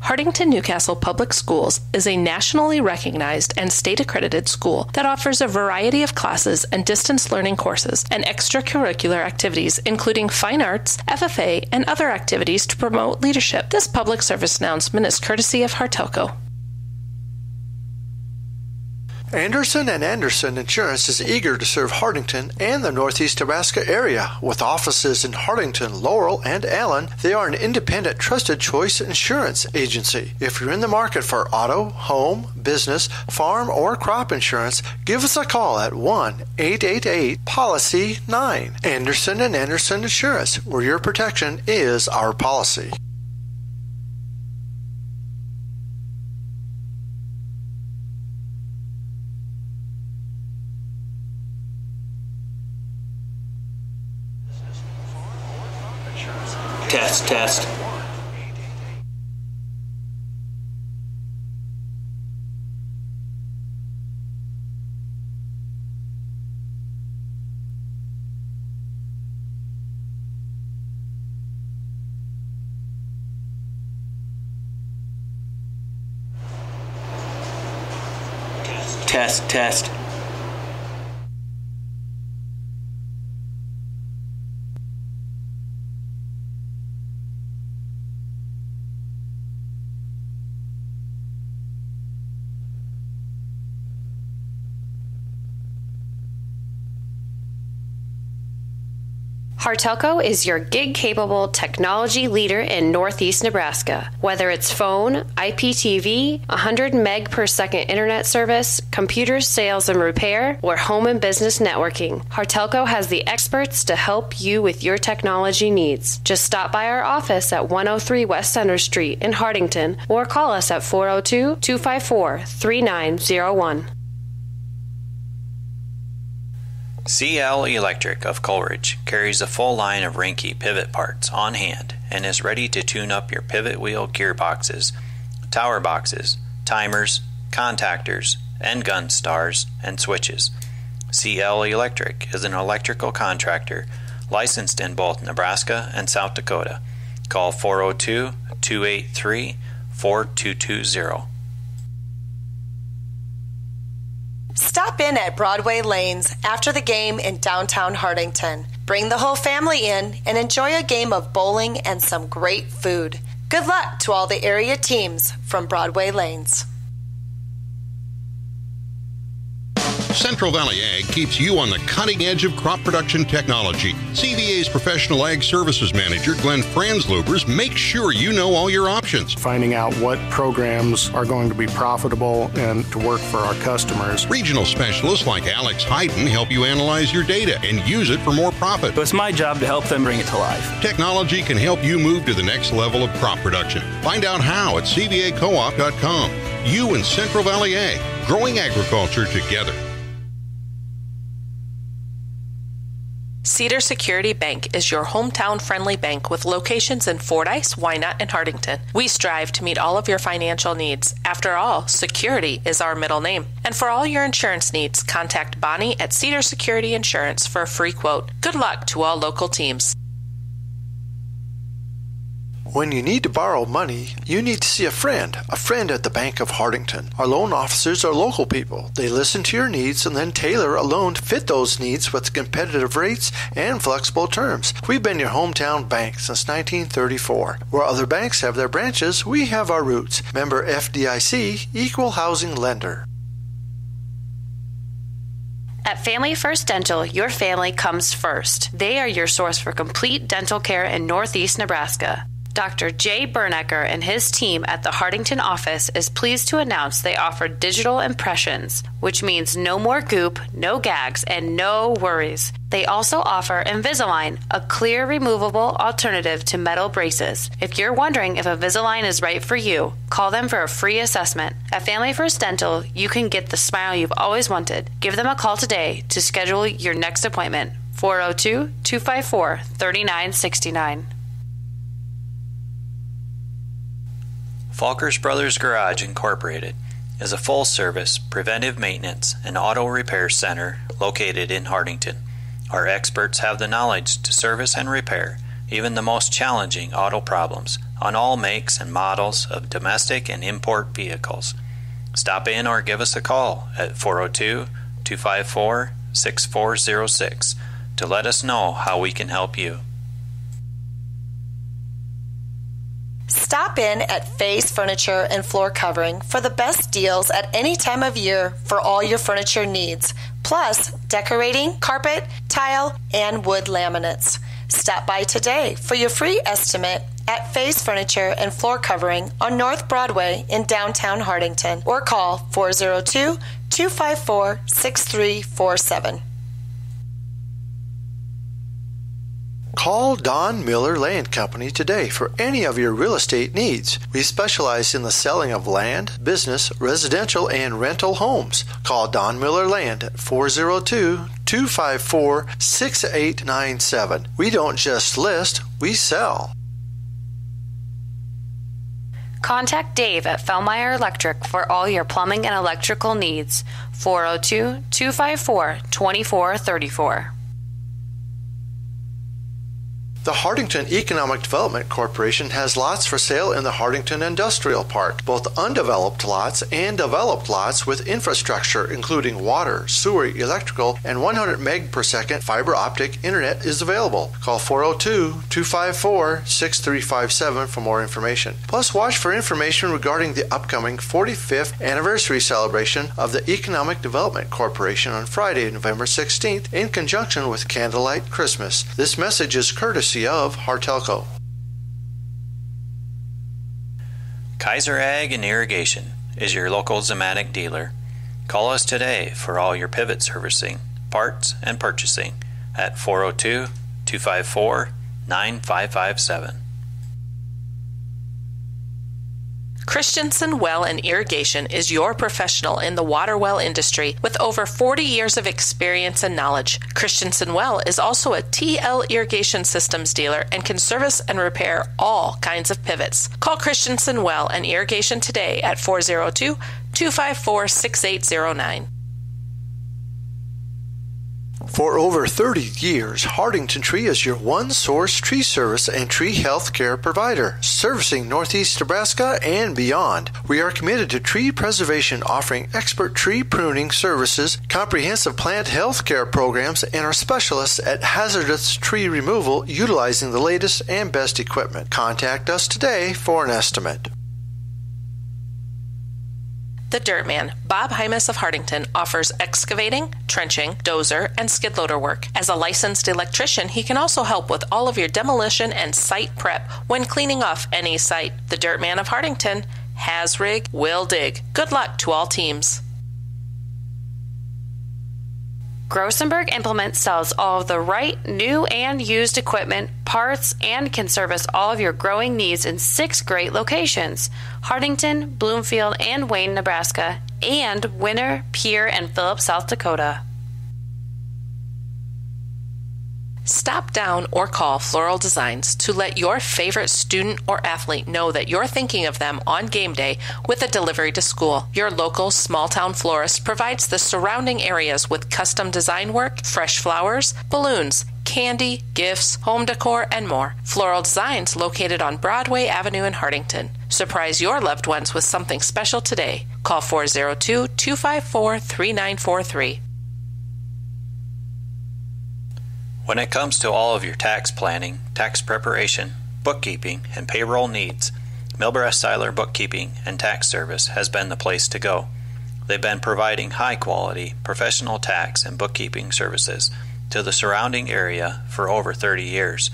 Hartington Newcastle Public Schools is a nationally recognized and state-accredited school that offers a variety of classes and distance learning courses and extracurricular activities, including fine arts, FFA, and other activities to promote leadership. This public service announcement is courtesy of Hartelco. Anderson & Anderson Insurance is eager to serve Hartington and the Northeast Nebraska area. With offices in Hartington, Laurel, and Allen, they are an independent, trusted choice insurance agency. If you're in the market for auto, home, business, farm, or crop insurance, give us a call at 1-888-POLICY-9. Anderson & Anderson Insurance, where your protection is our policy. Test, test. Test, test. Hartelco is your gig-capable technology leader in Northeast Nebraska. Whether it's phone, IPTV, 100 meg per second internet service, computer sales and repair, or home and business networking, Hartelco has the experts to help you with your technology needs. Just stop by our office at 103 West Center Street in Hartington or call us at 402-254-3901. CL Electric of Coleridge carries a full line of Rinke pivot parts on hand and is ready to tune up your pivot wheel gearboxes, tower boxes, timers, contactors, and gun stars and switches. CL Electric is an electrical contractor licensed in both Nebraska and South Dakota. Call 402-283-4220. Stop in at Broadway Lanes after the game in downtown Hartington. Bring the whole family in and enjoy a game of bowling and some great food. Good luck to all the area teams from Broadway Lanes. Central Valley Ag keeps you on the cutting edge of crop production technology. CVA's Professional Ag Services Manager, Glenn Franzlubers, makes sure you know all your options. Finding out what programs are going to be profitable and to work for our customers. Regional specialists like Alex Hayden help you analyze your data and use it for more profit. So it's my job to help them bring it to life. Technology can help you move to the next level of crop production. Find out how at cvacoop.com. You and Central Valley Ag, growing agriculture together. Cedar Security Bank is your hometown-friendly bank with locations in Fordyce, Wynot, and Hartington. We strive to meet all of your financial needs. After all, security is our middle name. And for all your insurance needs, contact Bonnie at Cedar Security Insurance for a free quote. Good luck to all local teams. When you need to borrow money, you need to see a friend at the Bank of Hartington. Our loan officers are local people. They listen to your needs and then tailor a loan to fit those needs with competitive rates and flexible terms. We've been your hometown bank since 1934. Where other banks have their branches, we have our roots. Member FDIC, Equal Housing Lender. At Family First Dental, your family comes first. They are your source for complete dental care in Northeast Nebraska. Dr. Jay Bernecker and his team at the Hartington office is pleased to announce they offer digital impressions, which means no more goop, no gags, and no worries. They also offer Invisalign, a clear removable alternative to metal braces. If you're wondering if Invisalign is right for you, call them for a free assessment. At Family First Dental, you can get the smile you've always wanted. Give them a call today to schedule your next appointment. 402-254-3969. Falkers Brothers Garage Incorporated is a full-service preventive maintenance and auto repair center located in Hartington. Our experts have the knowledge to service and repair even the most challenging auto problems on all makes and models of domestic and import vehicles. Stop in or give us a call at 402-254-6406 to let us know how we can help you. Stop in at Faye's Furniture and Floor Covering for the best deals at any time of year for all your furniture needs, plus decorating, carpet, tile, and wood laminates. Stop by today for your free estimate at Faye's Furniture and Floor Covering on North Broadway in downtown Hartington, or call 402-254-6347. Call Don Miller Land Company today for any of your real estate needs. We specialize in the selling of land, business, residential, and rental homes. Call Don Miller Land at 402-254-6897. We don't just list, we sell. Contact Dave at Fellmeyer Electric for all your plumbing and electrical needs. 402-254-2434. The Hartington Economic Development Corporation has lots for sale in the Hartington Industrial Park, both undeveloped lots and developed lots with infrastructure including water, sewer, electrical, and 100 meg per second fiber optic internet is available. Call 402-254-6357 for more information. Plus, watch for information regarding the upcoming 45th anniversary celebration of the Economic Development Corporation on Friday, November 16th in conjunction with Candlelight Christmas. This message is courtesy of Hartelco. Kaiser Ag and Irrigation is your local Zematic dealer. Call us today for all your pivot servicing, parts, and purchasing at 402-254-9557. Christensen Well and Irrigation is your professional in the water well industry with over 40 years of experience and knowledge. Christensen Well is also a TL Irrigation Systems dealer and can service and repair all kinds of pivots. Call Christensen Well and Irrigation today at 402-254-6809. For over 30 years, Hartington Tree is your one-source tree service and tree health care provider, servicing Northeast Nebraska and beyond. We are committed to tree preservation, offering expert tree pruning services, comprehensive plant health care programs, and are specialists at hazardous tree removal utilizing the latest and best equipment. Contact us today for an estimate. The Dirt Man, Bob Hymas of Hartington, offers excavating, trenching, dozer, and skid loader work. As a licensed electrician, he can also help with all of your demolition and site prep when cleaning off any site. The Dirt Man of Hartington has rig, will dig. Good luck to all teams. Grossenberg Implement sells all of the right, new, and used equipment, parts, and can service all of your growing needs in 6 great locations: Hartington, Bloomfield, and Wayne, Nebraska, and Winter, Pierre, and Phillips, South Dakota. Stop down or call Floral Designs to let your favorite student or athlete know that you're thinking of them on game day with a delivery to school. Your local small-town florist provides the surrounding areas with custom design work, fresh flowers, balloons, candy, gifts, home decor, and more. Floral Designs located on Broadway Avenue in Hartington. Surprise your loved ones with something special today. Call 402-254-3943. When it comes to all of your tax planning, tax preparation, bookkeeping, and payroll needs, Milbrass Seiler Bookkeeping and Tax Service has been the place to go. They've been providing high-quality, professional tax and bookkeeping services to the surrounding area for over 30 years.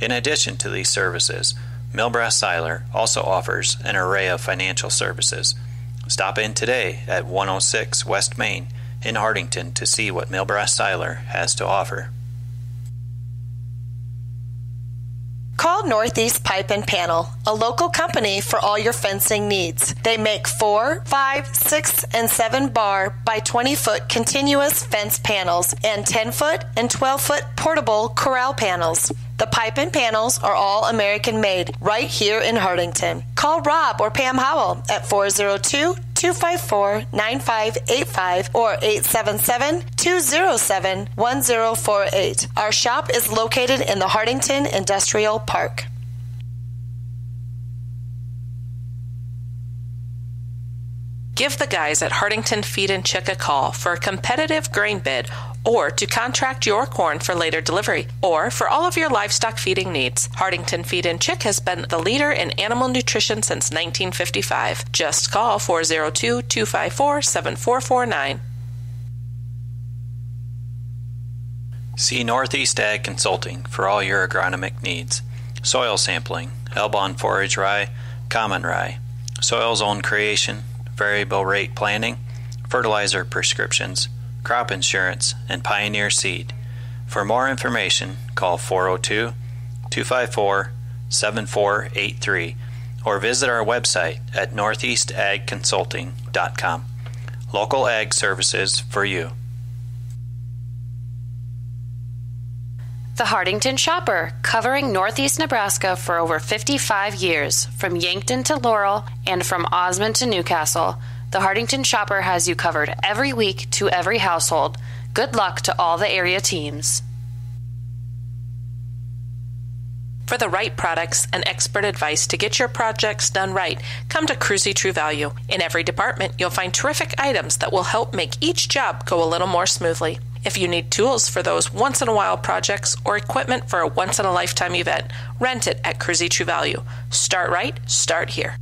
In addition to these services, Milbrass Seiler also offers an array of financial services. Stop in today at 106 West Main in Hartington to see what Milbrass Seiler has to offer. Call Northeast Pipe and Panel, a local company for all your fencing needs. They make 4, 5, 6, and 7 bar by 20-foot continuous fence panels and 10-foot and 12-foot portable corral panels. The pipe and panels are all American-made right here in Hartington. Call Rob or Pam Howell at 402-2 254-9585 or 877-207-1048. Our shop is located in the Hartington Industrial Park. Give the guys at Hartington Feed and Chick a call for a competitive grain bid or to contract your corn for later delivery or for all of your livestock feeding needs. Hartington Feed and Chick has been the leader in animal nutrition since 1955. Just call 402-254-7449. See Northeast Ag Consulting for all your agronomic needs. Soil sampling, Elbon forage rye, common rye, soil zone creation, variable rate planning, fertilizer prescriptions, crop insurance, and Pioneer Seed. For more information, call 402-254-7483 or visit our website at northeastagconsulting.com. Local ag services for you. The Hartington Shopper, covering Northeast Nebraska for over 55 years, from Yankton to Laurel and from Osmond to Newcastle. The Hartington Shopper has you covered every week to every household. Good luck to all the area teams. For the right products and expert advice to get your projects done right, come to Cruzy True Value. In every department, you'll find terrific items that will help make each job go a little more smoothly. If you need tools for those once-in-a-while projects or equipment for a once-in-a-lifetime event, rent it at Cruzy True Value. Start right, start here.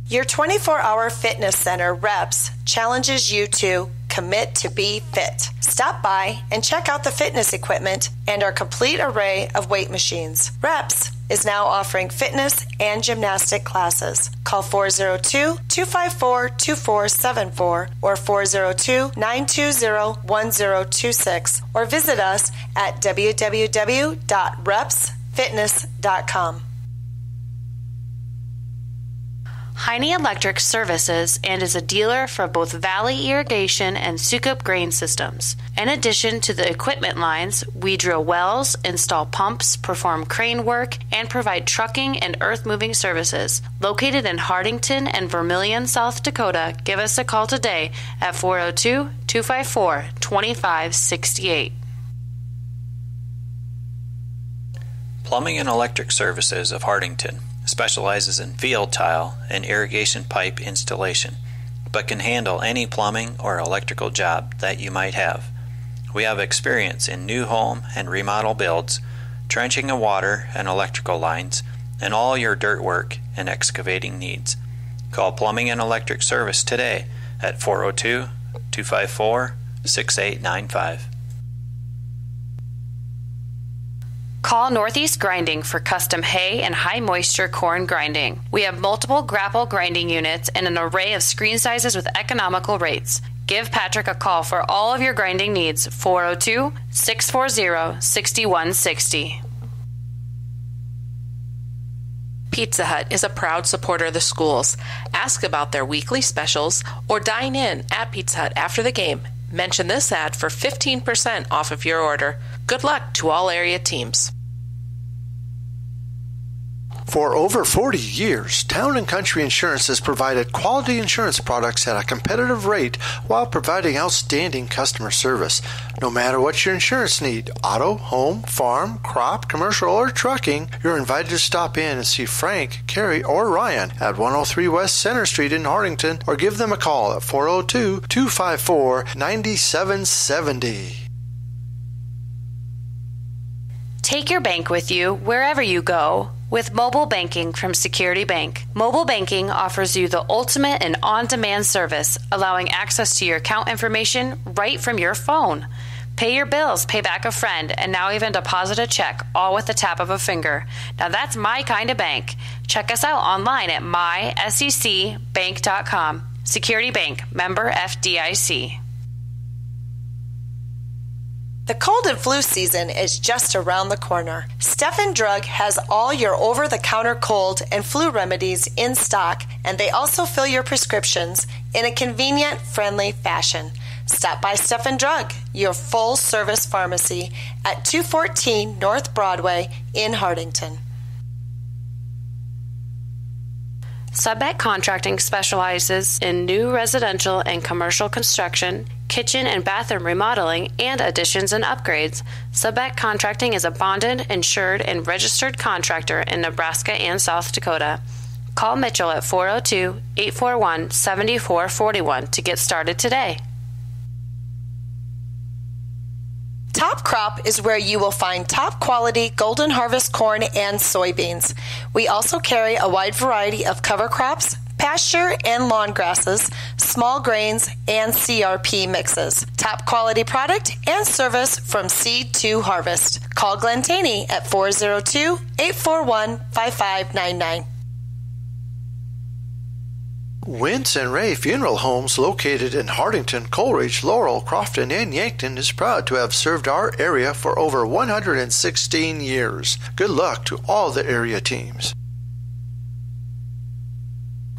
Your 24-hour fitness center, Reps, challenges you to commit to be fit. Stop by and check out the fitness equipment and our complete array of weight machines. Reps is now offering fitness and gymnastic classes. Call 402-254-2474 or 402-920-1026 or visit us at www.repsfitness.com. Heine Electric services and is a dealer for both Valley Irrigation and Sukup Grain Systems. In addition to the equipment lines, we drill wells, install pumps, perform crane work, and provide trucking and earth-moving services. Located in Hartington and Vermilion, South Dakota, give us a call today at 402-254-2568. Plumbing and Electric Services of Hartington specializes in field tile and irrigation pipe installation, but can handle any plumbing or electrical job that you might have. We have experience in new home and remodel builds, trenching of water and electrical lines, and all your dirt work and excavating needs. Call Plumbing and Electric Service today at 402-254-6895. Call Northeast Grinding for custom hay and high moisture corn grinding. We have multiple grapple grinding units and an array of screen sizes with economical rates. Give Patrick a call for all of your grinding needs, 402-640-6160. Pizza Hut is a proud supporter of the schools. Ask about their weekly specials or dine in at Pizza Hut after the game. Mention this ad for 15% off of your order. Good luck to all area teams. For over 40 years, Town & Country Insurance has provided quality insurance products at a competitive rate while providing outstanding customer service. No matter what your insurance need, auto, home, farm, crop, commercial, or trucking, you're invited to stop in and see Frank, Carrie, or Ryan at 103 West Center Street in Hartington or give them a call at 402-254-9770. Take your bank with you wherever you go with mobile banking from Security Bank. Mobile banking offers you the ultimate and on-demand service, allowing access to your account information right from your phone. Pay your bills, pay back a friend, and now even deposit a check, all with the tap of a finger. Now that's my kind of bank. Check us out online at mysecbank.com. Security Bank, member FDIC. The cold and flu season is just around the corner. Stephen Drug has all your over-the-counter cold and flu remedies in stock, and they also fill your prescriptions in a convenient, friendly fashion. Stop by Stephen Drug, your full-service pharmacy at 214 North Broadway in Hartington. Subbat Contracting specializes in new residential and commercial construction, kitchen and bathroom remodeling, and additions and upgrades. Subbat Contracting is a bonded, insured, and registered contractor in Nebraska and South Dakota. Call Mitchell at 402-841-7441 to get started today. Top Crop is where you will find top quality Golden Harvest corn and soybeans. We also carry a wide variety of cover crops, pasture and lawn grasses, small grains, and CRP mixes. Top quality product and service from seed to harvest. Call Glenn Taney at 402-841-5599. Wentz and Ray Funeral Homes, located in Hartington, Coleridge, Laurel, Crofton, and Yankton, is proud to have served our area for over 116 years. Good luck to all the area teams.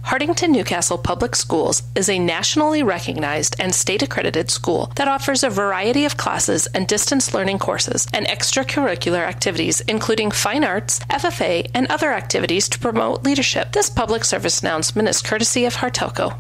Hartington Newcastle Public Schools is a nationally recognized and state-accredited school that offers a variety of classes and distance learning courses and extracurricular activities, including fine arts, FFA, and other activities to promote leadership. This public service announcement is courtesy of Hartelco.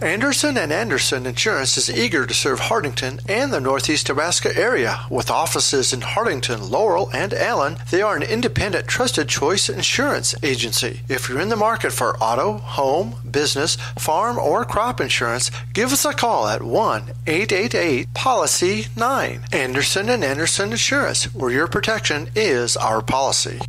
Anderson & Anderson Insurance is eager to serve Hartington and the Northeast Nebraska area. With offices in Hartington, Laurel, and Allen, they are an independent, trusted choice insurance agency. If you're in the market for auto, home, business, farm, or crop insurance, give us a call at 1-888-POLICY-9. Anderson & Anderson Insurance, where your protection is our policy.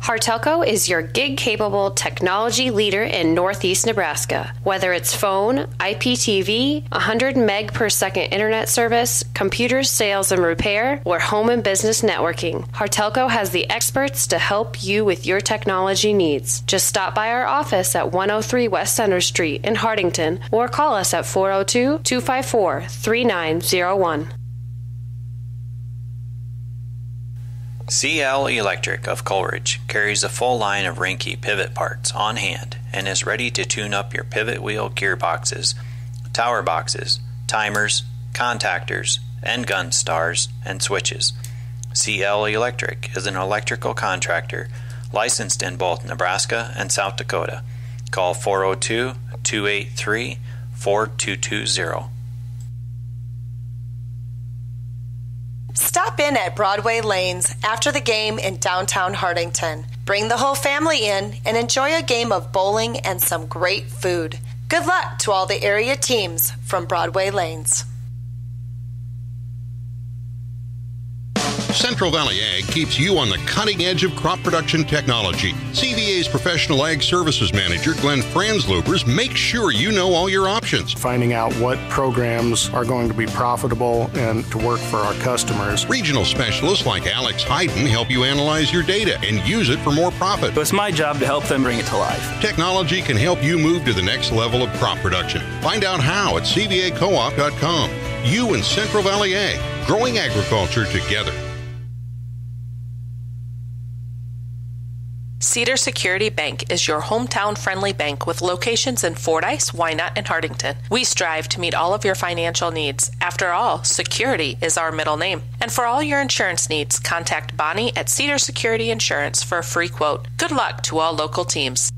Hartelco is your gig-capable technology leader in Northeast Nebraska. Whether it's phone, IPTV, 100 meg per second internet service, computer sales and repair, or home and business networking, Hartelco has the experts to help you with your technology needs. Just stop by our office at 103 West Center Street in Hartington or call us at 402-254-3901. CL Electric of Coleridge carries a full line of Rinky pivot parts on hand and is ready to tune up your pivot wheel gearboxes, tower boxes, timers, contactors, and gun stars and switches. CL Electric is an electrical contractor licensed in both Nebraska and South Dakota. Call 402-283-4220. Stop in at Broadway Lanes after the game in downtown Hartington. Bring the whole family in and enjoy a game of bowling and some great food. Good luck to all the area teams from Broadway Lanes. Central Valley Ag keeps you on the cutting edge of crop production technology. CVA's Professional Ag Services Manager, Glenn Franzlubers, makes sure you know all your options. Finding out what programs are going to be profitable and to work for our customers. Regional specialists like Alex Hayden help you analyze your data and use it for more profit. So it's my job to help them bring it to life. Technology can help you move to the next level of crop production. Find out how at cvacoop.com. You and Central Valley Ag, growing agriculture together. Cedar Security Bank is your hometown-friendly bank with locations in Fordyce, Wynot, and Hartington. We strive to meet all of your financial needs. After all, security is our middle name. And for all your insurance needs, contact Bonnie at Cedar Security Insurance for a free quote. Good luck to all local teams.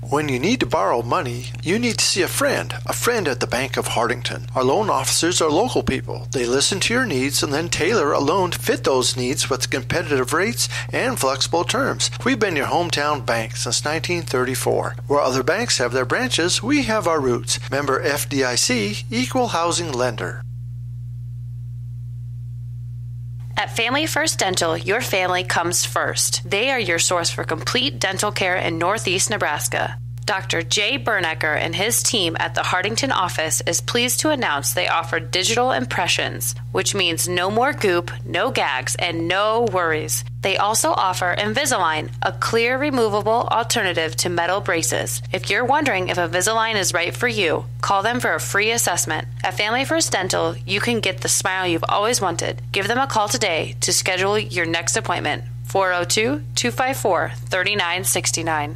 When you need to borrow money, you need to see a friend at the Bank of Hartington. Our loan officers are local people. They listen to your needs and then tailor a loan to fit those needs with competitive rates and flexible terms. We've been your hometown bank since 1934. Where other banks have their branches, we have our roots. Member FDIC, Equal Housing Lender. At Family First Dental, your family comes first. They are your source for complete dental care in Northeast Nebraska. Dr. Jay Bernecker and his team at the Hartington office is pleased to announce they offer digital impressions, which means no more goop, no gags, and no worries. They also offer Invisalign, a clear removable alternative to metal braces. If you're wondering if Invisalign is right for you, call them for a free assessment. At Family First Dental, you can get the smile you've always wanted. Give them a call today to schedule your next appointment. 402-254-3969.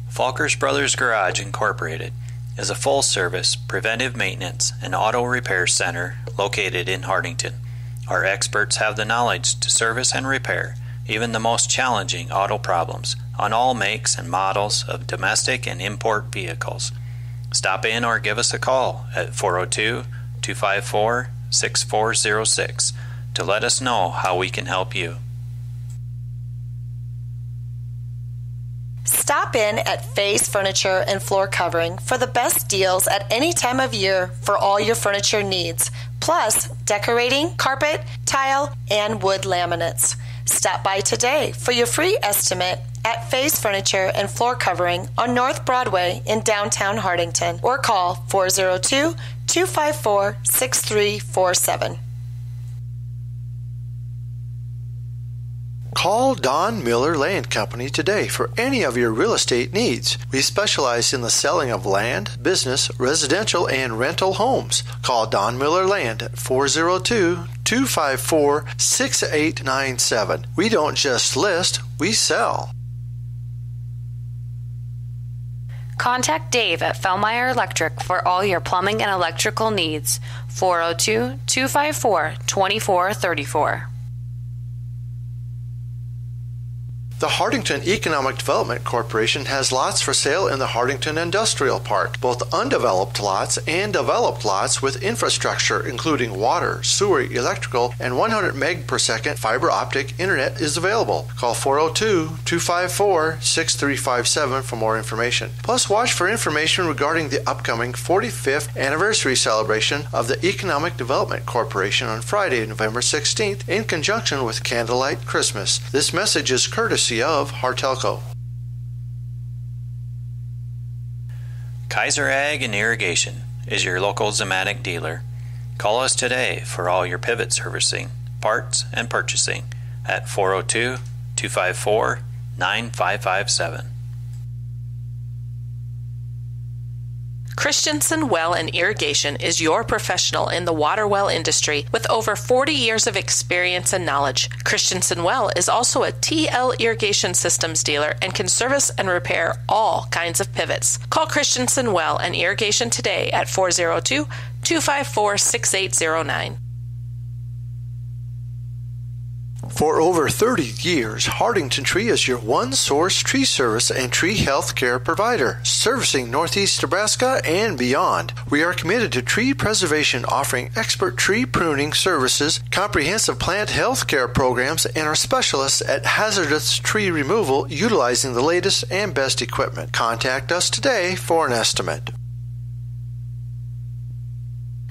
Falkers Brothers Garage Incorporated is a full-service preventive maintenance and auto repair center located in Hartington. Our experts have the knowledge to service and repair even the most challenging auto problems on all makes and models of domestic and import vehicles. Stop in or give us a call at 402-254-6406 to let us know how we can help you. Stop in at Faye's Furniture and Floor Covering for the best deals at any time of year for all your furniture needs, plus decorating, carpet, tile, and wood laminates. Stop by today for your free estimate at Faye's Furniture and Floor Covering on North Broadway in downtown Hartington, or call 402-254-6347. Call Don Miller Land Company today for any of your real estate needs. We specialize in the selling of land, business, residential, and rental homes. Call Don Miller Land at 402-254-6897. We don't just list, we sell. Contact Dave at Fellmeyer Electric for all your plumbing and electrical needs. 402-254-2434. The Hartington Economic Development Corporation has lots for sale in the Hartington Industrial Park. Both undeveloped lots and developed lots with infrastructure including water, sewer, electrical, and 100 meg per second fiber optic internet is available. Call 402-254-6357 for more information. Plus, watch for information regarding the upcoming 45th anniversary celebration of the Economic Development Corporation on Friday, November 16th in conjunction with Candlelight Christmas. This message is courtesy of Hartelco. Kaiser Ag and Irrigation is your local Zematic dealer. Call us today for all your pivot servicing, parts, and purchasing at 402-254-9557. Christensen Well and Irrigation is your professional in the water well industry with over 40 years of experience and knowledge. Christensen Well is also a TL Irrigation Systems dealer and can service and repair all kinds of pivots. Call Christensen Well and Irrigation today at 402-254-6809. For over 30 years, Hartington Tree is your one-source tree service and tree health care provider, servicing Northeast Nebraska and beyond. We are committed to tree preservation, offering expert tree pruning services, comprehensive plant health care programs, and are specialists at hazardous tree removal utilizing the latest and best equipment. Contact us today for an estimate.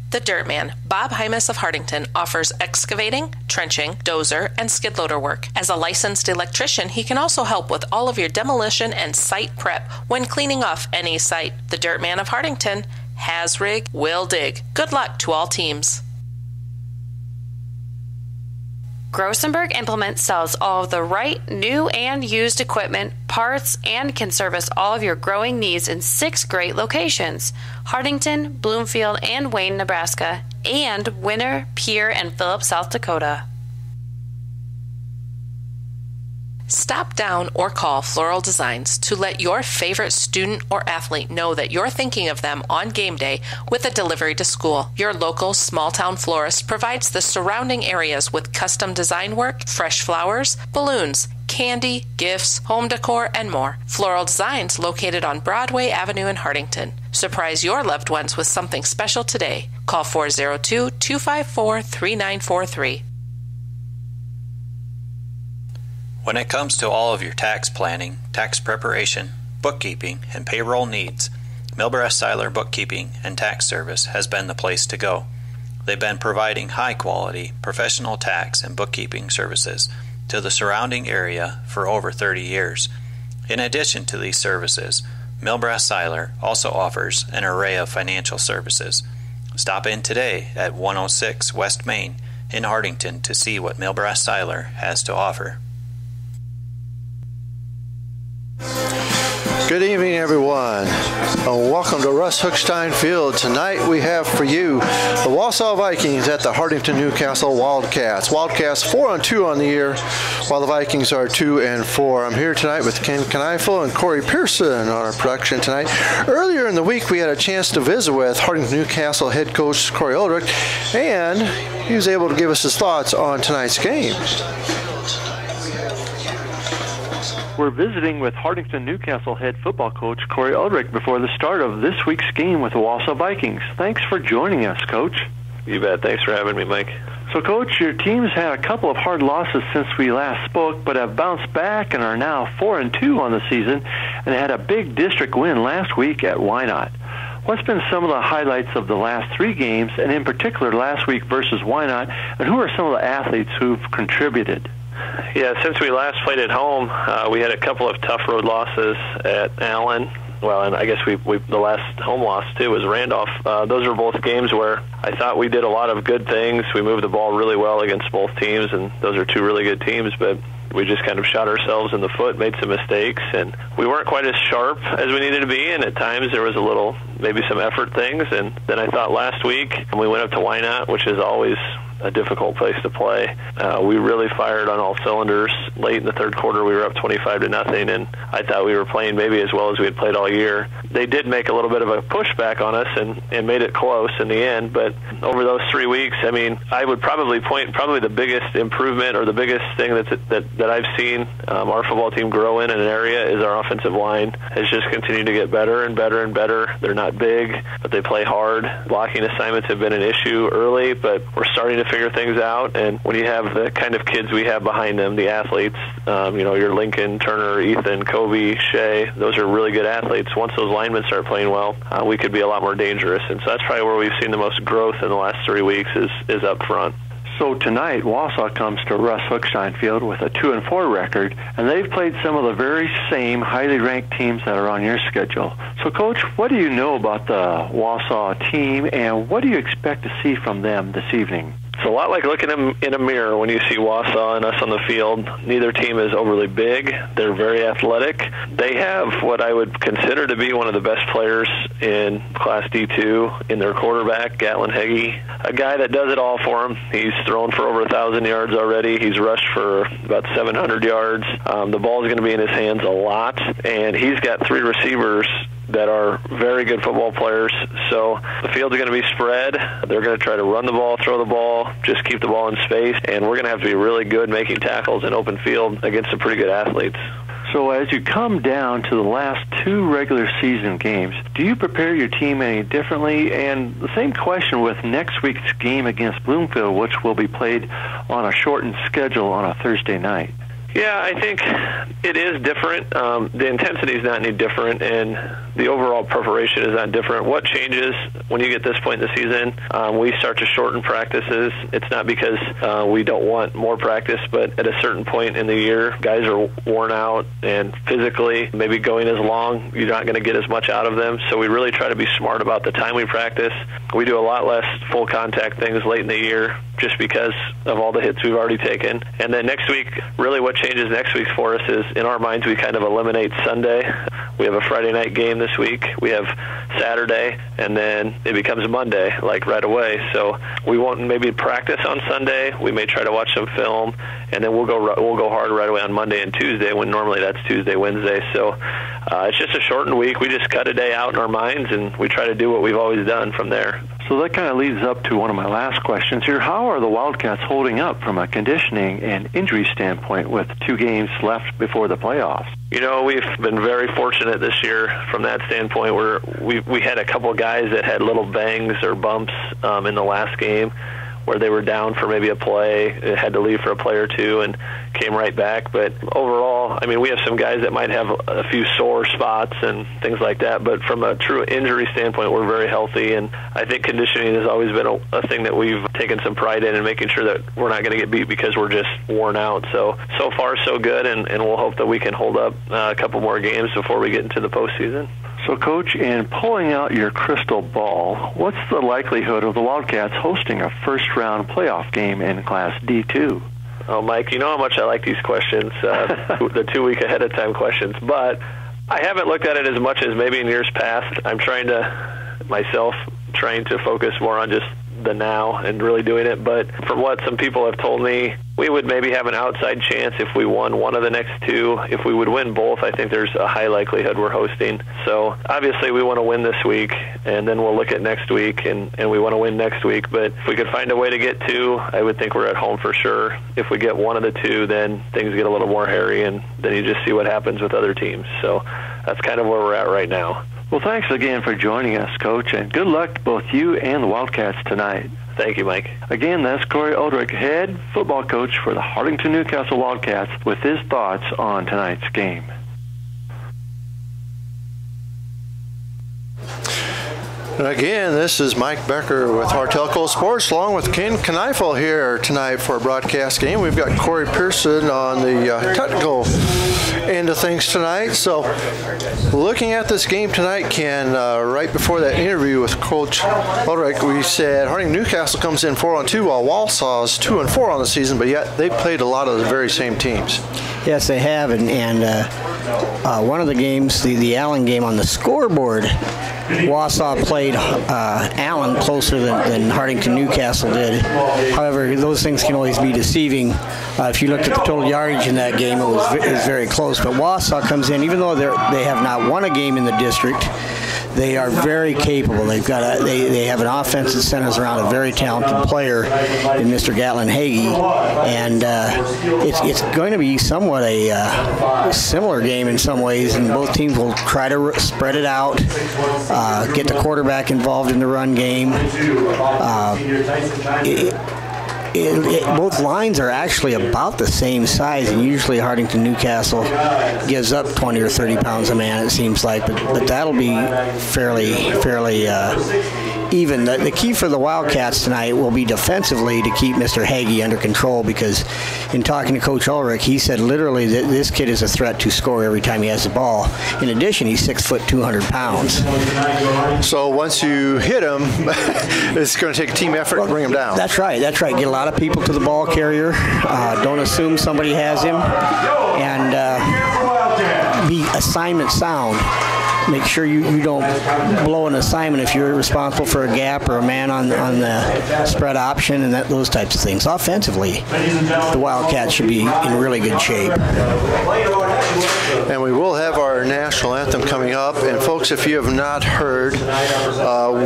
The Dirt Man, Bob Hymas of Hartington, offers excavating, trenching, dozer, and skid loader work. As a licensed electrician, he can also help with all of your demolition and site prep when cleaning off any site. The Dirt Man of Hartington has rig, will dig. Good luck to all teams. Grossenberg Implement sells all of the right, new, and used equipment, parts, and can service all of your growing needs in 6 great locations: Hartington, Bloomfield, and Wayne, Nebraska, and Winter, Pierre, and Phillips, South Dakota. Stop down or call Floral Designs to let your favorite student or athlete know that you're thinking of them on game day with a delivery to school. Your local small-town florist provides the surrounding areas with custom design work, fresh flowers, balloons, candy, gifts, home decor, and more. Floral Designs located on Broadway Avenue in Hartington. Surprise your loved ones with something special today. Call 402-254-3943. When it comes to all of your tax planning, tax preparation, bookkeeping, and payroll needs, Milbrass Seiler Bookkeeping and Tax Service has been the place to go. They've been providing high-quality, professional tax and bookkeeping services to the surrounding area for over 30 years. In addition to these services, Milbrass Seiler also offers an array of financial services. Stop in today at 106 West Main in Hartington to see what Milbrass Seiler has to offer. Good evening, everyone. Welcome to Russ Hookstein Field. Tonight we have for you the Wausa Vikings at the Hartington Newcastle Wildcats. Wildcats 4-2 on the year, while the Vikings are 2-4. I'm here tonight with Ken Kneifel and Corey Pearson on our production tonight. Earlier in the week, we had a chance to visit with Hartington Newcastle head coach Corey Eldrick, and he was able to give us his thoughts on tonight's game. We're visiting with Hartington Newcastle head football coach Corey Eldrick before the start of this week's game with the Wausa Vikings. Thanks for joining us, Coach. You bet. Thanks for having me, Mike. So, Coach, your team's had a couple of hard losses since we last spoke, but have bounced back and are now 4-2 on the season, and had a big district win last week at Wynot. What's been some of the highlights of the last three games, and in particular last week versus Wynot, and who are some of the athletes who've contributed? Yeah, since we last played at home, we had a couple of tough road losses at Allen. Well, and I guess we the last home loss, too, was Randolph. Those are both games where I thought we did a lot of good things. We moved the ball really well against both teams, and those are two really good teams, but we just kind of shot ourselves in the foot, made some mistakes, and we weren't quite as sharp as we needed to be, and at times there was a little, maybe some effort things. And then I thought last week, we went up to Wynot, which is always a difficult place to play. We really fired on all cylinders. Late in the third quarter, we were up 25-0, and I thought we were playing maybe as well as we had played all year. They did make a little bit of a pushback on us and made it close in the end, but over those 3 weeks, I mean, I would probably point the biggest improvement or the biggest thing that I've seen our football team grow in an area is our offensive line has just continued to get better and better and better. They're not big, but they play hard. Blocking assignments have been an issue early, but we're starting to figure things out. And when you have the kind of kids we have behind them, the athletes, your Lincoln, Turner, Ethan, Kobe, Shea, those are really good athletes. Once those linemen start playing well, we could be a lot more dangerous. And so that's probably where we've seen the most growth in the last 3 weeks is up front. So tonight, Wausa comes to Russ Hookstein Field with a 2-4 record, and they've played some of the very same highly ranked teams that are on your schedule. So, Coach, what do you know about the Wausa team, and what do you expect to see from them this evening? It's a lot like looking in a mirror when you see Wausa and us on the field. Neither team is overly big. They're very athletic. They have what I would consider to be one of the best players in Class D2 in their quarterback, Gatlin Heggie, a guy that does it all for him. He's thrown for over 1,000 yards already. He's rushed for about 700 yards. The ball is going to be in his hands a lot, and he's got three receivers that are very good football players. So the field's going to be spread. They're going to try to run the ball, throw the ball, just keep the ball in space, and we're going to have to be really good making tackles in open field against some pretty good athletes. So as you come down to the last two regular season games, do you prepare your team any differently? And the same question with next week's game against Bloomfield, which will be played on a shortened schedule on a Thursday night. Yeah, I think it is different. The intensity is not any different, and the overall preparation is not different. What changes when you get this point in the season? We start to shorten practices. It's not because we don't want more practice, but at a certain point in the year, guys are worn out, and physically, maybe going as long, you're not going to get as much out of them. So we really try to be smart about the time we practice. We do a lot less full contact things late in the year just because of all the hits we've already taken. And then next week, really what changes next week for us is, in our minds, we kind of eliminate Sunday. We have a Friday night game this week. We have Saturday, and then it becomes Monday, like right away. So we won't maybe practice on Sunday. We may try to watch some film, and then we'll go hard right away on Monday and Tuesday, when normally that's Tuesday, Wednesday. So it's just a shortened week. We just cut a day out in our minds, and we try to do what we've always done from there. So that kind of leads up to one of my last questions here. How are the Wildcats holding up from a conditioning and injury standpoint with 2 games left before the playoffs? You know, we've been very fortunate this year from that standpoint, where we had a couple of guys that had little bangs or bumps in the last game, where they were down for maybe a play, had to leave for a play or two, and came right back. But overall, I mean, we have some guys that might have a few sore spots and things like that, but from a true injury standpoint, we're very healthy, and I think conditioning has always been a thing that we've taken some pride in making sure that we're not going to get beat because we're just worn out. So far, so good, and we'll hope that we can hold up a couple more games before we get into the postseason. So, Coach, in pulling out your crystal ball, what's the likelihood of the Wildcats hosting a first-round playoff game in Class D2? Oh, Mike, you know how much I like these questions, the 2 week ahead of time questions, but I haven't looked at it as much as maybe in years past. I'm trying to focus more on just the now and really doing it. But from what some people have told me, we would maybe have an outside chance if we won one of the next two. If we would win both, I think there's a high likelihood we're hosting. So obviously we want to win this week, and then we'll look at next week, and we want to win next week. But if we could find a way to get two, I would think we're at home for sure. If we get one of the two, then things get a little more hairy, and then you just see what happens with other teams. So that's kind of where we're at right now. Well, thanks again for joining us, Coach, and good luck to both you and the Wildcats tonight. Thank you, Mike. Again, that's Corey Odrick, head football coach for the Hartington Newcastle Wildcats, with his thoughts on tonight's game. And again, this is Mike Becker with Hartelco Sports, along with Ken Kneifel here tonight for a broadcast game. We've got Corey Pearson on the technical end of things tonight. So, looking at this game tonight, Ken, right before that interview with Coach Ulrich, we said Hartington Newcastle comes in 4-2, while Wausa is 2-4 on the season, but yet they played a lot of the very same teams. Yes, they have, and one of the games, the Allen game on the scoreboard, Wausa played Allen closer than Hartington Newcastle did. However, those things can always be deceiving. If you looked at the total yardage in that game, it was very close. But Wausa comes in, even though they have not won a game in the district, they are very capable. They have an offense that centers around a very talented player in Mr. Gatlin Hagee, and it's going to be somewhat a similar game in some ways, and both teams will try to spread it out, get the quarterback involved in the run game. Both lines are actually about the same size, and usually Hartington Newcastle gives up 20 or 30 pounds a man, it seems like, but that'll be fairly even. The key for the Wildcats tonight will be defensively to keep Mr. Hagee under control, because in talking to Coach Ulrich, he said literally that this kid is a threat to score every time he has the ball. In addition, he's 6 foot 200 pounds. So once you hit him, it's going to take a team effort to bring him down. That's right. Get a lot of people to the ball carrier. Don't assume somebody has him, and be assignment sound. Make sure you don't blow an assignment if you're responsible for a gap or a man on the spread option and those types of things. Offensively, the Wildcats should be in really good shape. And we will have our national anthem coming up. And folks, if you have not heard,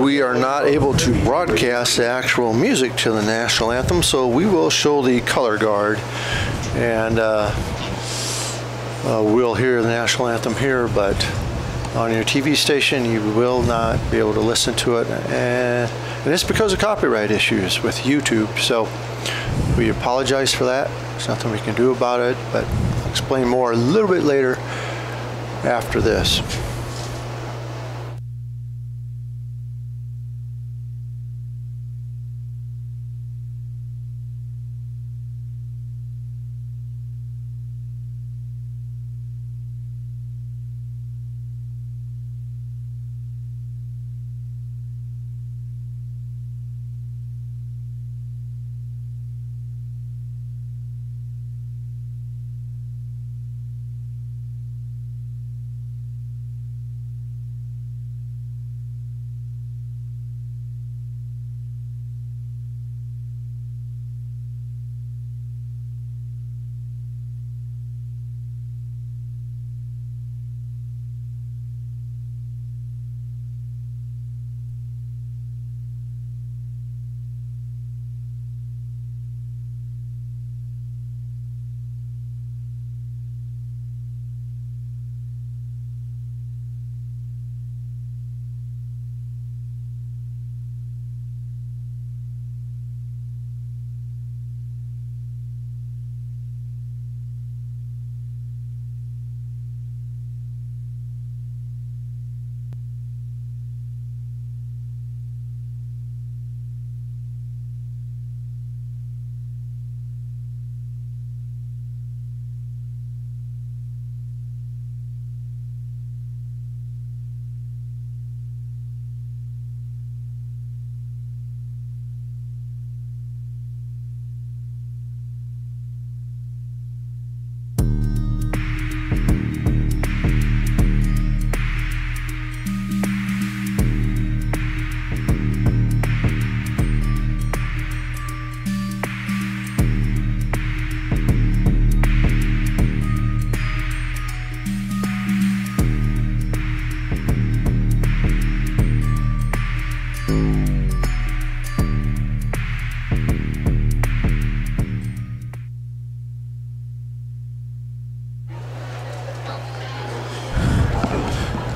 we are not able to broadcast the actual music to the national anthem, so we will show the color guard, and we'll hear the national anthem here, but on your TV station you will not be able to listen to it, and it's because of copyright issues with YouTube. So we apologize for that. There's nothing we can do about it, but I'll explain more a little bit later after this.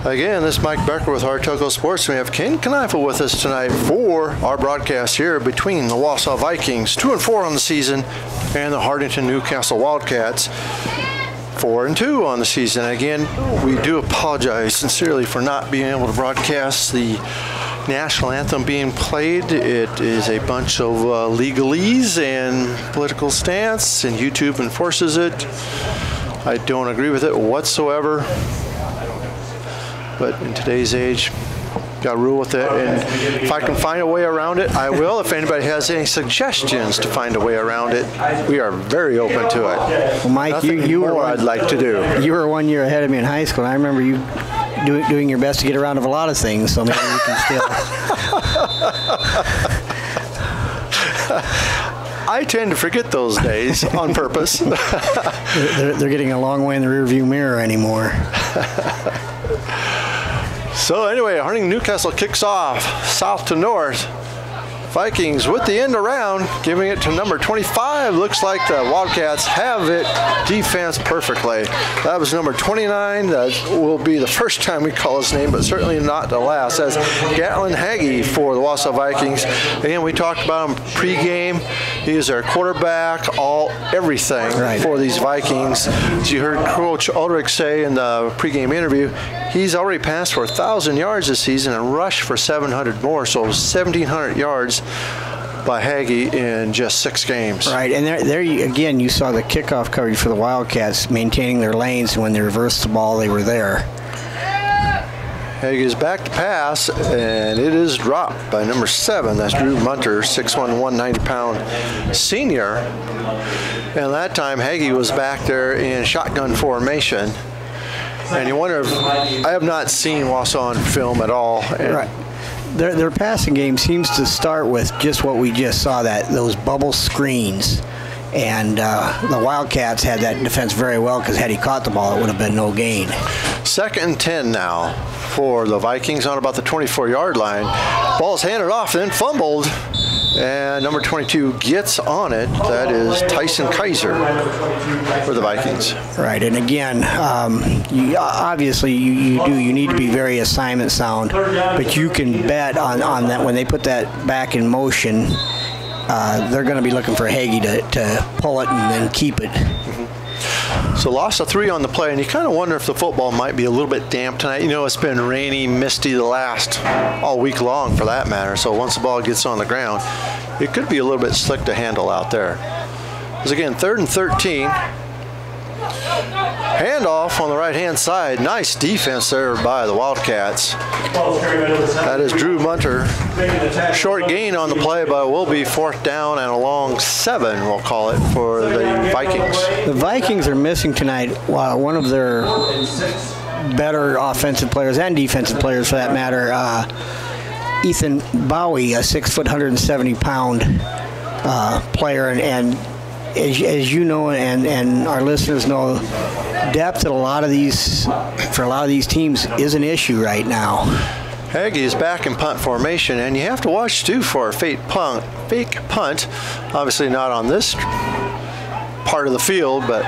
Again, this is Mike Becker with Hartelco Sports. We have Ken Kneifel with us tonight for our broadcast here between the Wausa Vikings, 2-4 on the season, and the Hartington Newcastle Wildcats, 4-2 on the season. Again, we do apologize sincerely for not being able to broadcast the national anthem being played. It is a bunch of legalese and political stance, and YouTube enforces it. I don't agree with it whatsoever. But in today's age, got to rule with it. And if I can find a way around it, I will. If anybody has any suggestions to find a way around it, we are very open to it. Well, Mike, you were I'd like to do. You were 1 year ahead of me in high school. And I remember you doing your best to get around of a lot of things. So maybe you can still. I tend to forget those days on purpose. They're getting a long way in the rearview mirror anymore. So anyway, Hartington Newcastle kicks off south to north. Vikings with the end around, giving it to number 25. Looks like the Wildcats have it defense perfectly. That was number 29. That will be the first time we call his name, but certainly not the last. That's Gatlin Hagee for the Wausa Vikings. Again, we talked about him pregame. He is their quarterback, everything for these Vikings. As you heard Coach Ulrich say in the pregame interview, he's already passed for 1,000 yards this season and rushed for 700 more, so 1,700 yards by Hagee in just 6 games. Right, and there again, you saw the kickoff coverage for the Wildcats maintaining their lanes. When they reversed the ball, they were there. Hagee is back to pass, and it is dropped by number 7. That's Drew Munter, 6'1", 190-pound senior. And that time, Hagee was back there in shotgun formation. And you wonder if, I have not seen Wausa on film at all. Right. Their passing game seems to start with just what we just saw, those bubble screens. And the Wildcats had that defense very well, because had he caught the ball, it would have been no gain. 2nd and 10 now for the Vikings on about the 24-yard line. Ball's handed off, then fumbled. And number 22 gets on it. That is Tyson Kaiser for the Vikings. Right, and again, obviously you need to be very assignment sound, but you can bet on that when they put that back in motion, they're going to be looking for Hagee to pull it and then keep it. So loss of 3 on the play, and you kind of wonder if the football might be a little bit damp tonight. You know, it's been rainy, misty all week long for that matter. So once the ball gets on the ground, it could be a little bit slick to handle out there. Because again, 3rd and 13. Handoff on the right-hand side. Nice defense there by the Wildcats. That is Drew Munter. Short gain on the play, but it will be 4th down and a long 7, we'll call it, for the Vikings. The Vikings are missing tonight one of their better offensive players and defensive players, for that matter, Ethan Bowie, a 6', 170-pound player, and as you know, and our listeners know, depth at for a lot of these teams is an issue right now. Hagee is back in punt formation, and you have to watch too for a fake punt. Obviously not on this part of the field, but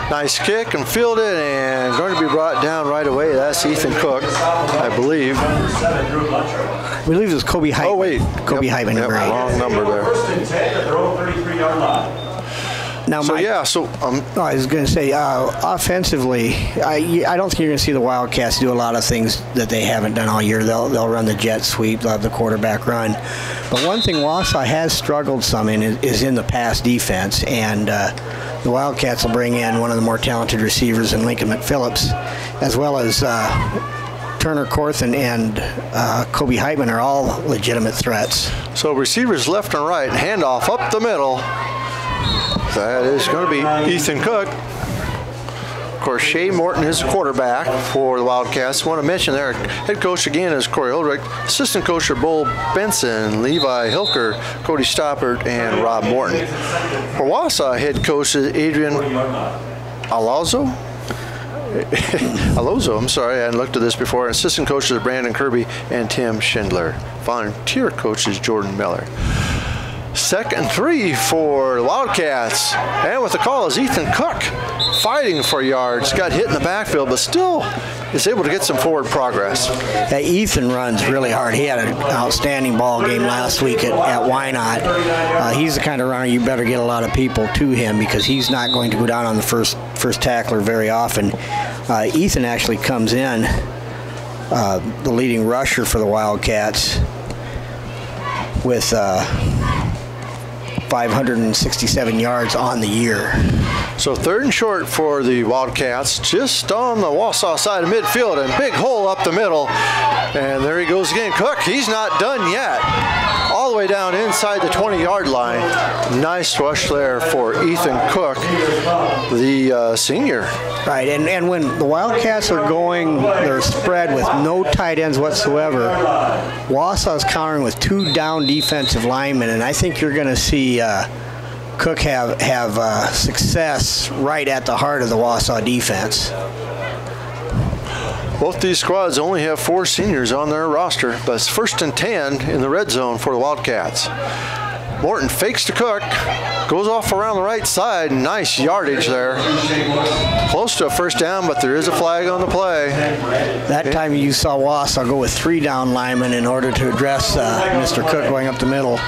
nice kick and fielded, and going to be brought down right away. That's Ethan Cook, I believe. I believe it was Kobe Hyman. Oh wait, Kobe Hyman. Wrong number there. Now, I was going to say, offensively, I don't think you're going to see the Wildcats do a lot of things that they haven't done all year. They'll run the jet sweep, they'll have the quarterback run. But one thing Wausa has struggled some in is in the pass defense, and the Wildcats will bring in one of the more talented receivers in Lincoln McPhillips, as well as Turner Corthan and Kobe Heitman are all legitimate threats. So receivers left and right, handoff up the middle. That is going to be Ethan Cook. Of course, Shea Morton is the quarterback for the Wildcats. I want to mention their head coach again is Corey Ulrich. Assistant coach are Bull Benson, Levi Hilker, Cody Stoppard, and Rob Morton. For Wausa, head coach is Adrian Alonzo, I'm sorry, I hadn't looked at this before. Assistant coaches are Brandon Kirby and Tim Schindler. Volunteer coach is Jordan Miller. 2nd and 3 for the Wildcats. And with the call is Ethan Cook fighting for yards. Got hit in the backfield, but still is able to get some forward progress. Ethan runs really hard. He had an outstanding ball game last week at Wynot. He's the kind of runner you better get a lot of people to him because he's not going to go down on the first tackler very often. Ethan actually comes in the leading rusher for the Wildcats with 567 yards on the year. So 3rd and short for the Wildcats, just on the Wausa side of midfield, and big hole up the middle. And there he goes again. Cook, he's not done yet. All the way down inside the 20-yard line. Nice rush there for Ethan Cook, the senior. Right, and when the Wildcats are going their spread with no tight ends whatsoever, Wausau's countering with 2 down defensive linemen, and I think you're going to see Cook have success right at the heart of the Wausa defense. Both these squads only have 4 seniors on their roster, but it's 1st and 10 in the red zone for the Wildcats. Morton fakes to Cook, goes off around the right side, nice yardage there. Close to a first down, but there is a flag on the play. That time you saw Wausa go with 3 down linemen in order to address Mr. Cook going up the middle.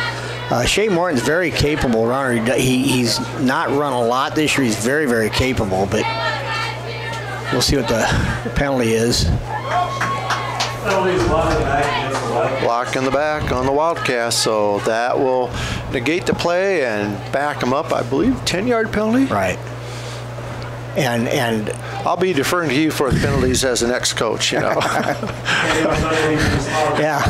Shea Morton's a very capable runner. He's not run a lot this year. He's very, very capable, but we'll see what the penalty is. Block in the back on the Wildcats, so that will negate the play and back them up, I believe, 10-yard penalty. Right. And I'll be deferring to you for the penalties as an ex-coach, you know. Yeah.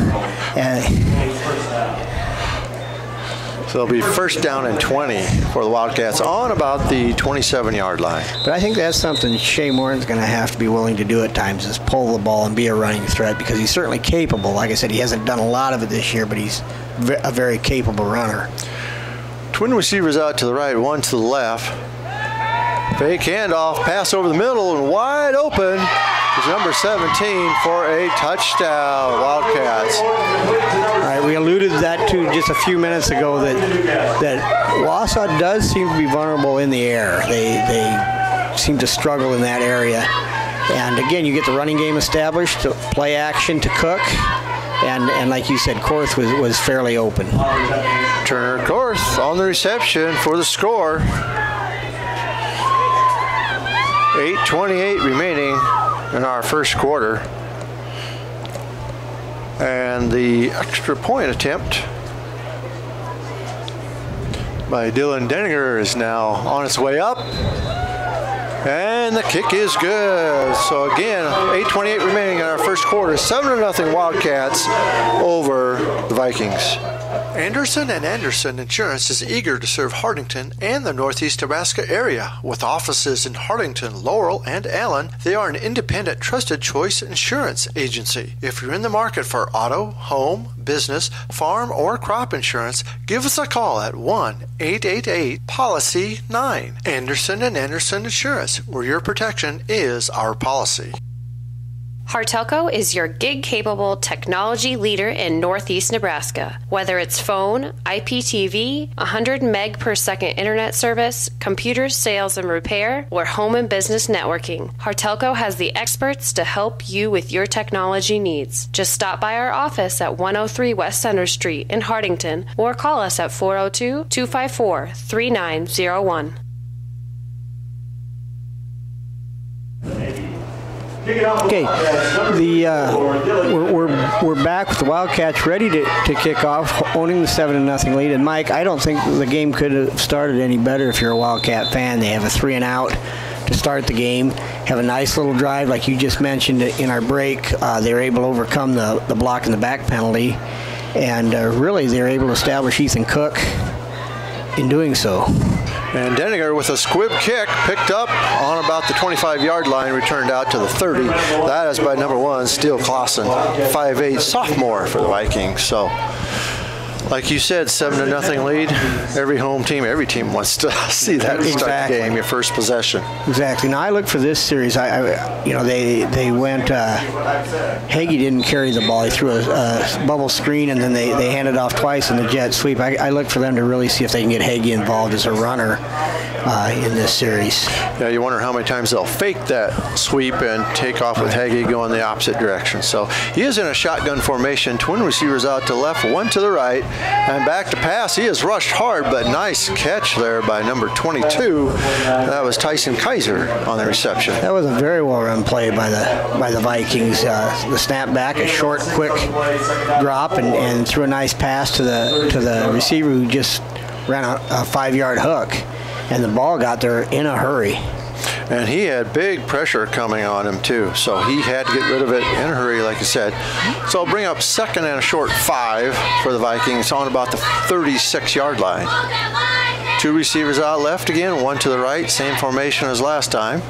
So it'll be 1st down and 20 for the Wildcats on about the 27-yard line. But I think that's something Shea Morton's going to have to be willing to do at times, is pull the ball and be a running threat, because he's certainly capable. Like I said, he hasn't done a lot of it this year, but he's a very capable runner. Twin receivers out to the right, one to the left. Fake handoff, pass over the middle, and wide open is number 17 for a touchdown, Wildcats. All right, we alluded to that too just a few minutes ago, that Wausa does seem to be vulnerable in the air. They seem to struggle in that area. And again, you get the running game established, to play action to Cook, and like you said, Korth was fairly open. Turner Korth on the reception for the score. 8:28 remaining in our first quarter. And the extra point attempt by Dylan Denninger is now on its way up. And the kick is good. So again, 8:28 remaining in our first quarter. 7-0 Wildcats over the Vikings. Anderson & Anderson Insurance is eager to serve Hartington and the Northeast Nebraska area. With offices in Hartington, Laurel, and Allen, they are an independent, trusted choice insurance agency. If you're in the market for auto, home, business, farm, or crop insurance, give us a call at 1-888-POLICY-9. Anderson & Anderson Insurance, where your protection is our policy. Hartelco is your gig-capable technology leader in Northeast Nebraska. Whether it's phone, IPTV, 100 meg per second internet service, computer sales and repair, or home and business networking, Hartelco has the experts to help you with your technology needs. Just stop by our office at 103 West Center Street in Hartington, or call us at 402-254-3901. Okay, we're back with the Wildcats ready to kick off, owning the 7-0 lead. And Mike, I don't think the game could have started any better if you're a Wildcat fan. They have a 3-and-out to start the game, have a nice little drive like you just mentioned in our break. They were able to overcome the block in the back penalty, and really they were able to establish Ethan Cook in doing so. And Denninger with a squib kick picked up on about the 25-yard line, returned out to the 30. That is by number 1, Steele Clausen, 5'8", sophomore for the Vikings. So, like you said, 7-0 lead. Every home team, every team wants to see that start the game, your first possession. Exactly. Now I look for this series. They went. Hagee didn't carry the ball. He threw a bubble screen, and then they handed off twice in the jet sweep. I look for them to really see if they can get Hagee involved as a runner. in this series. Yeah, you wonder how many times they'll fake that sweep and take off with Hagee going the opposite direction. So he is in a shotgun formation, twin receivers out to left, one to the right, and back to pass. He is rushed hard, but nice catch there by number 22. That was Tyson Kaiser on the reception. That was a very well-run play by the Vikings. The snap back, a short, quick drop, and threw a nice pass to the receiver who just ran a 5-yard hook, and the ball got there in a hurry. And he had big pressure coming on him too, so he had to get rid of it in a hurry, like I said. So I'll bring up second and a short 5 for the Vikings on about the 36-yard line. 2 receivers out left again, 1 to the right, same formation as last time.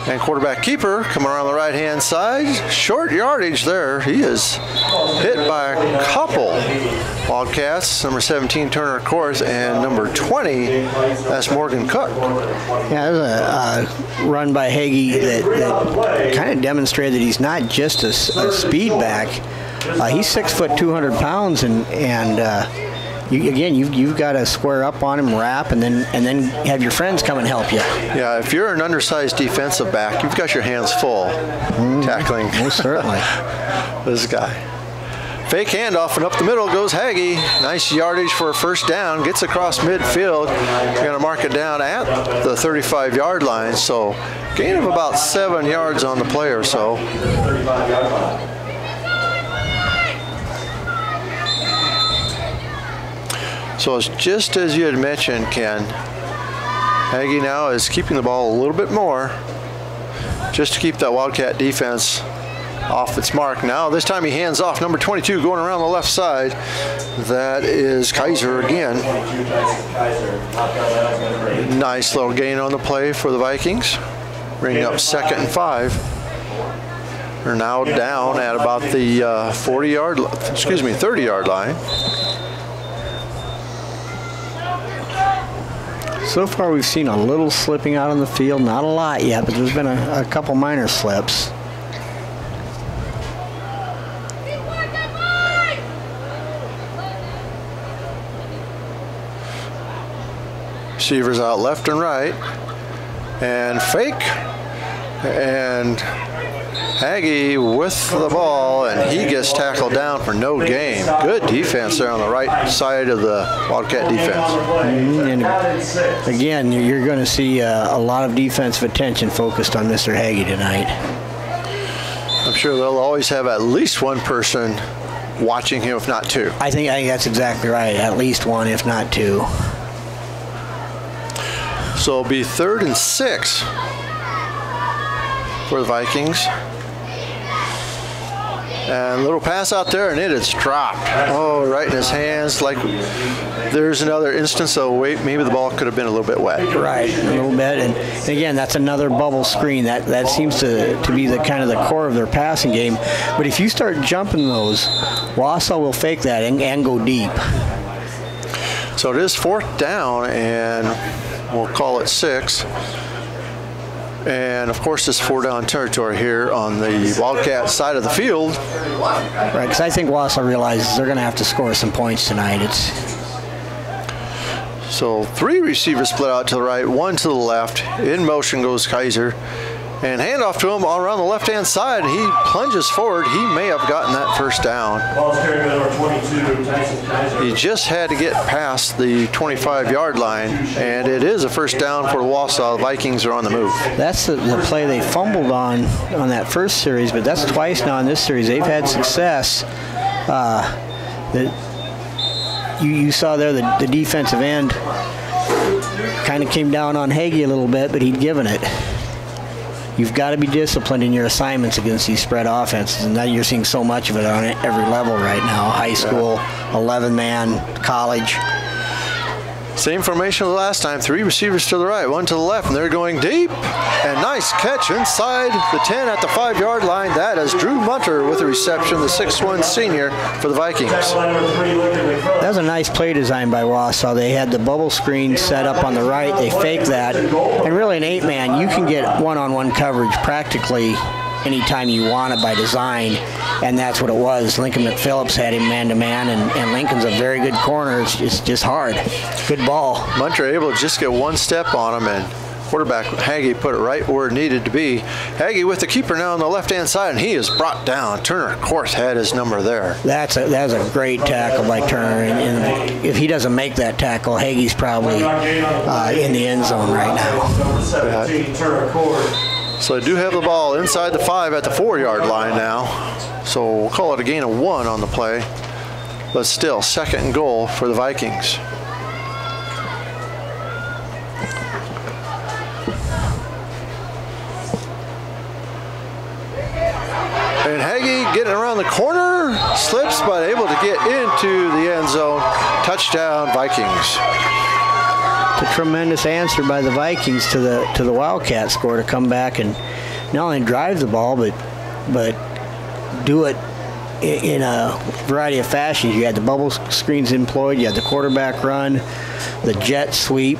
And quarterback keeper coming around the right-hand side. Short yardage there. He is hit by a couple Wildcats. Number 17, Turner Korth, and number 20, that's Morgan Cook. Yeah, that was a run by Hagee that kind of demonstrated that he's not just a speed back. He's 6 foot 200 pounds, and you've got to square up on him, wrap, and then have your friends come and help you. Yeah, if you're an undersized defensive back, you've got your hands full tackling. Most certainly. This guy. Fake handoff, and up the middle goes Hagee. Nice yardage for a first down. Gets across midfield. You're going to mark it down at the 35-yard line. So gain of about 7 yards on the play or so. So it's just as you had mentioned, Ken. Hagee now is keeping the ball a little bit more just to keep that Wildcat defense off its mark. Now this time he hands off number 22 going around the left side. That is Kaiser again. Nice little gain on the play for the Vikings. Bringing up second and 5. They're now down at about the 30-yard line. So far we've seen a little slipping out on the field, not a lot yet, but there's been a couple minor slips. Receivers out left and right, and fake, and Hagee with the ball, and he gets tackled down for no gain. Good defense there on the right side of the Wildcat defense. And again, you're going to see a lot of defensive attention focused on Mr. Hagee tonight. I'm sure they'll always have at least one person watching him, if not 2. I think that's exactly right. At least 1, if not 2. So it'll be 3rd and 6 for the Vikings. And a little pass out there, and it is dropped. Oh, right in his hands. Like there's another instance of maybe the ball could have been a little bit wet. Right, a little bit. And again, that's another bubble screen. That seems to be the kind of the core of their passing game. But if you start jumping those, Wausa will fake that and go deep. So it is 4th down, and we'll call it 6. And of course, this 4-down territory here on the Wildcat side of the field. Right, because I think Wausa realizes they're going to have to score some points tonight. So 3 receivers split out to the right, 1 to the left. In motion goes Kaiser. And handoff to him all around the left-hand side. He plunges forward. He may have gotten that first down. He just had to get past the 25-yard line, and it is a first down for Wausa. The Vikings are on the move. That's the play they fumbled on that first series, but that's twice now in this series. They've had success. You saw there the defensive end kind of came down on Hagee a little bit, but he'd given it. You've got to be disciplined in your assignments against these spread offenses, and now you're seeing so much of it on every level right now. High school, 11-man, college. Same formation as last time. 3 receivers to the right, 1 to the left, and they're going deep. And nice catch inside the 10 at the 5-yard line. That is Drew Munter with the reception, the 6'1" senior for the Vikings. That was a nice play design by Wausa. They had the bubble screen set up on the right. They faked that. And really an 8-man, you can get one-on-one coverage practically anytime you want it by design, and that's what it was. Lincoln McPhillips had him man-to-man, and Lincoln's a very good corner. It's just hard. Good ball. Munter able to just get one step on him, and quarterback Hagee put it right where it needed to be. Hagee with the keeper now on the left-hand side, and he is brought down. Turner, of course, had his number there. That was a great tackle by Turner, and if he doesn't make that tackle, Hagee's probably in the end zone right now. So they do have the ball inside the 5 at the 4-yard line now. So we'll call it a gain of 1 on the play, but still 2nd and goal for the Vikings. And Hagee getting around the corner, slips, but able to get into the end zone. Touchdown, Vikings. It's a tremendous answer by the Vikings to the Wildcat score to come back and not only drive the ball, but do it in a variety of fashions. You had the bubble screens employed, you had the quarterback run, the jet sweep.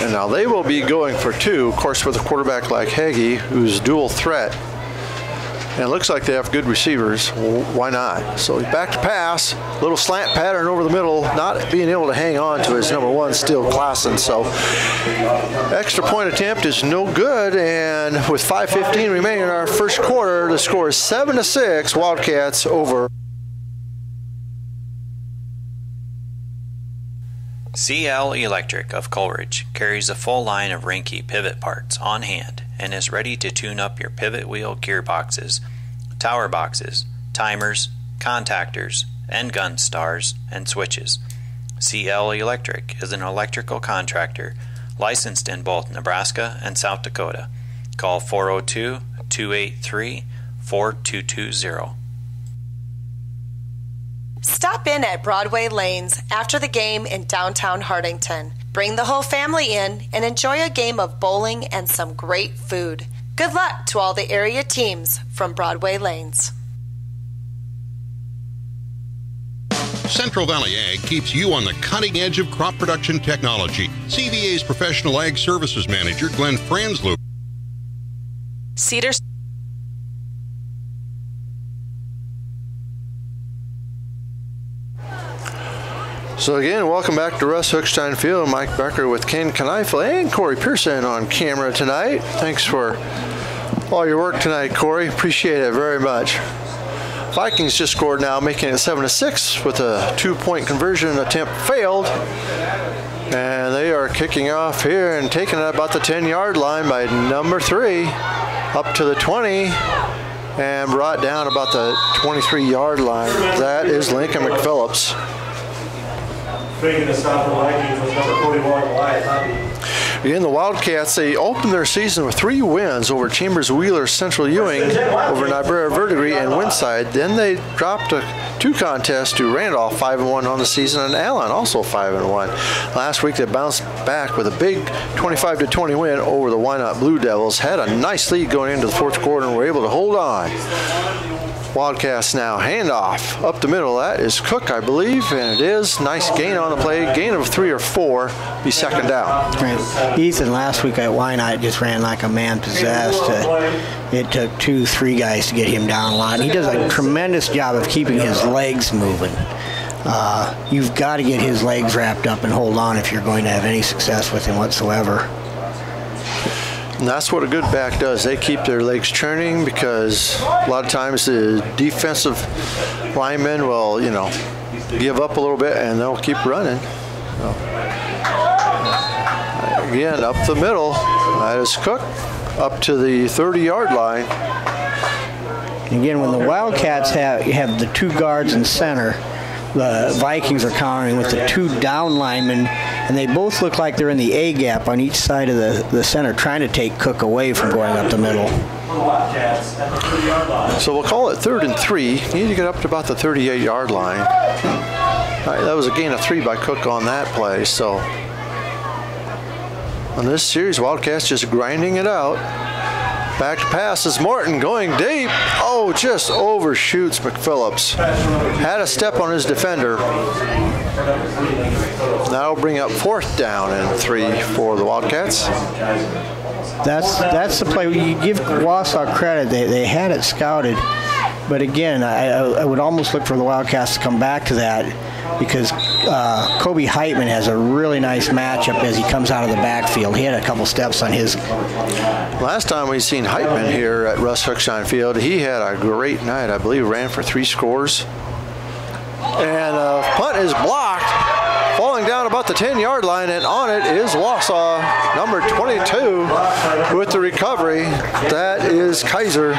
And now they will be going for 2, of course, with a quarterback like Hagee, who's dual threat. And it looks like they have good receivers. Well, why not? So back to pass, little slant pattern over the middle, not being able to hang on to his number 1, Steele Klassen. So extra point attempt is no good, and with 5:15 remaining in our first quarter, the score is 7-6, Wildcats over. CL Electric of Coleridge carries a full line of Rinke pivot parts on hand and is ready to tune up your pivot wheel gearboxes, tower boxes, timers, contactors, and gun stars and switches. CL Electric is an electrical contractor licensed in both Nebraska and South Dakota. Call 402-283-4220. Stop in at Broadway Lanes after the game in downtown Hartington. Bring the whole family in and enjoy a game of bowling and some great food. Good luck to all the area teams from Broadway Lanes. Central Valley Ag keeps you on the cutting edge of crop production technology. CVA's Professional Ag Services Manager, Glenn Franzluber. Cedar. So again, welcome back to Russ Hookstein Field. Mike Becker with Ken Kneifel and Corey Pearson on camera tonight. Thanks for all your work tonight, Corey. Appreciate it very much. Vikings just scored now, making it 7-6 with a 2-point conversion attempt failed. And they are kicking off here and taking it about the 10-yard line by number 3 up to the 20 and brought down about the 23-yard line. That is Lincoln McPhillips. Making the stop for the Vikings was number 41, Wyatt Hobby. Again, the Wildcats, they opened their season with 3 wins over Chambers Wheeler, Central Ewing, over Niobrara Verdigris, and Winside. Then they dropped 2 contests to Randolph, 5-1 on the season, and Allen also 5-1. Last week they bounced back with a big 25-20 win over the Wynot Blue Devils. Had a nice lead going into the 4th quarter and were able to hold on. Wildcats now handoff up the middle. That is Cook, I believe, and it is. Nice gain on the play. Gain of 3 or 4. Be 2nd down. Right. Ethan last week at Wynot just ran like a man possessed. It took 2-3 guys to get him down a lot. He does a tremendous job of keeping his legs moving. You've got to get his legs wrapped up and hold on if you're going to have any success with him whatsoever. And that's what a good back does. They keep their legs churning because a lot of times the defensive linemen will, give up a little bit and they'll keep running. So, again, up the middle. That is Cook up to the 30-yard line. Again, when the Wildcats have the 2 guards in center, the Vikings are countering with the 2 down linemen, and they both look like they're in the A gap on each side of the center, trying to take Cook away from going up the middle. So we'll call it 3rd and 3. You need to get up to about the 38-yard line. Right, that was a gain of 3 by Cook on that play. So on this series, Wildcats just grinding it out. Back to pass is Morton going deep. Oh, Oh, just overshoots McPhillips. Had a step on his defender. That'll bring up 4th down and 3 for the Wildcats. That's the play. You give Wausa credit. They had it scouted. But again, I would almost look for the Wildcats to come back to that, because Kobe Heitman has a really nice matchup as he comes out of the backfield. He had a couple steps on his. Last time we seen Heitman here at Russ Hookstein Field, he had a great night. I believe ran for 3 scores. And punt is blocked, falling down about the 10-yard line, and on it is Wausa, number 22, with the recovery. That is Kaiser.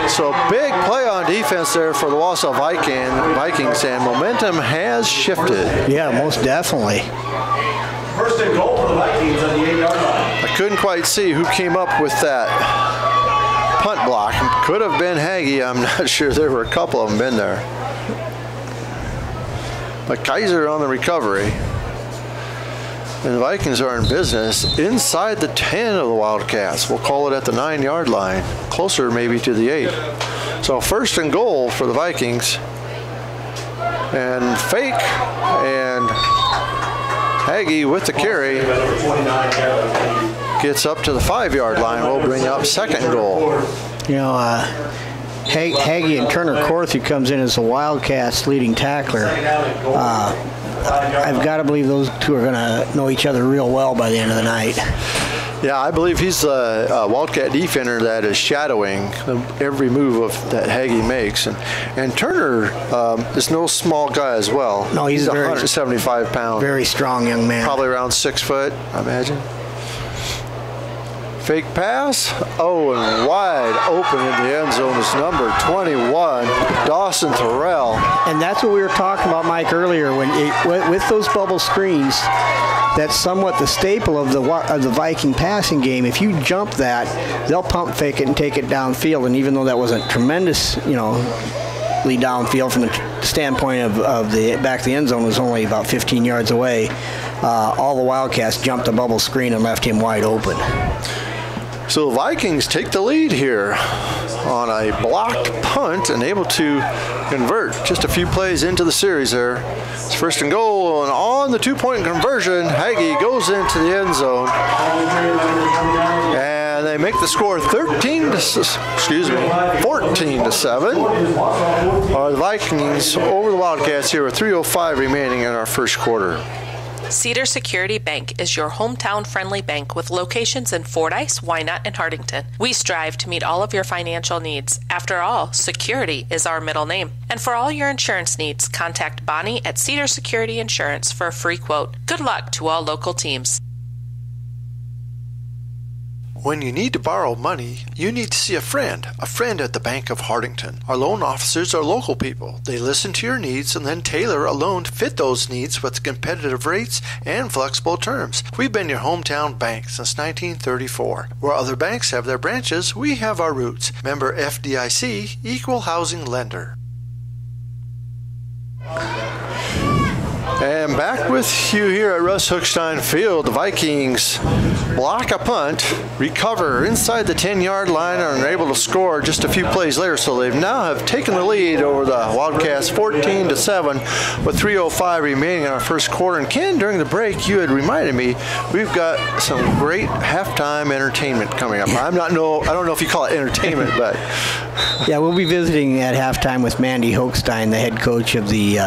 So big play on defense there for the Wausa Vikings, and momentum has shifted. Yeah, most definitely. First and goal for the Vikings on the 8-yard line. I couldn't quite see who came up with that punt block. Could have been Hagee. I'm not sure. There were a couple of them in there. But Kaiser on the recovery. And the Vikings are in business inside the 10 of the Wildcats. We'll call it at the 9-yard line, closer maybe to the 8. So first and goal for the Vikings. And fake, and Hagee with the carry gets up to the 5-yard line. We'll bring up second goal. You know, Hagee and Turner Korth, who comes in as the Wildcats' leading tackler, I've got to believe those two are going to know each other real well by the end of the night. Yeah, I believe he's a Wildcat defender that is shadowing every move that Hagee makes. And Turner is no small guy as well. No, he's 175 pounds. Very strong young man. Probably around 6 foot, I imagine. Fake pass. Oh, and wide open in the end zone is number 21, Dawson Terrell. And that's what we were talking about, Mike, earlier. With those bubble screens, that's somewhat the staple of the Viking passing game. If you jump that, they'll pump fake it and take it downfield. And even though that wasn't tremendous, downfield from the standpoint of the back of the end zone was only about 15 yards away, all the Wildcats jumped the bubble screen and left him wide open. So the Vikings take the lead here on a blocked punt and able to convert just a few plays into the series there. It's first and goal, and on the 2-point conversion, Hagee goes into the end zone. And they make the score 14 to 7. The Vikings over the Wildcats here with 3:05 remaining in our first quarter. Cedar Security Bank is your hometown-friendly bank with locations in Fordyce, Wynot, and Hartington. We strive to meet all of your financial needs. After all, security is our middle name. And for all your insurance needs, contact Bonnie at Cedar Security Insurance for a free quote. Good luck to all local teams. When you need to borrow money, you need to see a friend at the Bank of Hartington. Our loan officers are local people. They listen to your needs and then tailor a loan to fit those needs with competitive rates and flexible terms. We've been your hometown bank since 1934. Where other banks have their branches, we have our roots. Member FDIC, Equal Housing Lender. And back with you here at Russ Hookstein Field. The Vikings block a punt, recover inside the 10-yard line, and are able to score just a few plays later. So they now have taken the lead over the Wildcats 14 to 7 with 3:05 remaining in our first quarter. And Ken, during the break, you had reminded me we've got some great halftime entertainment coming up. I don't know if you call it entertainment, but yeah, we'll be visiting at halftime with Mandy Hookstein, the head coach of the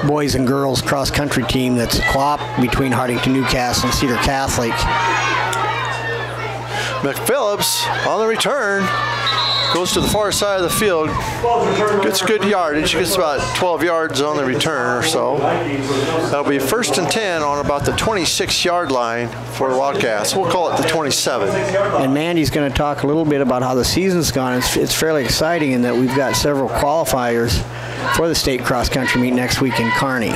boys and girls cross-country team that's a co-op between Hartington, Newcastle, and Cedar Catholic. McPhillips on the return goes to the far side of the field, gets good yardage, gets about 12 yards on the return or so. That'll be first and 10 on about the 26-yard line for the Wildcats. We'll call it the 27. And Mandy's going to talk a little bit about how the season's gone. It's fairly exciting in that we've got several qualifiers for the state cross-country meet next week in Kearney.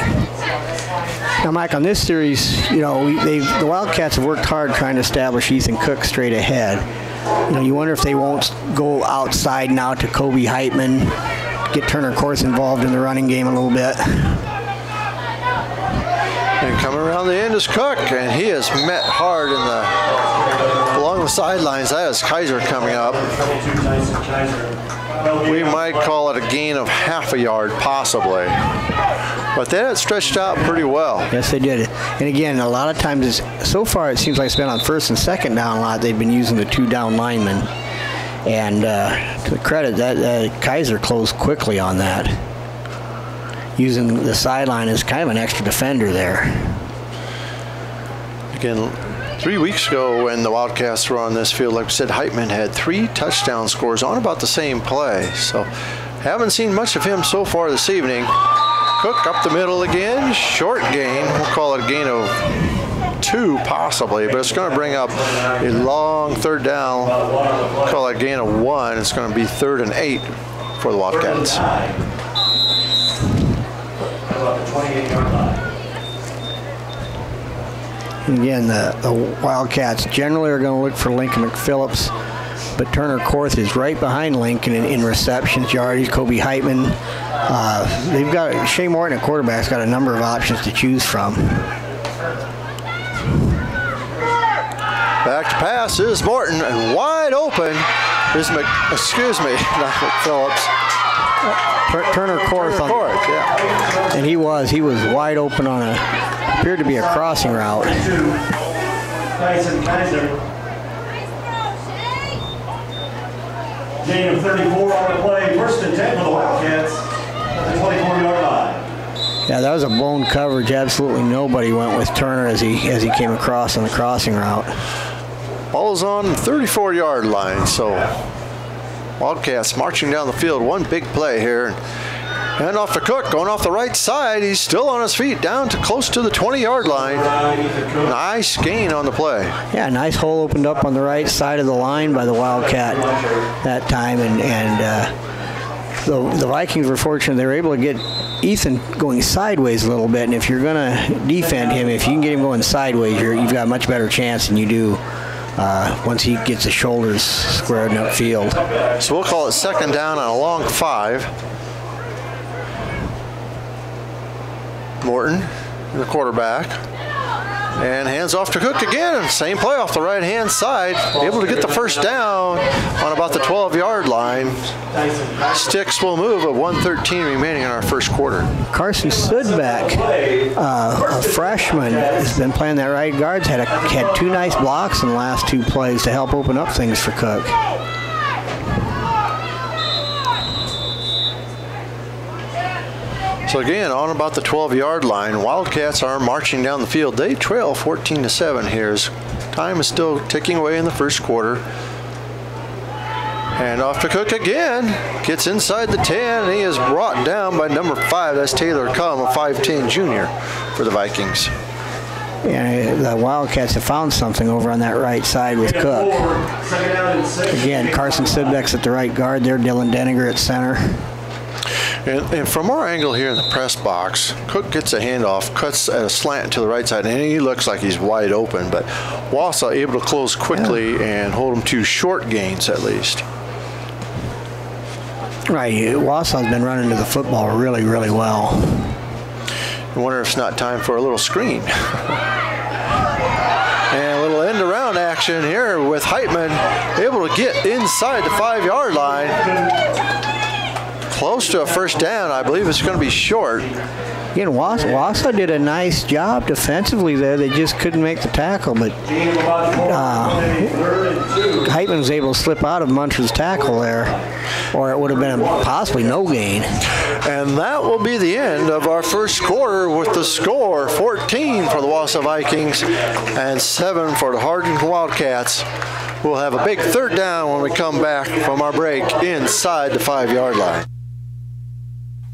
Now, Mike, on this series, the Wildcats have worked hard trying to establish Ethan Cook straight ahead. You wonder if they won't go outside now to Kobe Heitman, get Turner Korth involved in the running game a little bit. And coming around the end is Cook, and he is met hard in the along the sidelines. That is Kaiser coming up. We might call it a gain of half a yard, possibly. But they had stretched out pretty well. Yes, they did. And again, a lot of times, so far it seems like it's been on first and second down a lot. They've been using the 2 down linemen. And to the credit, that Kaiser closed quickly on that, using the sideline as kind of an extra defender there. Again, 3 weeks ago when the Wildcats were on this field, like we said, Heitman had 3 touchdown scores on about the same play. So haven't seen much of him so far this evening. Cook up the middle again, short gain. We'll call it a gain of 2 possibly, but it's going to bring up a long third down. We'll call it a gain of 1. It's going to be 3rd and 8 for the Wildcats. And again, the Wildcats generally are going to look for Lincoln McPhillips, but Turner Korth is right behind Lincoln in receptions, yardage. Kobe Heitman. They've got Shea Morton at quarterback's got a number of options to choose from. Back to pass is Morton, and wide open is not McPhillips. Turner Korth. Yeah. And he was wide open on appeared to be a crossing route. Tyson Kaiser. Gain of 34 on the play. 1st and 10 for the Wildcats at the 24-yard line. Yeah, that was a blown coverage. Absolutely nobody went with Turner as he came across on the crossing route. Ball's on the 34-yard line, so Wildcats marching down the field. One big play here. And off to Cook, going off the right side. He's still on his feet, down to close to the 20-yard line. Nice gain on the play. Yeah, nice hole opened up on the right side of the line by the Wildcat that time. And the Vikings were fortunate. They were able to get Ethan going sideways a little bit. And if you're going to defend him, if you can get him going sideways, you've got a much better chance than you do once he gets his shoulders squared and upfield. So we'll call it 2nd down on a long 5. Morton, the quarterback, and hands off to Cook again. Same play off the right-hand side. Able to get the 1st down on about the 12-yard line. Sticks will move at 1:13 remaining in our first quarter. Carson Sudbeck, a freshman, has been playing that right guard. Had 2 nice blocks in the last 2 plays to help open up things for Cook. So again, on about the 12-yard line, Wildcats are marching down the field. They trail 14-7 here. Time is still ticking away in the first quarter. And off to Cook again. Gets inside the 10, and he is brought down by number 5. That's Taylor Cumm, a 5'10 junior for the Vikings. And the Wildcats have found something over on that right side with Cook. Again, Carson Sudbeck's at the right guard there. Dylan Denninger at center. And from our angle here in the press box, Cook gets a handoff, cuts at a slant to the right side, and he looks like he's wide open. But Wausa able to close quickly and hold him to short gains at least. Right, Wausa's been running to the football really, really well. I wonder if it's not time for a little screen. And a little end around action here with Heitman able to get inside the 5-yard line. Close to a 1st down. I believe it's going to be short. Again, Wausa did a nice job defensively there. They just couldn't make the tackle, but Heitman was able to slip out of Munter's tackle there, or it would have been possibly no gain. And that will be the end of our first quarter with the score 14 for the Wausa Vikings and 7 for the Hartington Wildcats. We'll have a big 3rd down when we come back from our break inside the 5-yard line.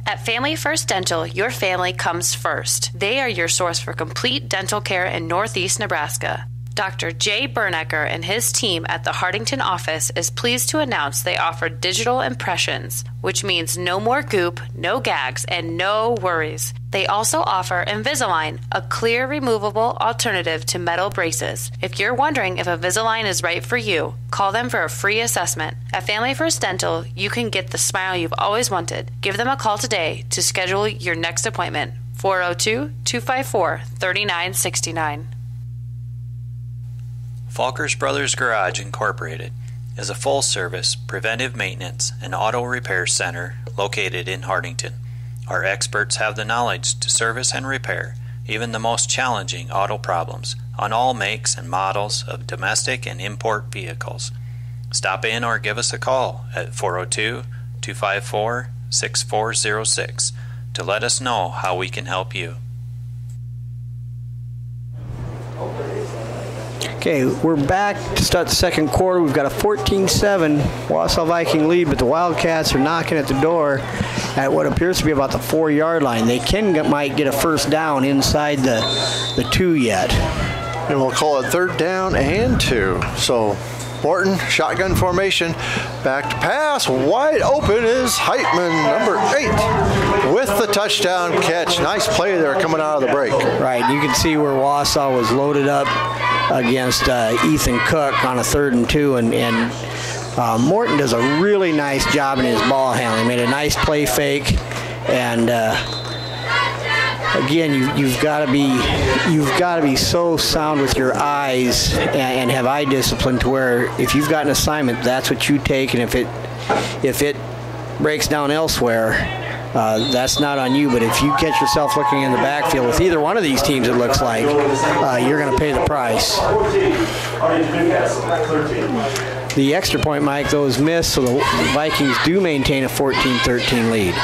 At Family First Dental, your family comes first. They are your source for complete dental care in Northeast Nebraska. Dr. Jay Bernecker and his team at the Hartington office is pleased to announce they offer digital impressions, which means no more goop, no gags, and no worries. They also offer Invisalign, a clear removable alternative to metal braces. If you're wondering if Invisalign is right for you, call them for a free assessment. At Family First Dental, you can get the smile you've always wanted. Give them a call today to schedule your next appointment. 402-254-3969. Falkers Brothers Garage Incorporated is a full-service preventive maintenance and auto repair center located in Hartington. Our experts have the knowledge to service and repair even the most challenging auto problems on all makes and models of domestic and import vehicles. Stop in or give us a call at 402-254-6406 to let us know how we can help you. Okay, we're back to start the second quarter. We've got a 14-7 Wausa Viking lead, but the Wildcats are knocking at the door at what appears to be about the 4-yard line. They might get a first down inside the 2 yet. And we'll call it 3rd down and 2. So Morton, shotgun formation, back to pass, wide open is Heitman, number 8, with the touchdown catch. Nice play there coming out of the break. Right, you can see where Wausa was loaded up against Ethan Cook on a 3rd and 2, and Morton does a really nice job in his ball handling. Made a nice play fake, and again, you've got to be so sound with your eyes and have eye discipline to where if you've got an assignment, that's what you take, and if it breaks down elsewhere, that's not on you. But if you catch yourself looking in the backfield with either one of these teams, it looks like you're going to pay the price. The extra point, Mike, though, is missed, so the Vikings do maintain a 14-13 lead.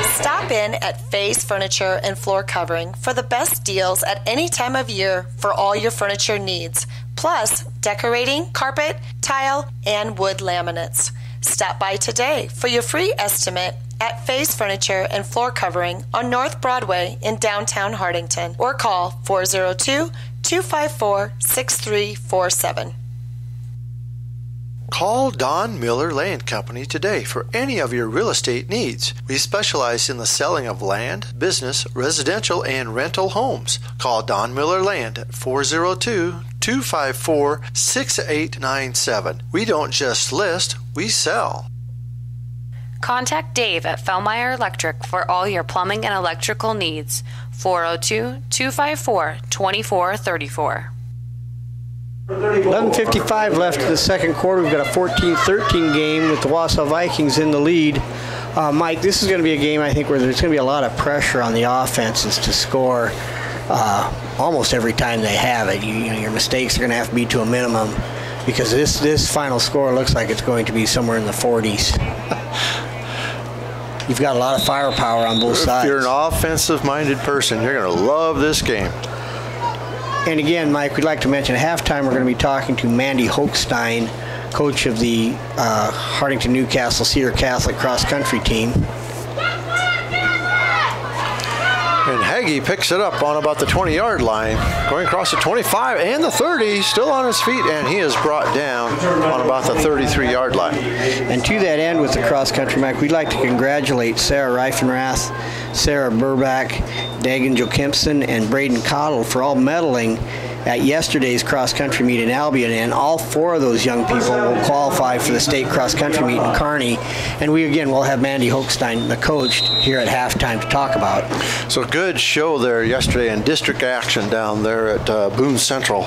Stop in at Faye's Furniture and Floor Covering for the best deals at any time of year for all your furniture needs, plus decorating, carpet, tile, and wood laminates. Stop by today for your free estimate at Faye's Furniture and Floor Covering on North Broadway in downtown Hartington, or call 402-254-6347. Call Don Miller Land Company today for any of your real estate needs. We specialize in the selling of land, business, residential, and rental homes. Call Don Miller Land at 402-254-6897. We don't just list, we sell. Contact Dave at Fellmeyer Electric for all your plumbing and electrical needs. 402-254-2434. 11:55 left in the second quarter. We've got a 14-13 game with the Wausa Vikings in the lead. Mike, this is going to be a game, I think, where there's going to be a lot of pressure on the offenses to score almost every time they have it. Your mistakes are going to have to be to a minimum because this final score looks like it's going to be somewhere in the 40s. You've got a lot of firepower on both sides. If you're an offensive-minded person, you're going to love this game. And again, Mike, we'd like to mention at halftime we're going to be talking to Mandy Hochstein, coach of the Hartington Newcastle Cedar Catholic cross-country team. And Hagee picks it up on about the 20-yard line, going across the 25 and the 30, still on his feet, and he is brought down on about the 33-yard line. And to that end with the cross-country, Mike, we'd like to congratulate Sarah Reifenrath, Sarah Burbach, Dagan Jokimson, and Braden Cottle for all medaling at yesterday's cross-country meet in Albion, and all 4 of those young people will qualify for the state cross-country meet in Kearney. And we, again, will have Mandy Hochstein, the coach, here at halftime to talk about. So good show there yesterday in district action down there at Boone Central.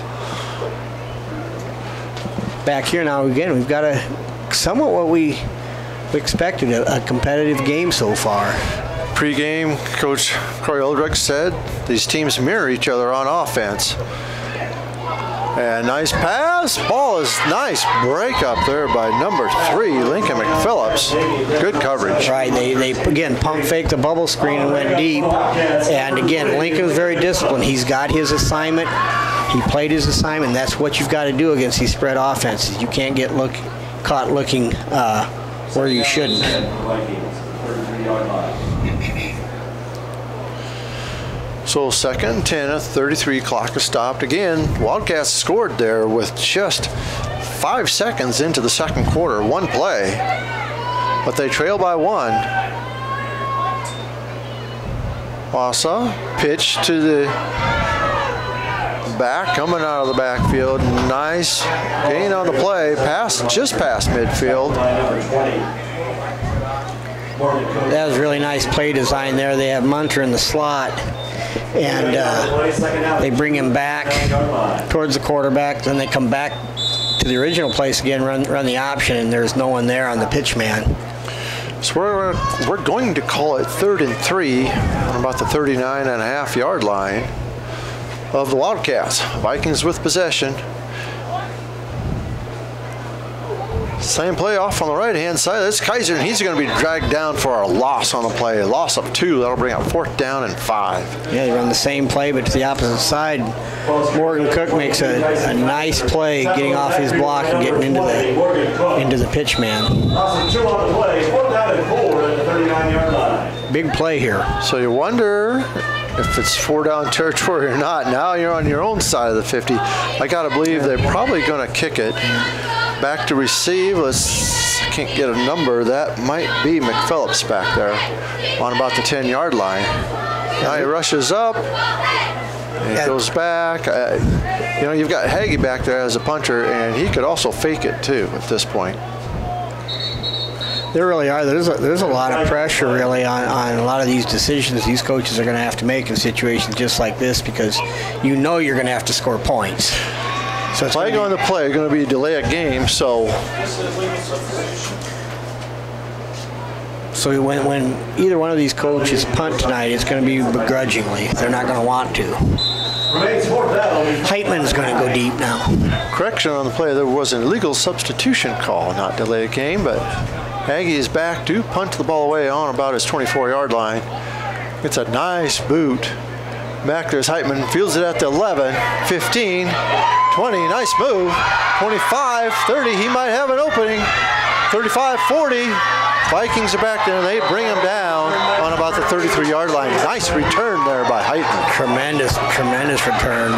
Back here now, again, we've got somewhat what we expected, a competitive game so far. Pre-game, Coach Corey Oldrick said these teams mirror each other on offense. And nice pass. Ball is nice. Break up there by number 3, Lincoln McPhillips. Good coverage. Right. They again, pump faked the bubble screen and went deep. And again, Lincoln's very disciplined. He's got his assignment. He played his assignment. That's what you've got to do against these spread offenses. You can't get caught looking where you shouldn't. So 2nd and 10, a 33 clock is stopped. Again, Wildcats scored there with just 5 seconds into the second quarter, one play, but they trail by 1. Wausa pitch to the back, coming out of the backfield. Nice gain on the play, just past midfield. That was really nice play design there. They have Munter in the slot, and they bring him back towards the quarterback. Then they come back to the original place again, run the option, and there's no one there on the pitch man. So we're going to call it 3rd and 3 on about the 39.5-yard line of the Wildcats. Vikings with possession. Same play off on the right-hand side. That's Kaiser, and he's going to be dragged down for a loss on the play. A loss of 2. That'll bring up 4th down and 5. Yeah, they run the same play, but to the opposite side. Morgan Cook makes a nice play getting off his block and getting into the pitch man. Loss of 2 on the play. 4th down and 4 at the 39-yard line. Big play here. So you wonder if it's 4-down territory or not. Now you're on your own side of the 50. I got to believe they're probably going to kick it. Back to receive. I can't get a number. That might be McPhillips back there on about the 10-yard line. Now he rushes up. And he goes back. You've got Hagee back there as a punter, and he could also fake it too at this point. There really are. There's a lot of pressure really on a lot of these decisions these coaches are going to have to make in situations just like this, because you're going to have to score points. So it's flag on the play, going to be delay a game. So when either one of these coaches punt tonight, it's going to be begrudgingly. They're not going to want to. Heitman's going to go deep now. Correction on the play. There was an illegal substitution call, not delay a game, but Hagee is back to punt the ball away on about his 24-yard line. It's a nice boot. Back there's Heitman, fields it at the 11, 15, 20, nice move, 25, 30, he might have an opening, 35, 40, Vikings are back there, and they bring him down on about the 33-yard line. Nice return there by Heitman. Tremendous return.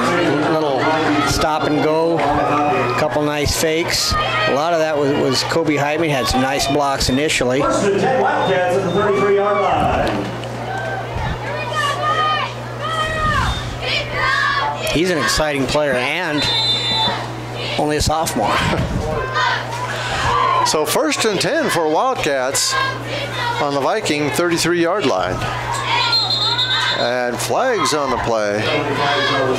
Little stop and go, a couple nice fakes. A lot of that was Kobe Heitman, had some nice blocks initially. First and 10 Wildcats at the 33-yard line. He's an exciting player and only a sophomore. So 1st and 10 for Wildcats on the Viking 33-yard line. And flags on the play.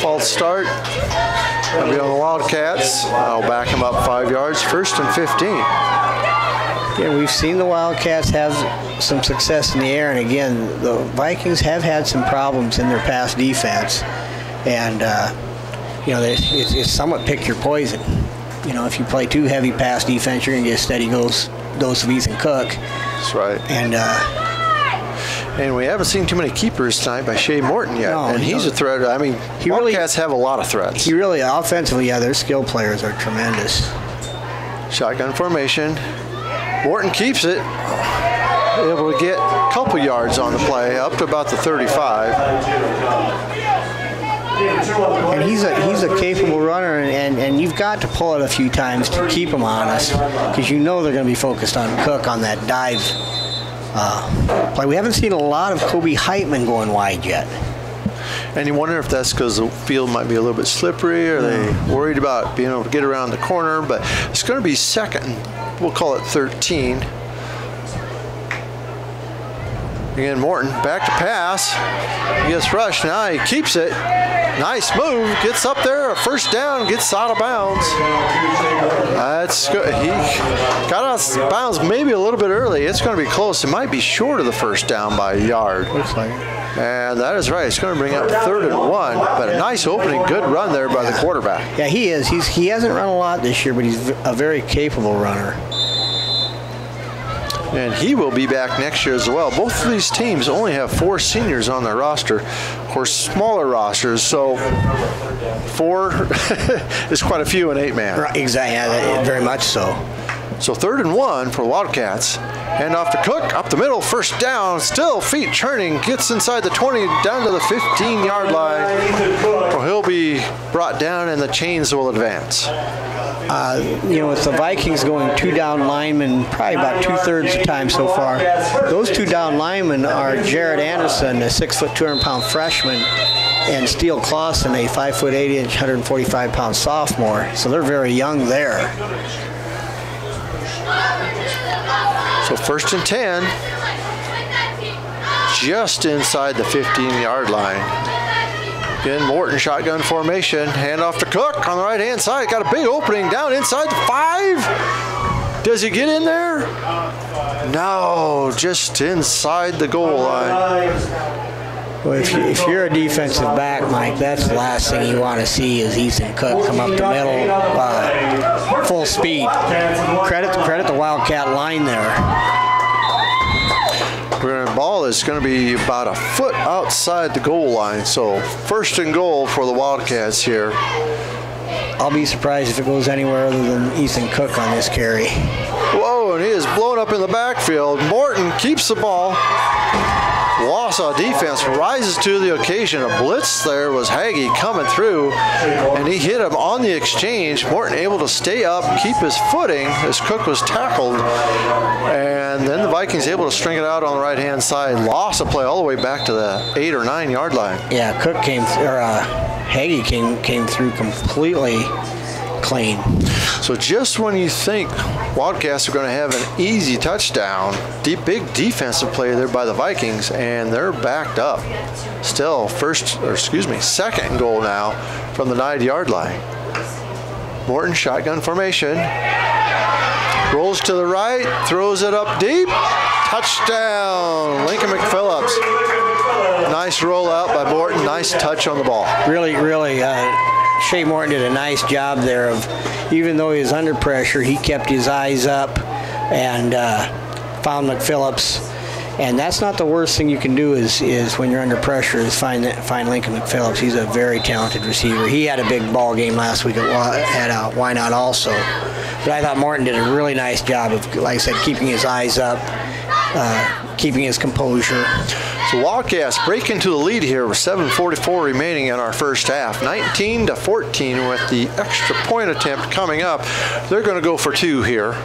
False start. That'll be on the Wildcats. I'll back them up 5 yards. 1st and 15. Yeah, we've seen the Wildcats have some success in the air, and again, the Vikings have had some problems in their pass defense. And, it's somewhat pick your poison. If you play too heavy pass defense, you're going to get a steady dose of Ethan Cook. That's right. And we haven't seen too many keepers tonight by Shea Morton yet. No, and he's a threat. I mean, Wildcats have a lot of threats. Offensively, their skill players are tremendous. Shotgun formation. Morton keeps it. Able to get a couple yards on the play, up to about the 35. And he's a capable runner, and you've got to pull it a few times to keep him honest, because they're going to be focused on Cook on that dive play. We haven't seen a lot of Kobe Heitman going wide yet. And you wonder if that's because the field might be a little bit slippery, or they worried about being able to get around the corner. But it's going to be 2nd, we'll call it 13. Again, Morton back to pass. He gets rushed now. He keeps it. Nice move. Gets up there. A 1st down. Gets out of bounds. That's good. He got out of bounds maybe a little bit early. It's going to be close. It might be short of the 1st down by a yard. Looks like it. And that is right. It's going to bring up 3rd and 1. But a nice opening. Good run there by the quarterback. Yeah, he is. He hasn't run a lot this year, but he's a very capable runner. And he will be back next year as well. Both of these teams only have 4 seniors on their roster. Of course, smaller rosters, so 4 is quite a few in 8-man. Right, exactly, yeah, very much so. So 3rd and 1 for Wildcats. Hand off to Cook, up the middle, 1st down, still feet churning, gets inside the 20, down to the 15-yard line. Well, he'll be brought down and the chains will advance. With the Vikings going 2 down linemen probably about 2/3 the time so far. Those 2 down linemen are Jared Anderson, a 6', 200-pound freshman, and Steele Clausen, a 5', 8-inch, 145-pound sophomore. So they're very young there. So 1st and 10 just inside the 15-yard line. Again, Morton shotgun formation. Hand off to Cook on the right-hand side. Got a big opening down inside the 5. Does he get in there? No, just inside the goal line. Well, if you're a defensive back, Mike, that's the last thing you want to see is Ethan Cook come up the middle, full speed. Credit the Wildcat line there. The ball is going to be about a foot outside the goal line, so first and goal for the Wildcats here. I'll be surprised if it goes anywhere other than Ethan Cook on this carry. Whoa, and he is blown up in the backfield. Morton keeps the ball. Wausa defense rises to the occasion. A blitz there was Hagee coming through, and he hit him on the exchange. Morton able to stay up, keep his footing as Cook was tackled, and then the Vikings able to string it out on the right-hand side. Loss of play all the way back to the 8 or 9 yard line. Yeah, Cook Hagee came through completely clean. So just when you think Wildcats are going to have an easy touchdown, big defensive play there by the Vikings, and they're backed up. Still second goal now from the 9 yard line. Morton shotgun formation. Rolls to the right, throws it up deep. Touchdown, Lincoln McPhillips. Nice rollout by Morton, nice touch on the ball. Really, Shea Morton did a nice job there of, even though he was under pressure, he kept his eyes up and found McPhillips. And that's not the worst thing you can do is when you're under pressure is find Lincoln McPhillips. He's a very talented receiver. He had a big ball game last week at Why Not also. But I thought Morton did a really nice job of, like I said, keeping his eyes up, keeping his composure. So Wildcats break into the lead here with 7:44 remaining in our first half. 19-14 with the extra point attempt coming up. They're going to go for 2 here.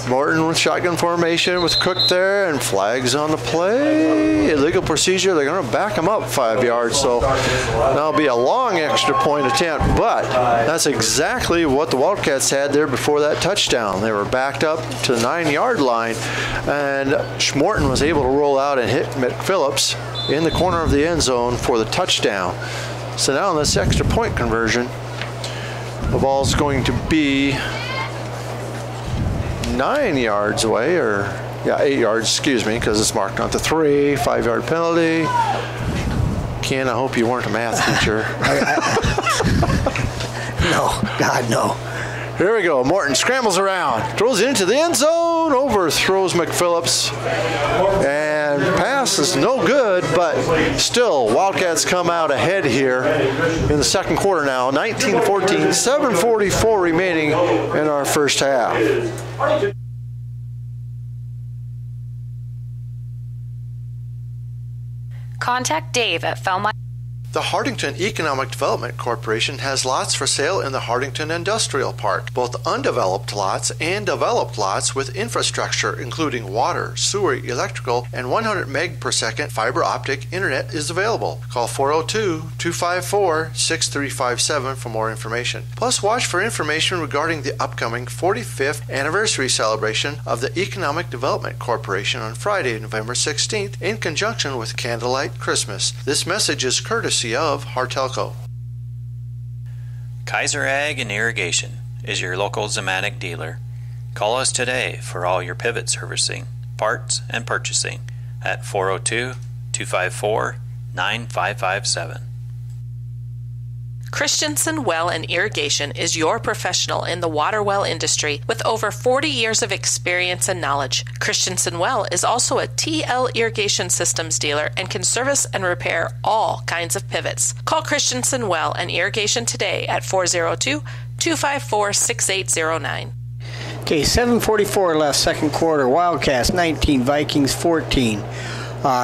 Morton with shotgun formation with Cook there, and flags on the play. Illegal procedure. They're going to back him up 5 yards, so that'll be a long extra point attempt, but that's exactly what the Wildcats had there before that touchdown. They were backed up to the 9 yard line, and Morton was able to roll out and hit McPhillips in the corner of the end zone for the touchdown. So now in this extra point conversion, the ball's going to be 9 yards away, or 8 yards, excuse me, because it's marked onto 3, 5 yard penalty. Ken, I hope you weren't a math teacher. No, God, no. Here we go. Morton scrambles around, throws it into the end zone, overthrows McPhillips, and pass is no good, but still, Wildcats come out ahead here in the second quarter now. 19-14, 7:44 remaining in our first half. Contact Dave at Felmire. The Hartington Economic Development Corporation has lots for sale in the Hartington Industrial Park, both undeveloped lots and developed lots with infrastructure including water, sewer, electrical, and 100 meg per second fiber optic internet is available. Call 402-254-6357 for more information. Plus, watch for information regarding the upcoming 45th anniversary celebration of the Economic Development Corporation on Friday, November 16th in conjunction with Candlelight Christmas. This message is courtesy of Hartelco. Kaiser Ag and Irrigation is your local Zematic dealer. Call us today for all your pivot servicing, parts, and purchasing at 402-254-9557. Christensen Well and Irrigation is your professional in the water well industry with over 40 years of experience and knowledge. Christensen Well is also a TL Irrigation Systems dealer and can service and repair all kinds of pivots. Call Christensen Well and Irrigation today at 402-254-6809. Okay, 7:44 left, second quarter. Wildcats 19, Vikings 14.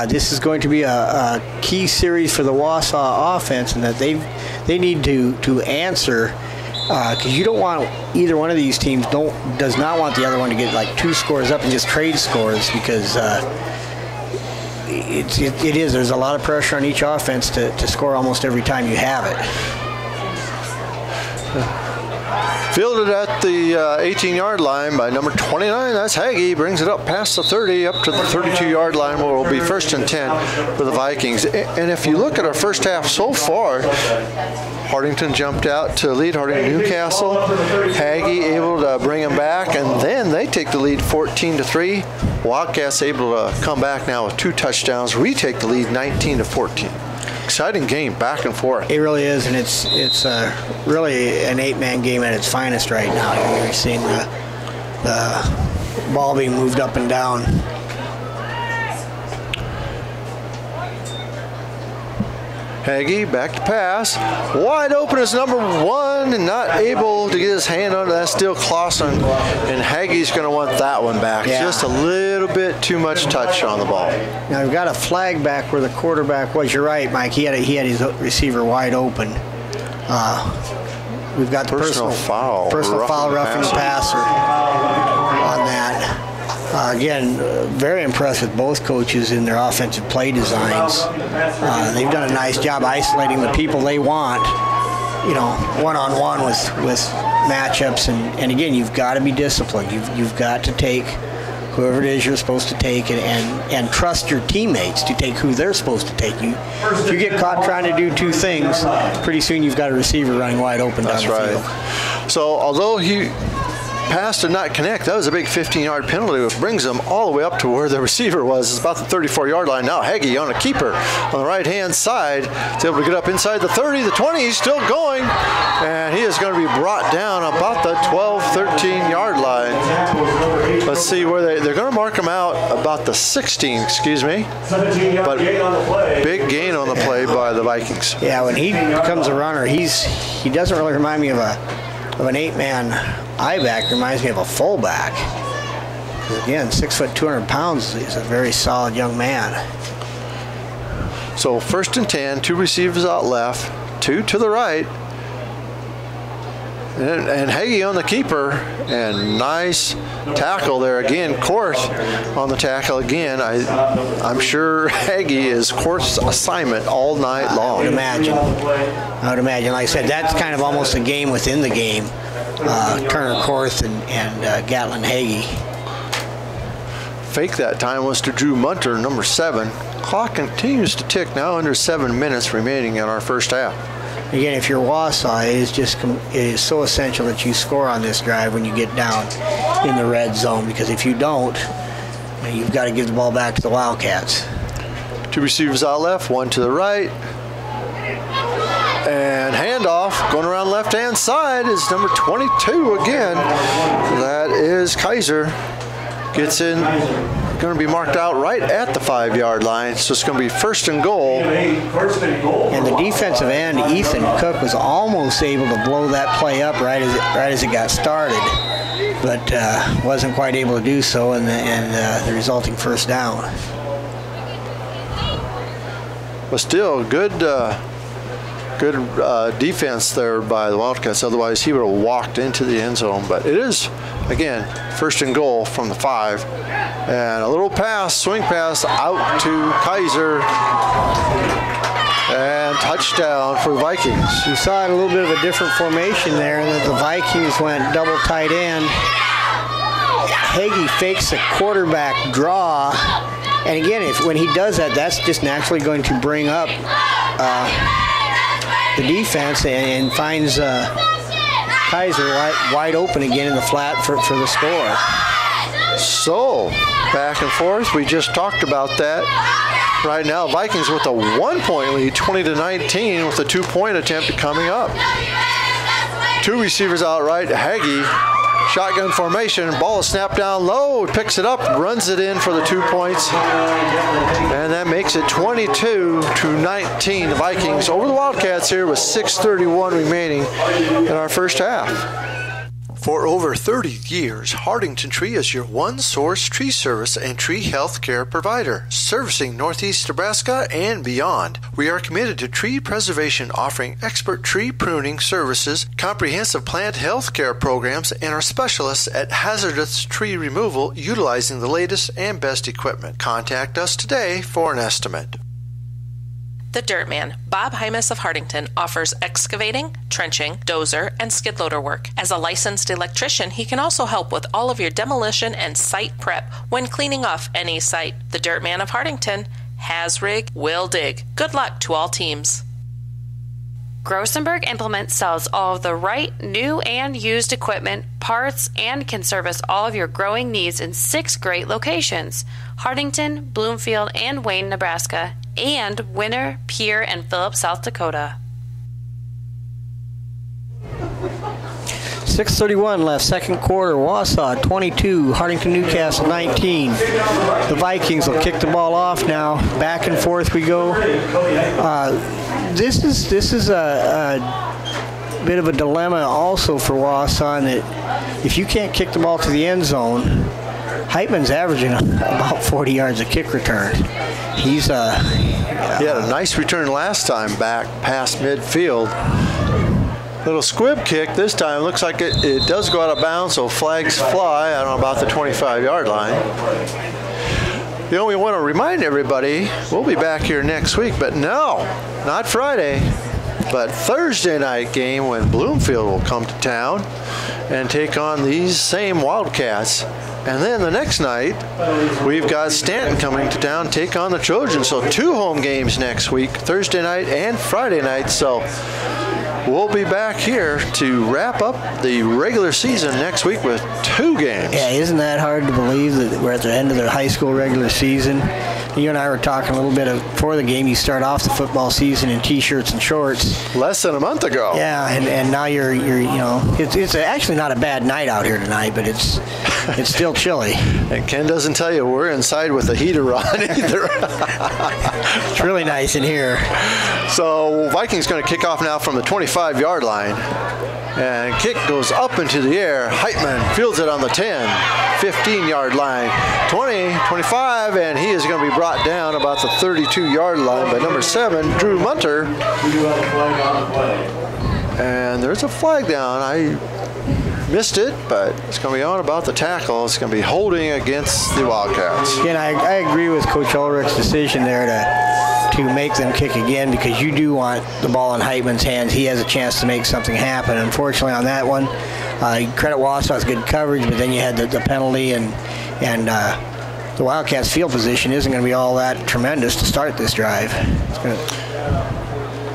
This is going to be a key series for the Wausa offense, and that they need to answer, because you don't want either one of these teams does not want the other one to get like 2 scores up and just trade scores, because there's a lot of pressure on each offense to score almost every time you have it. Fielded at the 18-yard line by number 29. That's Hagee. Brings it up past the 30, up to the 32-yard line, where it will be 1st and 10 for the Vikings. And if you look at our first half so far, Hartington jumped out to lead Hartington Newcastle. Hagee able to bring him back, and then they take the lead 14-3. Wildcats able to come back now with 2 touchdowns. We take the lead 19-14. Exciting game, back and forth. It really is, and it's really an 8-man game at its finest right now. You're seeing the ball being moved up and down. Hagee back to pass. Wide open is number 1 and not able to get his hand on that. Still Clausen, and Hagee's going to want that one back. Yeah. Just a little bit too much touch on the ball. Now we've got a flag back where the quarterback was. You're right, Mike. He had his receiver wide open. We've got the personal foul roughing the passer on that. Again, very impressed with both coaches in their offensive play designs. They've done a nice job isolating the people they want, one-on-one with matchups. And again, you've got to be disciplined. You've got to take whoever it is you're supposed to take and trust your teammates to take who they're supposed to take. If you get caught trying to do 2 things, pretty soon you've got a receiver running wide open down the field. So although he pass to not connect, that was a big 15-yard penalty, which brings them all the way up to where the receiver was. It's about the 34-yard line. Now Hagee on a keeper on the right-hand side is able to get up inside the 30, the 20. He's still going, and he is going to be brought down about the 12, 13-yard line. Let's see where they're going to mark him out about the 16, excuse me. But big gain on the play by the Vikings. Yeah, when he becomes a runner, he doesn't really remind me of an 8-man I-back. Reminds me of a fullback. Again, 6 foot, 200 pounds. He's a very solid young man. So 1st and 10, 2 receivers out left, 2 to the right. And Hagee on the keeper, and nice tackle there again. Korth on the tackle again. I'm sure Hagee is Korth's assignment all night long. I would imagine. Like I said, that's kind of almost a game within the game. Turner Korth and Gatlin Hagee. Fake that time was to Drew Munter, number 7. Clock continues to tick now, under 7 minutes remaining in our first half. Again, if you're Wausa, it is so essential that you score on this drive when you get down in the red zone, because if you don't, you've got to give the ball back to the Wildcats. 2 receivers out left, 1 to the right. And handoff going around left-hand side is number 22 again. That is Kaiser. Gets in, going to be marked out right at the 5-yard line, so it's going to be 1st and goal. And the defensive end, Ethan Cook, was almost able to blow that play up right as it got started, but wasn't quite able to do so, and the resulting 1st down. But still, good defense there by the Wildcats. Otherwise, he would have walked into the end zone. But it is, again, 1st and goal from the 5. And a little pass, swing pass out to Kaiser. And touchdown for the Vikings. You saw it a little bit of a different formation there, and that the Vikings went double tight end. Hagee fakes a quarterback draw. And again, when he does that, that's just naturally going to bring up the defense and finds Kaiser wide open again in the flat for the score. So, back and forth. We just talked about that. Right now, Vikings with a 1-point lead, 20-19, with a 2-point attempt coming up. 2 receivers out right. Hagee, shotgun formation, ball is snapped down low, picks it up, runs it in for the 2 points, and that makes it 22-19. The Vikings over the Wildcats here with 6:31 remaining in our first half. For over 30 years, Hartington Tree is your one-source tree service and tree health care provider, servicing Northeast Nebraska and beyond. We are committed to tree preservation, offering expert tree pruning services, comprehensive plant health care programs, and are specialists at hazardous tree removal utilizing the latest and best equipment. Contact us today for an estimate. The Dirt Man, Bob Hymas of Hartington, offers excavating, trenching, dozer, and skid loader work. As a licensed electrician, he can also help with all of your demolition and site prep when cleaning off any site. The Dirt Man of Hartington has rig, will dig. Good luck to all teams. Grossenberg Implement sells all of the right, new and used equipment, parts, and can service all of your growing needs in 6 great locations: Hartington, Bloomfield, and Wayne, Nebraska, and Winter, Pierre, and Phillips, South Dakota. 6:31 left, second quarter. Wausa 22, Hartington Newcastle 19. The Vikings will kick the ball off now. Back and forth we go. This is a bit of a dilemma also for Wausa, in that if you can't kick the ball to the end zone, Heitman's averaging about 40 yards a kick return. He had a nice return last time back past midfield. Little squib kick this time. Looks like it does go out of bounds, so flags fly. I don't know about the 25-yard line. We want to remind everybody, we'll be back here next week, but no, not Friday, but Thursday night game when Bloomfield will come to town and take on these same Wildcats. And then the next night, we've got Stanton coming to town, take on the Trojans. So 2 home games next week, Thursday night and Friday night. So we'll be back here to wrap up the regular season next week with 2 games. Yeah, isn't that hard to believe that we're at the end of the high school regular season? You and I were talking a little bit before the game. You start off the football season in T-shirts and shorts. Less than a month ago. Yeah, and now you're it's actually not a bad night out here tonight, but it's still chilly. And Ken doesn't tell you we're inside with the heater on either. It's really nice in here. So Vikings going to kick off now from the 25-yard line. And kick goes up into the air. Heitman fields it on the 10, 15-yard line, 20, 25, and he is going to be brought down about the 32-yard line by number 7, Drew Munter. And there's a flag down. I missed it, but it's going to be on about the tackle. It's going to be holding against the Wildcats. Again, I agree with Coach Ulrich's decision there to make them kick again, because you do want the ball in Heitman's hands. He has a chance to make something happen. Unfortunately on that one, credit Wausau's good coverage, but then you had the penalty, and the Wildcats' field position isn't going to be all that tremendous to start this drive.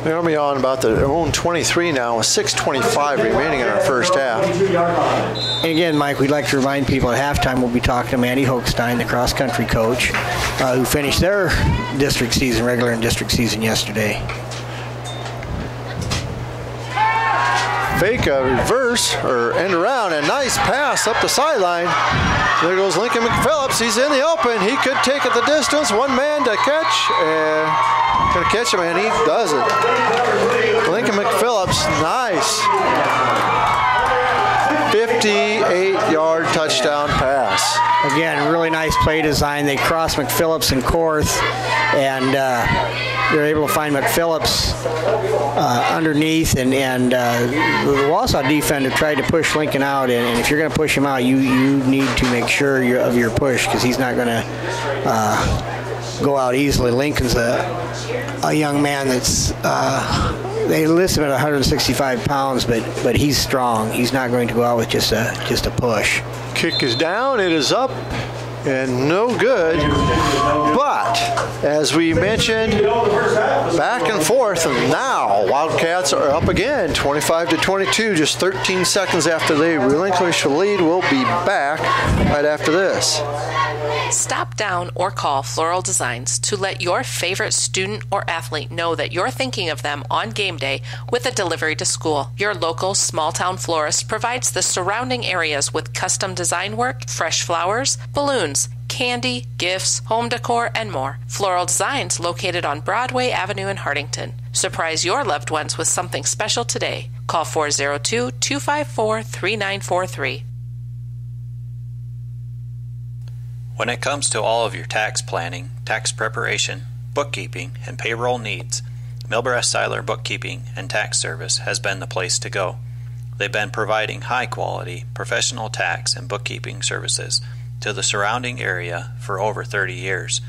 They're going to be on about their own 23 now with 6:25 remaining in our first half. And again, Mike, we'd like to remind people at halftime we'll be talking to Mandy Hochstein, the cross-country coach, who finished their district season, regular and district season yesterday. Fake a reverse or end around, and nice pass up the sideline. There goes Lincoln McPhillips. He's in the open. He could take it the distance. One man to catch, and going to catch him, and he does it. Lincoln McPhillips, nice. 58-yard touchdown pass. Again, really nice play design. They cross McPhillips and Korth, and they're able to find McPhillips underneath, and the Wausa defender tried to push Lincoln out, and if you're going to push him out, you need to make sure of your push, because he's not going to go out easily. Lincoln's a young man that's they list him at 165 pounds, but he's strong. He's not going to go out with just a push. Kick is down. It is up. And no good, but as we mentioned, back and forth, and now Wildcats are up again, 25-22, just 13 seconds after they relinquish the lead. We'll be back right after this. Stop down or call Floral Designs to let your favorite student or athlete know that you're thinking of them on game day with a delivery to school. Your local small-town florist provides the surrounding areas with custom design work, fresh flowers, balloons, candy, gifts, home decor, and more. Floral Designs, located on Broadway Avenue in Hartington. Surprise your loved ones with something special today. Call 402-254-3943. When it comes to all of your tax planning, tax preparation, bookkeeping, and payroll needs, Milbrecht Seiler Bookkeeping and Tax Service has been the place to go. They've been providing high-quality, professional tax and bookkeeping services to the surrounding area for over 30 years.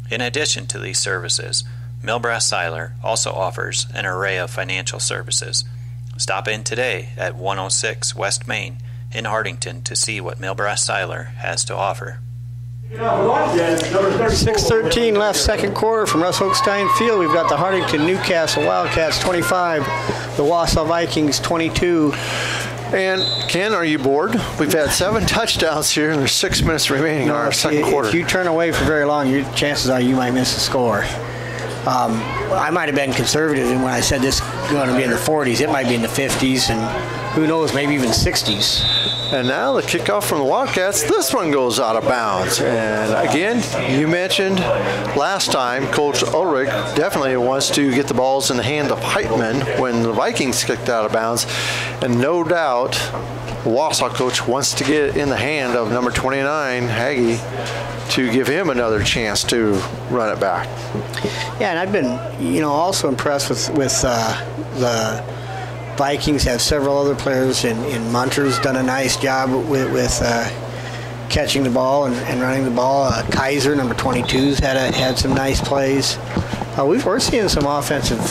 In addition to these services, Millbrass Seiler also offers an array of financial services. Stop in today at 106 West Main in Hartington to see what Millbrass Seiler has to offer. 6:13 left, second quarter from Russ Oakstein Field. We've got the Hartington Newcastle Wildcats 25, the Wausa Vikings 22. And Ken, are you bored? We've had 7 touchdowns here, and there's 6 minutes remaining in our second quarter. If you turn away for very long, chances are you might miss a score. I might have been conservative when I said this is going to be in the 40s. It might be in the 50s, and who knows, maybe even 60s. And now the kickoff from the Wildcats. This one goes out of bounds. And again, you mentioned last time, Coach Ulrich definitely wants to get the balls in the hand of Heitman when the Vikings kicked out of bounds. And no doubt, the Wausa coach wants to get it in the hand of number 29, Hagee, to give him another chance to run it back. Yeah, and I've been, also impressed with the Vikings. Have several other players, and Munter's done a nice job with catching the ball and running the ball. Kaiser, number 22's had some nice plays. We're seeing some offensive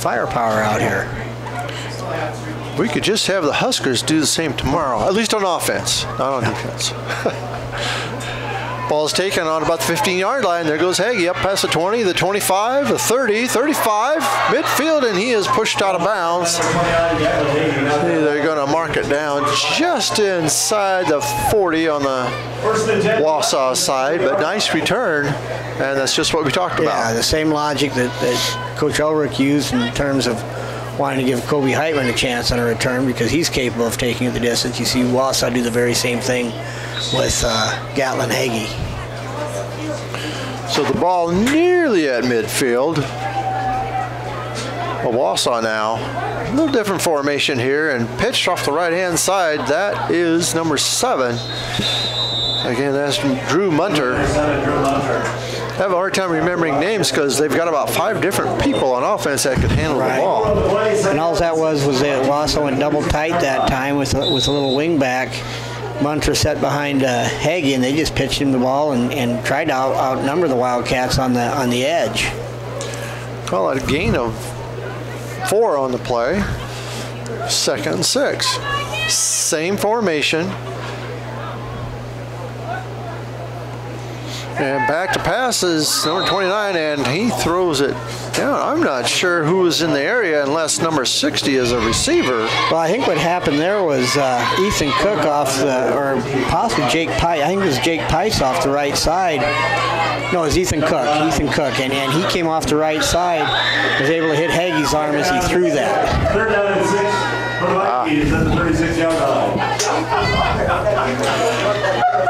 firepower out here. We could just have the Huskers do the same tomorrow, at least on offense, not on defense. Ball's taken on about the 15-yard line. There goes Hagee up past the 20, the 25, the 30, 35, midfield, and he is pushed out of bounds. They're going to mark it down just inside the 40 on the Wausa side, but nice return, and that's just what we talked about. Yeah, the same logic that Coach Ulrich used in terms of wanting to give Kobe Heitman a chance on a return because he's capable of taking it the distance. You see Wausa do the very same thing with Gatlin Hagee. So the ball nearly at midfield. Wausa now, a little different formation here, and pitched off the right-hand side. That is number 7. Again, that's Drew Munter. I have a hard time remembering names because they've got about 5 different people on offense that could handle the ball. And all that was that Wausa went double tight that time with a little wing back. Munter set behind Hagee, and they just pitched him the ball and tried to outnumber the Wildcats on the edge. Call it a gain of 4 on the play. 2nd and 6. Same formation. And back to passes, number 29, and he throws it down. I'm not sure who was in the area unless number 60 is a receiver. Well, I think what happened there was Ethan Cook or possibly Jake Pice. I think it was Jake Pice off the right side. No, it was Ethan Cook. And he came off the right side, was able to hit Hagee's arm as he threw that. 3rd down and 6 for the Vikings at the 36-yard line.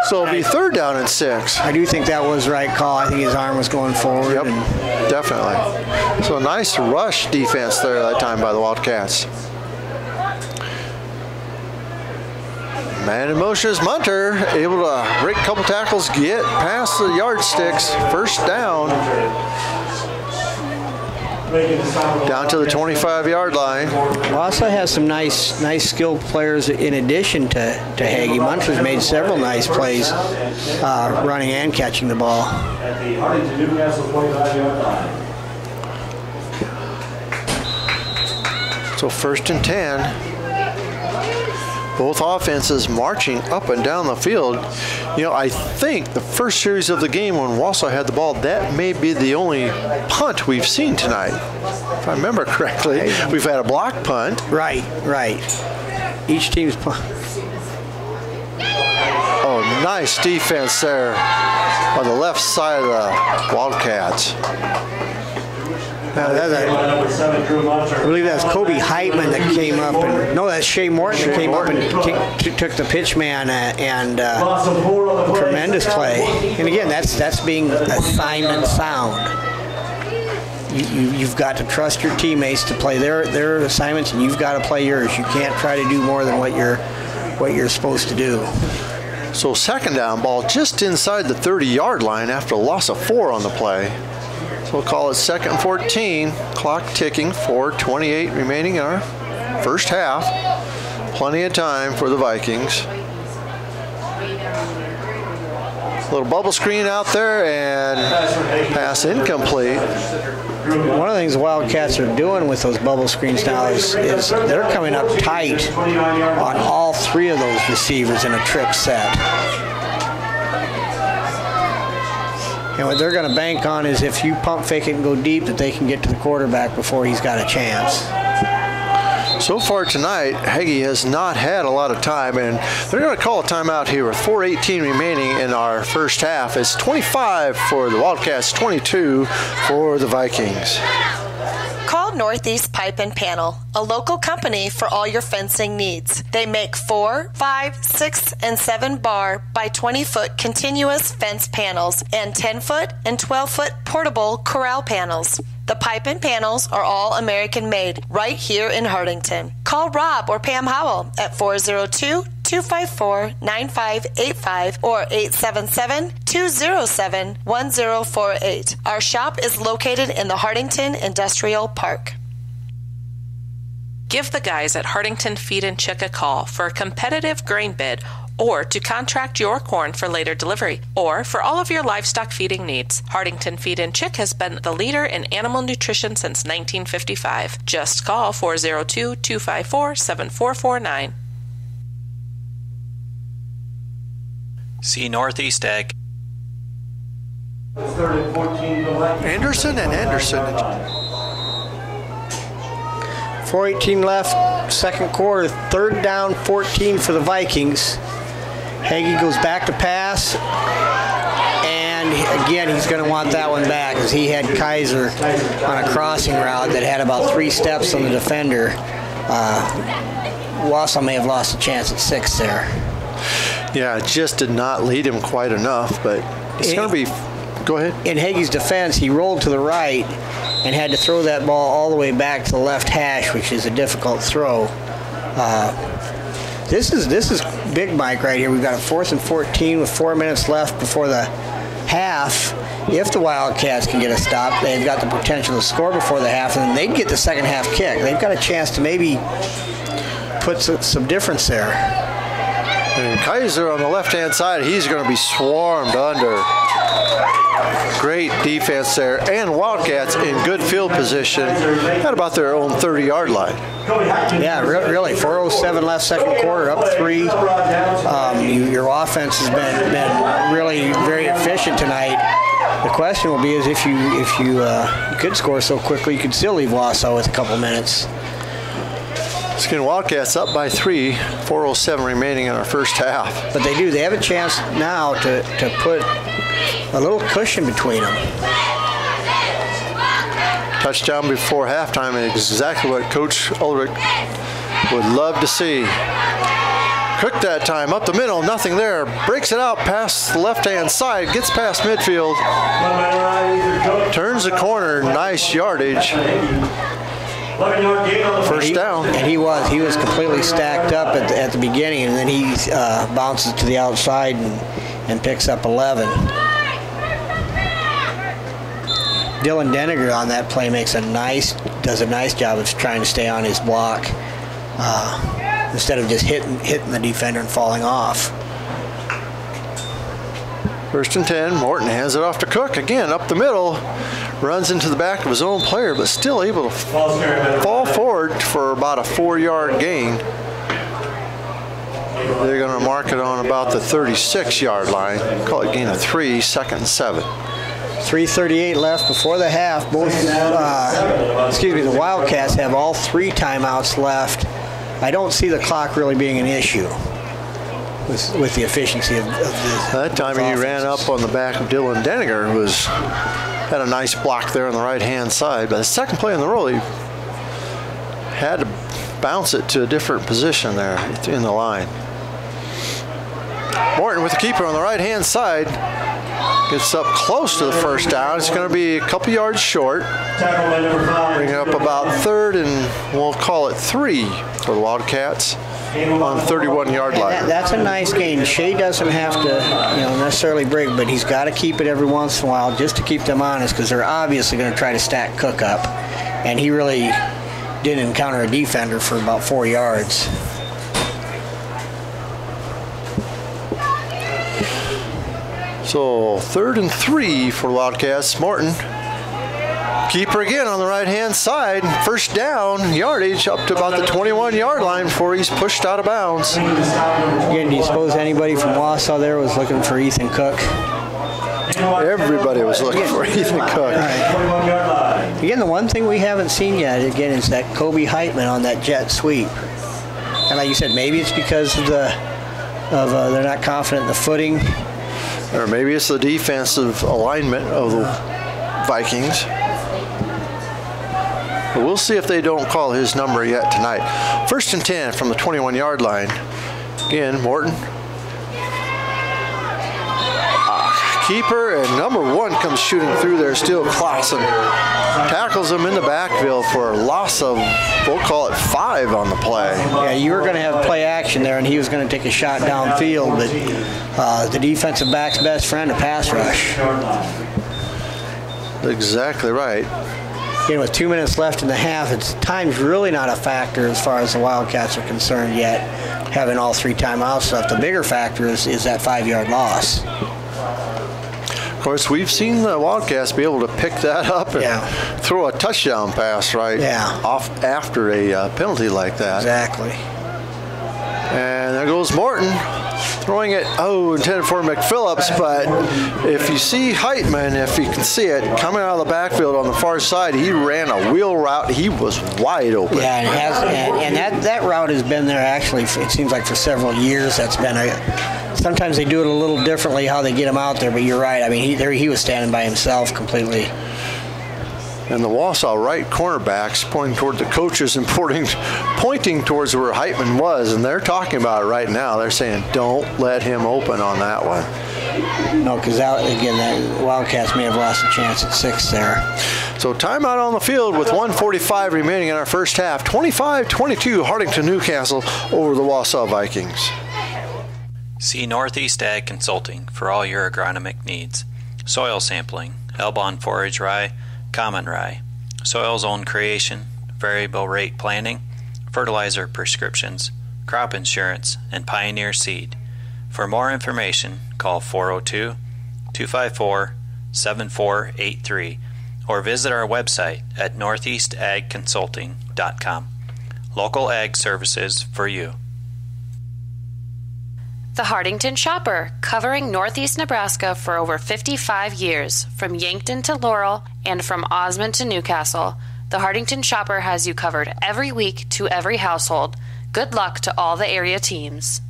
So it'll be 3rd down and 6. I do think that was the right call. I think his arm was going forward. Yep, definitely. So a nice rush defense there that time by the Wildcats. Man in motion is Munter, able to break a couple tackles, get past the yardsticks. 1st down. Down to the 25-yard line. Wausa has some nice skilled players in addition to Hagee. Munter's made several nice plays running and catching the ball. At the Hartington Newcastle 25-yard line. So 1st and 10. Both offenses marching up and down the field. I think the first series of the game when Wausa had the ball, that may be the only punt we've seen tonight. If I remember correctly, we've had a block punt. Right. Each team's punt. Oh, nice defense there on the left side of the Wildcats. I believe that's Kobe Heitman that came up, and that's Shea Morton that came up and took the pitch man and tremendous play. And again, that's being assignment sound. You've got to trust your teammates to play their assignments, and you've got to play yours. You can't try to do more than what you're supposed to do. So 2nd down, ball just inside the 30-yard line after a loss of 4 on the play. So we'll call it 2nd and 14. Clock ticking, 4:28 remaining in our first half. Plenty of time for the Vikings. Little bubble screen out there, and pass incomplete. One of the things the Wildcats are doing with those bubble screens now is they're coming up tight on all three of those receivers in a trip set. And what they're going to bank on is if you pump fake it and go deep, that they can get to the quarterback before he's got a chance. So far tonight, Heggie has not had a lot of time, and they're going to call a timeout here with 4:18 remaining in our first half. It's 25 for the Wildcats, 22 for the Vikings. Call Northeast Pipe and Panel, a local company for all your fencing needs. They make 4, 5, 6, and 7 bar by 20-foot continuous fence panels and 10-foot and 12-foot portable corral panels. The pipe and panels are all American-made right here in Hartington. Call Rob or Pam Howell at 402-254-9585 or 877-207-1048. Our shop is located in the Hartington Industrial Park. Give the guys at Hartington Feed and Chick a call for a competitive grain bid or to contract your corn for later delivery, or for all of your livestock feeding needs. Hartington Feed and Chick has been the leader in animal nutrition since 1955. Just call 402-254-7449. See Northeast Ag. Anderson and Anderson. 4:18 left, second quarter, third down, 14 for the Vikings. Heggie goes back to pass, and again, he's going to want that one back because he had Kaiser on a crossing route that had about 3 steps on the defender. Wausa may have lost a chance at 6 there. Yeah, it just did not lead him quite enough, but it's going to be... Go ahead. In Heggie's defense, he rolled to the right and had to throw that ball all the way back to the left hash, which is a difficult throw. This is Big Mike right here. We've got a 4th and 14 with 4 minutes left before the half. If the Wildcats can get a stop, they've got the potential to score before the half, and then they'd get the second half kick. They've got a chance to maybe put some difference there. And Kaiser on the left-hand side, he's going to be swarmed under. Great defense there, and Wildcats in good field position at about their own 30-yard line. Yeah, really. 4:07 left, second quarter, up 3. Your offense has been really very efficient tonight. The question will be is if you could score so quickly, you could still leave Wausa with a couple minutes. Skin Wildcats up by 3, 4:07 remaining in our first half. But they have a chance now to put a little cushion between them. Touchdown before halftime is exactly what Coach Ulrich would love to see. Cook that time, up the middle, nothing there. Breaks it out past the left-hand side, gets past midfield. Turns the corner, nice yardage. First down. And he was completely stacked up at the beginning, and then he bounces to the outside and picks up 11. Dylan Deniger on that play does a nice job of trying to stay on his block instead of just hitting the defender and falling off. 1st and 10. Morton hands it off to Cook again up the middle, runs into the back of his own player, but still able to fall forward for about a 4-yard gain. They're going to mark it on about the 36-yard line. Call it gain of 3, 2nd and 7. 3:38 left before the half. The Wildcats have all 3 timeouts left. I don't see the clock really being an issue with the efficiency of that time he ran up on the back of Dylan Deniger, who had a nice block there on the right-hand side. But the second play in the roll, he had to bounce it to a different position there in the line. Morton with the keeper on the right-hand side. Gets up close to the first down. It's going to be a couple yards short. Bring it up about 3rd and we'll call it 3 for the Wildcats on the 31-yard line. That's a nice gain. Shea doesn't have to necessarily break, but he's got to keep it every once in a while just to keep them honest because they're obviously going to try to stack Cook up. And he really didn't encounter a defender for about 4 yards. So 3rd and 3 for Wildcats. Morton Keeper again on the right-hand side. First down, yardage up to about the 21-yard line before he's pushed out of bounds. Again, do you suppose anybody from Wausa there was looking for Ethan Cook? Everybody was looking for Ethan Cook. Right. Again, the one thing we haven't seen yet, again, is that Kobe Heitman on that jet sweep. And like you said, maybe it's because of they're not confident in the footing. Or maybe it's the defensive alignment of the Vikings. But we'll see if they don't call his number yet tonight. 1st and 10 from the 21-yard line. Again, Morton. Keeper and number 1 comes shooting through there, still Clausen. Tackles him in the backfield for a loss of, we'll call it 5 on the play. Yeah, you were going to have play action there, and he was going to take a shot downfield, but the defensive back's best friend, a pass rush. Exactly right. Again, with 2 minutes left in the half, time's really not a factor as far as the Wildcats are concerned yet, having all 3 timeouts left. The bigger factor is that 5-yard loss. Of course, we've seen the Wildcats be able to pick that up and throw a touchdown pass off after a penalty like that. Exactly. And there goes Morton throwing it, intended for McPhillips, but if you see Heitman, if you can see it, coming out of the backfield on the far side, he ran a wheel route. He was wide open. Yeah, and that route has been there actually, it seems like for several years. That's been sometimes they do it a little differently how they get him out there, but you're right. I mean, he was standing by himself completely. And the Wausa right cornerbacks pointing toward the coaches and pointing towards where Heitman was, and they're talking about it right now. They're saying, don't let him open on that one. No, because again, the Wildcats may have lost a chance at 6 there. So timeout on the field with 1:45 remaining in our first half. 25-22 Hartington Newcastle over the Wausa Vikings. See Northeast Ag Consulting for all your agronomic needs. Soil sampling, Elbon forage rye, common rye, soil zone creation, variable rate planting, fertilizer prescriptions, crop insurance, and Pioneer seed. For more information, call 402-254-7483 or visit our website at northeastagconsulting.com. Local ag services for you. The Hartington Shopper, covering Northeast Nebraska for over 55 years, from Yankton to Laurel and from Osmond to Newcastle. The Hartington Shopper has you covered every week to every household. Good luck to all the area teams.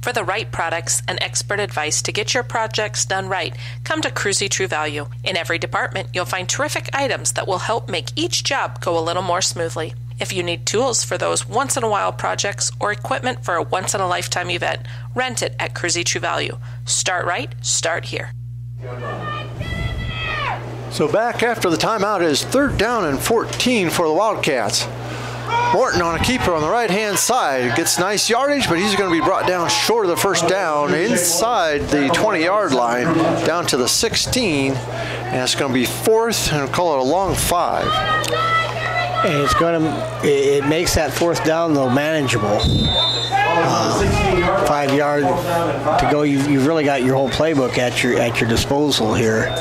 For the right products and expert advice to get your projects done right, come to Cruzy True Value. In every department, you'll find terrific items that will help make each job go a little more smoothly. If you need tools for those once-in-a-while projects or equipment for a once-in-a-lifetime event, rent it at Cruzy True Value. Start right, start here. So back after the timeout is 3rd down and 14 for the Wildcats. Morton on a keeper on the right-hand side. Gets nice yardage, but he's going to be brought down short of the first down inside the 20-yard line, down to the 16. And it's going to be 4th, and we'll call it a long 5. And it makes that 4th down, though, manageable. 5 yards to go. You've really got your whole playbook at your disposal here.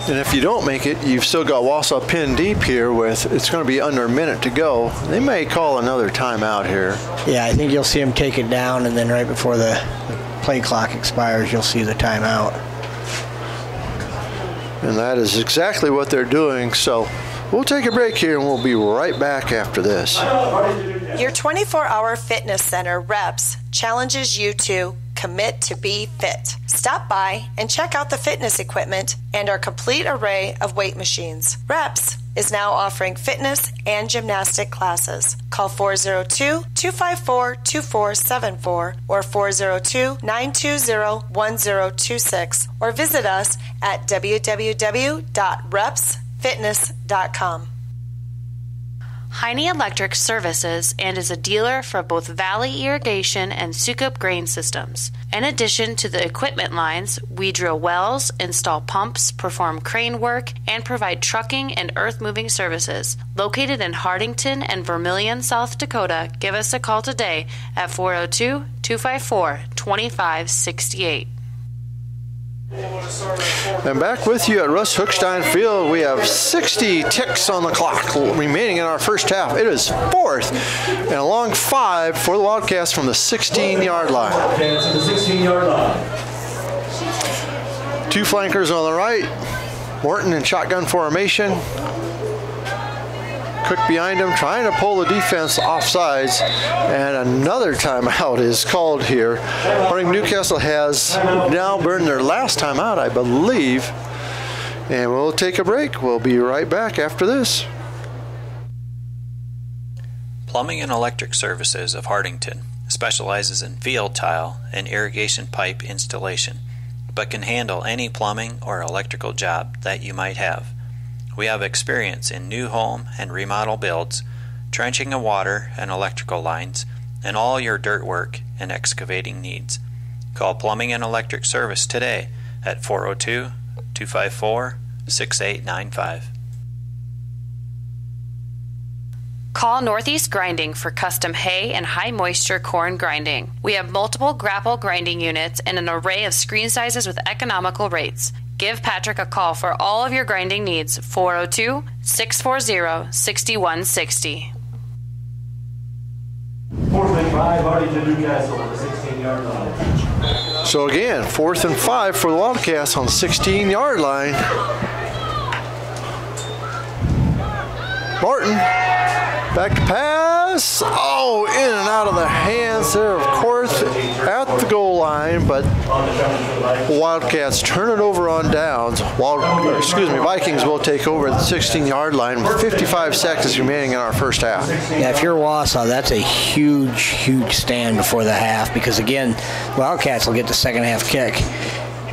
And if you don't make it, you've still got Wausa pinned deep here with, it's going to be under a minute to go. They may call another timeout here. Yeah, I think you'll see them take it down, and then right before the play clock expires, you'll see the timeout. And that is exactly what they're doing. So we'll take a break here, and we'll be right back after this. Your 24-hour fitness center, Reps, challenges you to commit to be fit. Stop by and check out the fitness equipment and our complete array of weight machines. Reps is now offering fitness and gymnastic classes. Call 402-254-2474 or 402-920-1026 or visit us at www.repsfitness.com. Heine Electric services and is a dealer for both Valley Irrigation and Sukup Grain Systems. In addition to the equipment lines, we drill wells, install pumps, perform crane work, and provide trucking and earth-moving services. Located in Hartington and Vermilion, South Dakota, give us a call today at 402-254-2568. And back with you at Russ Hookstein Field, we have 60 ticks on the clock remaining in our first half. It is fourth and a long 5 for the Wildcats from the 16-yard line. Wildcats at the 16-yard line. Two flankers on the right, Morton in shotgun formation. Cook behind him, trying to pull the defense offsides, and another timeout is called here. Hartington Newcastle has now burned their last timeout, I believe, and we'll take a break. We'll be right back after this. Plumbing and Electric Services of Hartington specializes in field tile and irrigation pipe installation, but can handle any plumbing or electrical job that you might have. We have experience in new home and remodel builds, trenching of water and electrical lines, and all your dirt work and excavating needs. Call Plumbing and Electric Service today at 402-254-6895. Call Northeast Grinding for custom hay and high moisture corn grinding. We have multiple grapple grinding units and an array of screen sizes with economical rates. Give Patrick a call for all of your grinding needs, 402-640-6160. 4th and 5, Hartington Newcastle at the 16-yard line. So again, 4th and 5 for the Wildcats on the 16-yard line. Martin, back to pass. Oh, in and out of the hands there, of course, at the goal line, but Wildcats turn it over on downs. Vikings will take over at the 16-yard line with 55 seconds remaining in our first half. Yeah, if you're Wausa, that's a huge, huge stand before the half because, again, Wildcats will get the second half kick.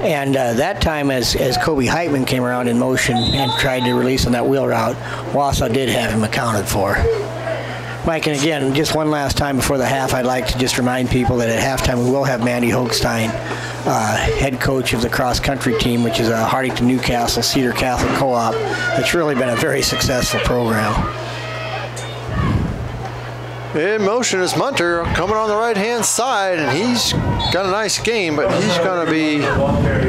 And that time, as Kobe Heitman came around in motion and tried to release on that wheel route, Wausa did have him accounted for. Mike, and again, just one last time before the half, I'd like to just remind people that at halftime we will have Mandy Hochstein, head coach of the cross-country team, which is a Hartington Newcastle Cedar Catholic Co-op. It's really been a very successful program. In motion is Munter coming on the right-hand side, and he's got a nice game, but he's going to be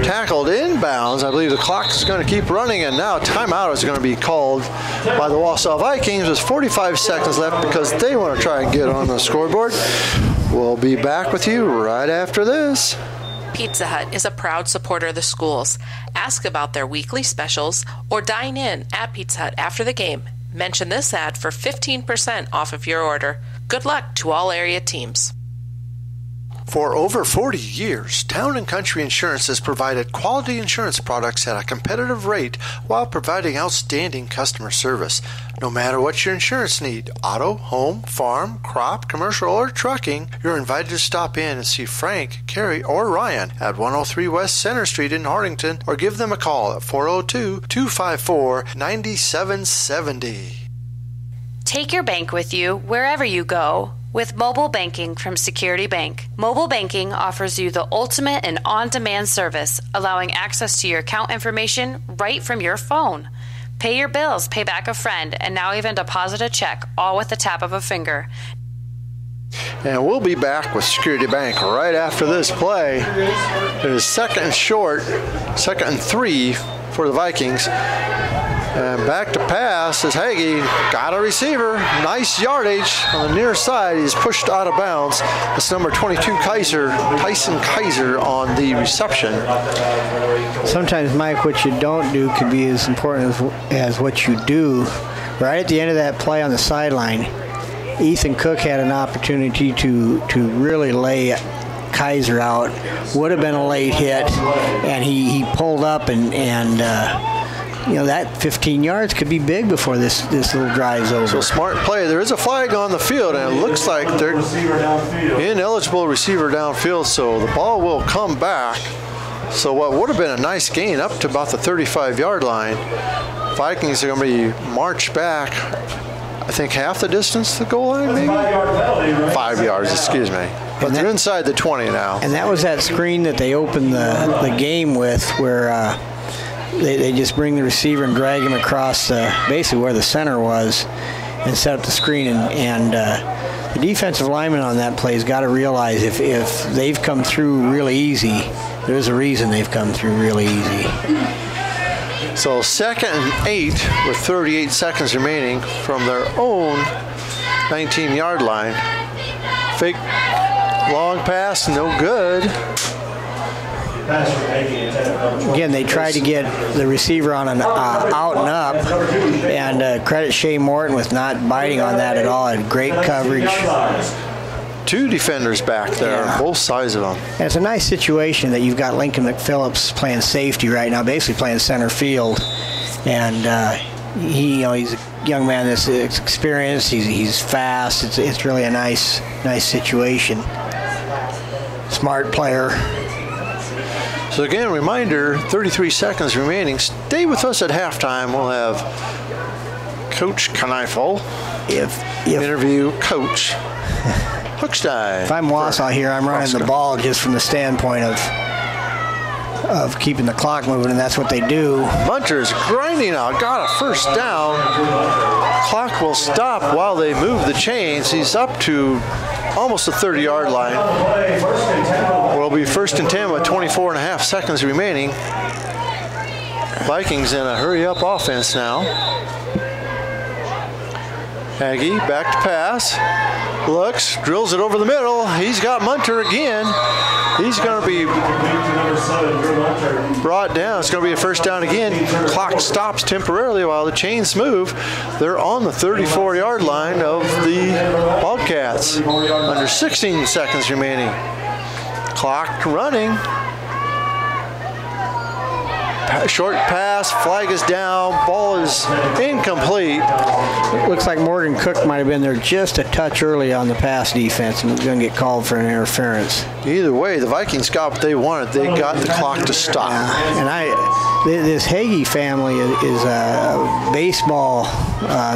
tackled inbounds. I believe the clock is going to keep running, and now timeout is going to be called by the Wausa Vikings. There's 45 seconds left because they want to try and get on the scoreboard. We'll be back with you right after this. Pizza Hut is a proud supporter of the schools. Ask about their weekly specials or dine in at Pizza Hut after the game. Mention this ad for 15% off of your order. Good luck to all area teams. For over 40 years, Town & Country Insurance has provided quality insurance products at a competitive rate while providing outstanding customer service. No matter what your insurance need, auto, home, farm, crop, commercial, or trucking, you're invited to stop in and see Frank, Carrie, or Ryan at 103 West Center Street in Hartington, or give them a call at 402-254-9770. Take your bank with you wherever you go with mobile banking from Security Bank. Mobile banking offers you the ultimate and on-demand service, allowing access to your account information right from your phone. Pay your bills, pay back a friend, and now even deposit a check, all with the tap of a finger. And we'll be back with Security Bank right after this play. It is second and short, 2nd and 3 for the Vikings. And back to pass is Hagee. Got a receiver. Nice yardage on the near side. He's pushed out of bounds. It's number 22, Tyson Kaiser on the reception. Sometimes, Mike, what you don't do could be as important as what you do. Right at the end of that play on the sideline, Ethan Cook had an opportunity to really lay Kaiser out. Would have been a late hit, and he pulled up and that 15 yards could be big before this little drive's over. So smart play. There is a flag on the field, and it looks like they're ineligible receiver downfield, so the ball will come back. So what would have been a nice gain up to about the 35-yard line, Vikings are going to be marched back, I think half the distance to the goal line, maybe? 5 yards, excuse me. But they're inside the 20 now. And that was that screen that they opened the game with where they just bring the receiver and drag him across basically where the center was and set up the screen. And The defensive lineman on that play has got to realize if they've come through really easy, there's a reason they've come through really easy. So 2nd and 8 with 38 seconds remaining from their own 19-yard line. Fake long pass, no good. Again, they tried to get the receiver on an out and up, and credit Shea Morton with not biting on that at all. Had great coverage. 2 defenders back there on both sides of them. And it's a nice situation that you've got Lincoln McPhillips playing safety right now, basically playing center field, and he's a young man that's experienced. He's fast. It's really a nice situation. Smart player. So again, reminder, 33 seconds remaining. Stay with us at halftime. We'll have Coach Kneifel interview Coach Hookstein. If I'm Wausa here, I'm running the ball just from the standpoint of keeping the clock moving, and that's what they do. Munter's grinding out, got a first down. Clock will stop while they move the chains. He's up to almost the 30-yard line. Will be 1st and 10 with 24.5 seconds remaining. Vikings in a hurry-up offense now. Aggie back to pass. Looks, drills it over the middle. He's got Munter again. He's going to be brought down. It's going to be a first down again. Clock stops temporarily while the chains move. They're on the 34-yard line of the Wildcats. Under 16 seconds remaining. Clock running. Short pass, flag is down, ball is incomplete. It looks like Morgan Cook might have been there just a touch early on the pass defense and was going to get called for an interference. Either way, the Vikings got what they wanted. They got the clock to stop. And this Hagee family is baseball.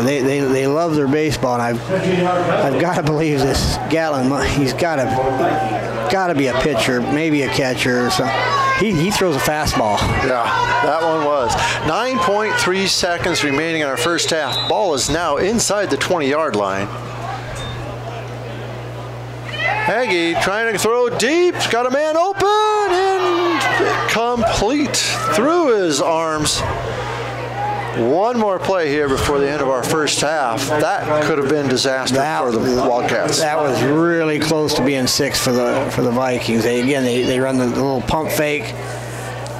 They love their baseball, and I've got to believe this Gatlin. He's got to be a pitcher, maybe a catcher or something. He throws a fastball. Yeah, that one was. 9.3 seconds remaining in our first half. Ball is now inside the 20-yard line. Hagee trying to throw deep. Got a man open and complete through his arms. One more play here before the end of our first half. That could have been disaster for the Wildcats. That was really close to being 6 for the Vikings. They run the little pump fake,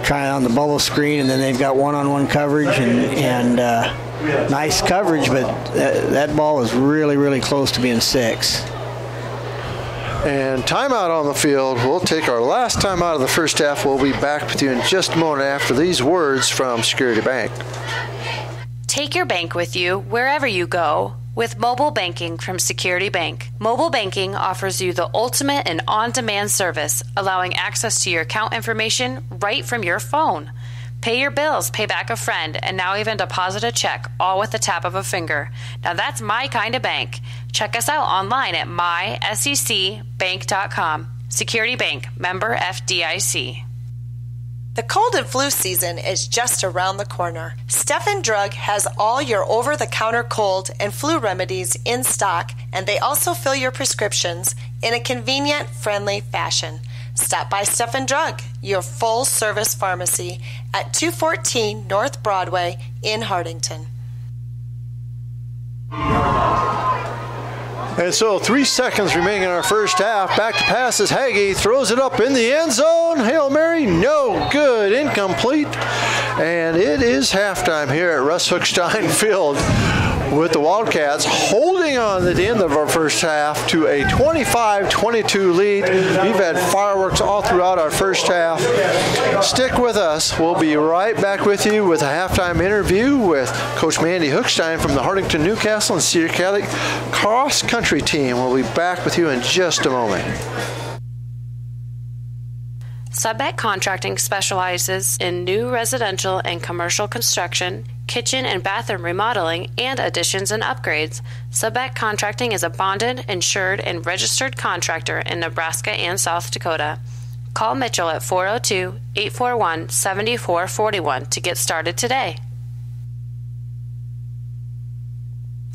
trying on the bubble screen, and then they've got one-on-one coverage and nice coverage, but that ball was really, really close to being 6. And timeout on the field. We'll take our last timeout of the first half. We'll be back with you in just a moment after these words from Security Bank. Take your bank with you wherever you go with mobile banking from Security Bank. Mobile banking offers you the ultimate and on-demand service, allowing access to your account information right from your phone. Pay your bills, pay back a friend, and now even deposit a check, all with the tap of a finger. Now that's my kind of bank. Check us out online at mysecbank.com. Security Bank, member FDIC. The cold and flu season is just around the corner. Stephen Drug has all your over-the-counter cold and flu remedies in stock, and they also fill your prescriptions in a convenient, friendly fashion. Stop by Stephen Drug, your full-service pharmacy at 214 North Broadway in Hartington. And so 3 seconds remaining in our first half. Back to pass as Hagee throws it up in the end zone. Hail Mary, no good, incomplete. And it is halftime here at Russ Hookstein Field with the Wildcats holding on at the end of our first half to a 25-22 lead. We've had fireworks all throughout our first half. Stick with us. We'll be right back with you with a halftime interview with Coach Mandy Hookstein from the Hartington, Newcastle, and Cedar Catholic cross country team. We'll be back with you in just a moment. Subbat Contracting specializes in new residential and commercial construction, kitchen and bathroom remodeling, and additions and upgrades. Subbat Contracting is a bonded, insured, and registered contractor in Nebraska and South Dakota. Call Mitchell at 402-841-7441 to get started today.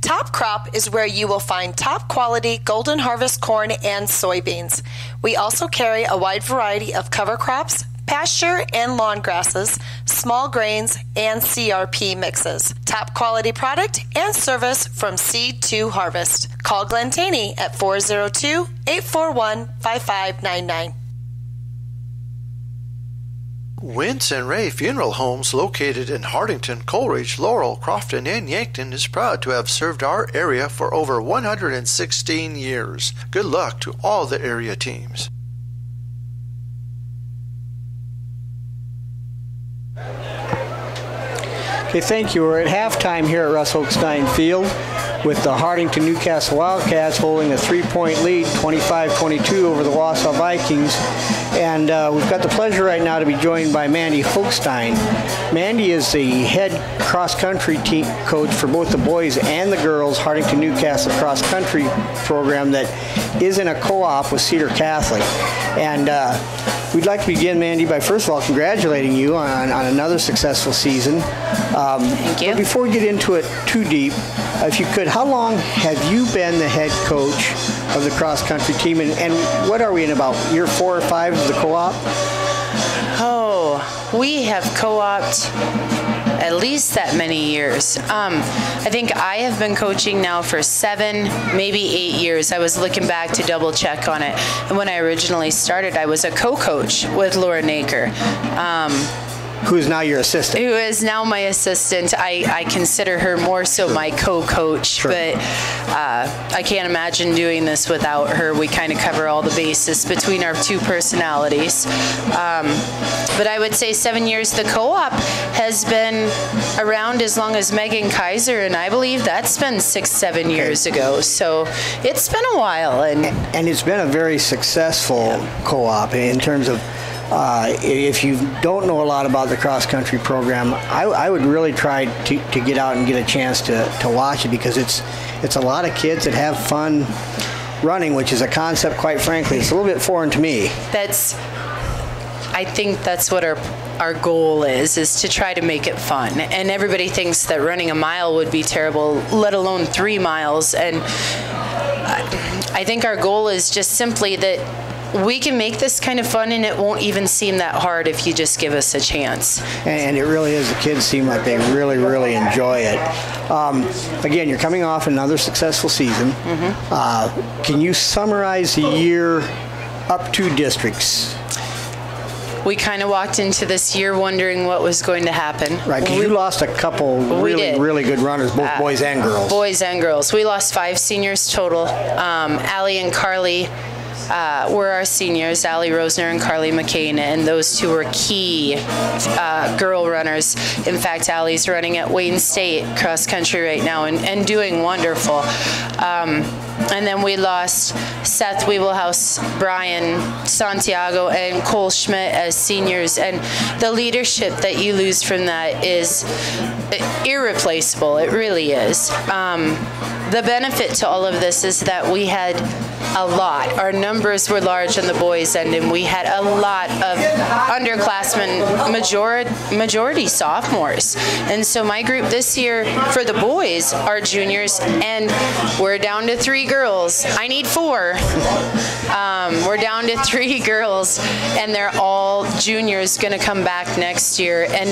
Top Crop is where you will find top quality Golden Harvest corn and soybeans. We also carry a wide variety of cover crops, pasture and lawn grasses, small grains, and CRP mixes. Top quality product and service from seed to harvest. Call Glenn Taney at 402-841-5599. Wentz and Ray Funeral Homes, located in Hartington, Coleridge, Laurel, Crofton, and Yankton, is proud to have served our area for over 116 years. Good luck to all the area teams. Okay, thank you. We're at halftime here at Russ Oakstein Field with the Hartington Newcastle Wildcats holding a 3-point lead, 25-22 over the Wausa Vikings. And we've got the pleasure right now to be joined by Mandy Hochstein. Mandy is the head cross-country team coach for both the boys and the girls Hartington Newcastle cross-country program that is in a co-op with Cedar Catholic. And we'd like to begin, Mandy, by first of all congratulating you on another successful season. Thank you. But before we get into it too deep, if you could, how long have you been the head coach of the cross-country team, and what are we in, about year 4 or 5 of the co-op? Oh, we have co-opted at least that many years. I think I have been coaching now for 7, maybe 8 years. I was looking back to double check on it. And when I originally started, I was a co-coach with Laura Naker. Who is now your assistant? Who is now my assistant. I consider her more so my co-coach, Sure. but I can't imagine doing this without her. We kind of cover all the bases between our two personalities. But I would say 7 years. The co-op has been around as long as Megan Kaiser, and I believe that's been 6-7 years ago. So it's been a while. And it's been a very successful co-op in terms of if you don't know a lot about the cross-country program, I would really try to get out and get a chance to watch it, because it's a lot of kids that have fun running, which is a concept, quite frankly, it's a little bit foreign to me. I think that's what our goal is to try to make it fun. And everybody thinks that running a mile would be terrible, let alone 3 miles. And I think our goal is just simply that we can make this kind of fun, and it won't even seem that hard if you just give us a chance. And it really is. The kids seem like they really, really enjoy it. Again, you're coming off another successful season. Mm-hmm. Can you summarize the year up to districts? We kind of walked into this year wondering what was going to happen. Right, because you lost a couple really good runners, both boys and girls. Boys and girls. We lost 5 seniors total. Allie and Carly were our seniors, Allie Rosner and Carly McCain, and those two were key girl runners. In fact, Allie's running at Wayne State cross country right now and doing wonderful. And then we lost Seth Weebelhaus, Brian Santiago, and Cole Schmidt as seniors. And the leadership that you lose from that is irreplaceable. It really is. The benefit to all of this is that we had a lot. Our numbers were large on the boys' end, and we had a lot of underclassmen, majority sophomores. And so my group this year for the boys are juniors, and we're down to 3 girls. I need 4. We're down to 3 girls, and they're all juniors going to come back next year. And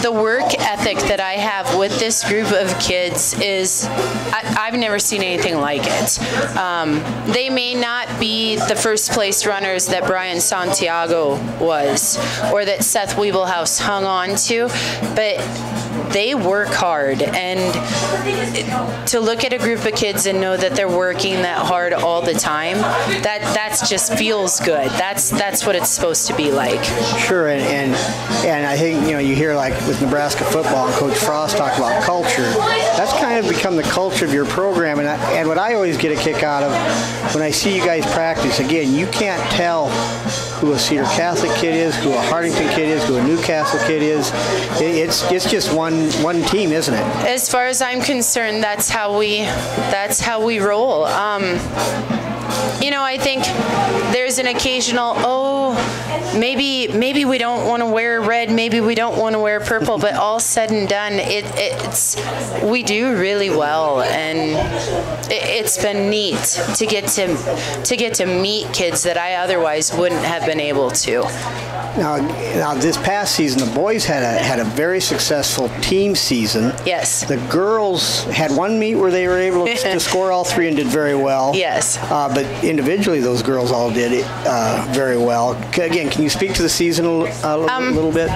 the work ethic that I have with this group of kids is I've never seen anything like it. They may not be the first place runners that Brian Santiago was, or that Seth Weebelhaus hung on to, but they work hard. And to look at a group of kids and know that they're working that hard all the time, that's just feels good. That's what it's supposed to be like. Sure, and I think you hear like with Nebraska football and Coach Frost talk about culture. That's kind of become the culture of your program, and what I always get a kick out of when I see you guys practice. Again, you can't tell who a Cedar Catholic kid is, who a Hartington kid is, who a Newcastle kid is. It's just one team, isn't it? As far as I'm concerned, that's how we roll. I think there's an occasional, maybe we don't want to wear red, maybe we don't want to wear purple, but all said and done, we do really well, and it's been neat to get to meet kids that I otherwise wouldn't have been able to. Now this past season, the boys had a very successful team season. Yes. The girls had one meet where they were able to score all three and did very well. Yes. But individually, those girls all did it very well. Again, can you speak to the season a little bit?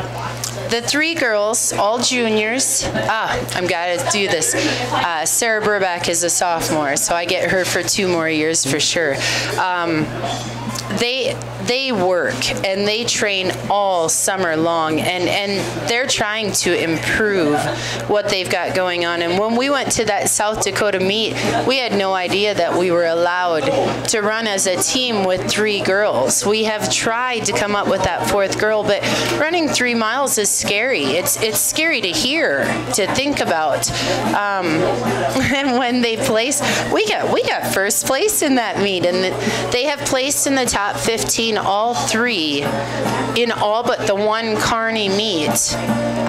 The three girls, all juniors. I'm got to do this. Sarah Burback is a sophomore, so I get her for 2 more years for sure. They work and they train all summer long, and they're trying to improve what they've got going on. And when we went to that South Dakota meet, we had no idea that we were allowed to run as a team with 3 girls. We have tried to come up with that 4th girl, but running 3 miles is scary. It's scary to hear, to think about. And when they place, we got first place in that meet, and they have placed in the top 15 all 3 in all but the one Kearney meet.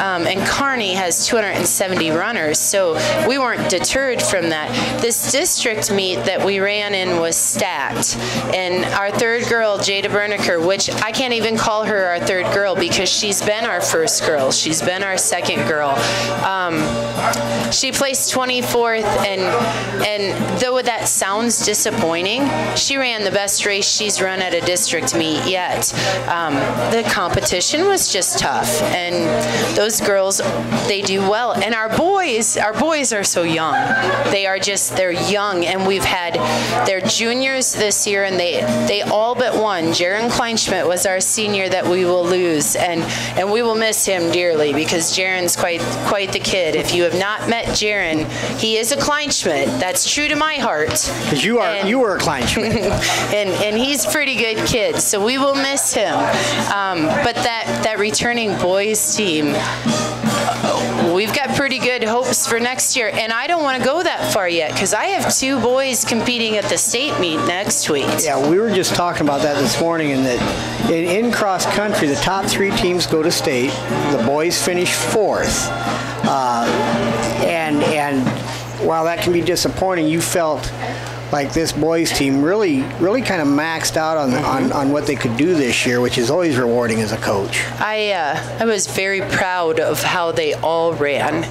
And Kearney has 270 runners, so we weren't deterred from that. This district meet that we ran in was stacked, and our 3rd girl, Jada Berniker, which I can't even call her our 3rd girl because she's been our 1st girl, she's been our 2nd girl. She placed 24th, and though that sounds disappointing, she ran the best race she's run at a district meet yet. The competition was just tough, and those girls, they do well. And our boys are so young. They're young, and we've had their juniors this year, and they all but won. Jaron Kleinschmidt was our senior that we will lose, and we will miss him dearly because Jaron's quite the kid. If you have not met Jaron, he is a Kleinschmidt. That's true to my heart. Because you were a Kleinschmidt. and he's a pretty good kid, so we will miss him. But that returning boys team, we've got pretty good hopes for next year, and I don't want to go that far yet because I have 2 boys competing at the state meet next week. Yeah, we were just talking about that this morning, and that in cross country, the top 3 teams go to state. The boys finish 4th, and while that can be disappointing, you felt like this boys team really kind of maxed out on what they could do this year, which is always rewarding as a coach. I was very proud of how they all ran.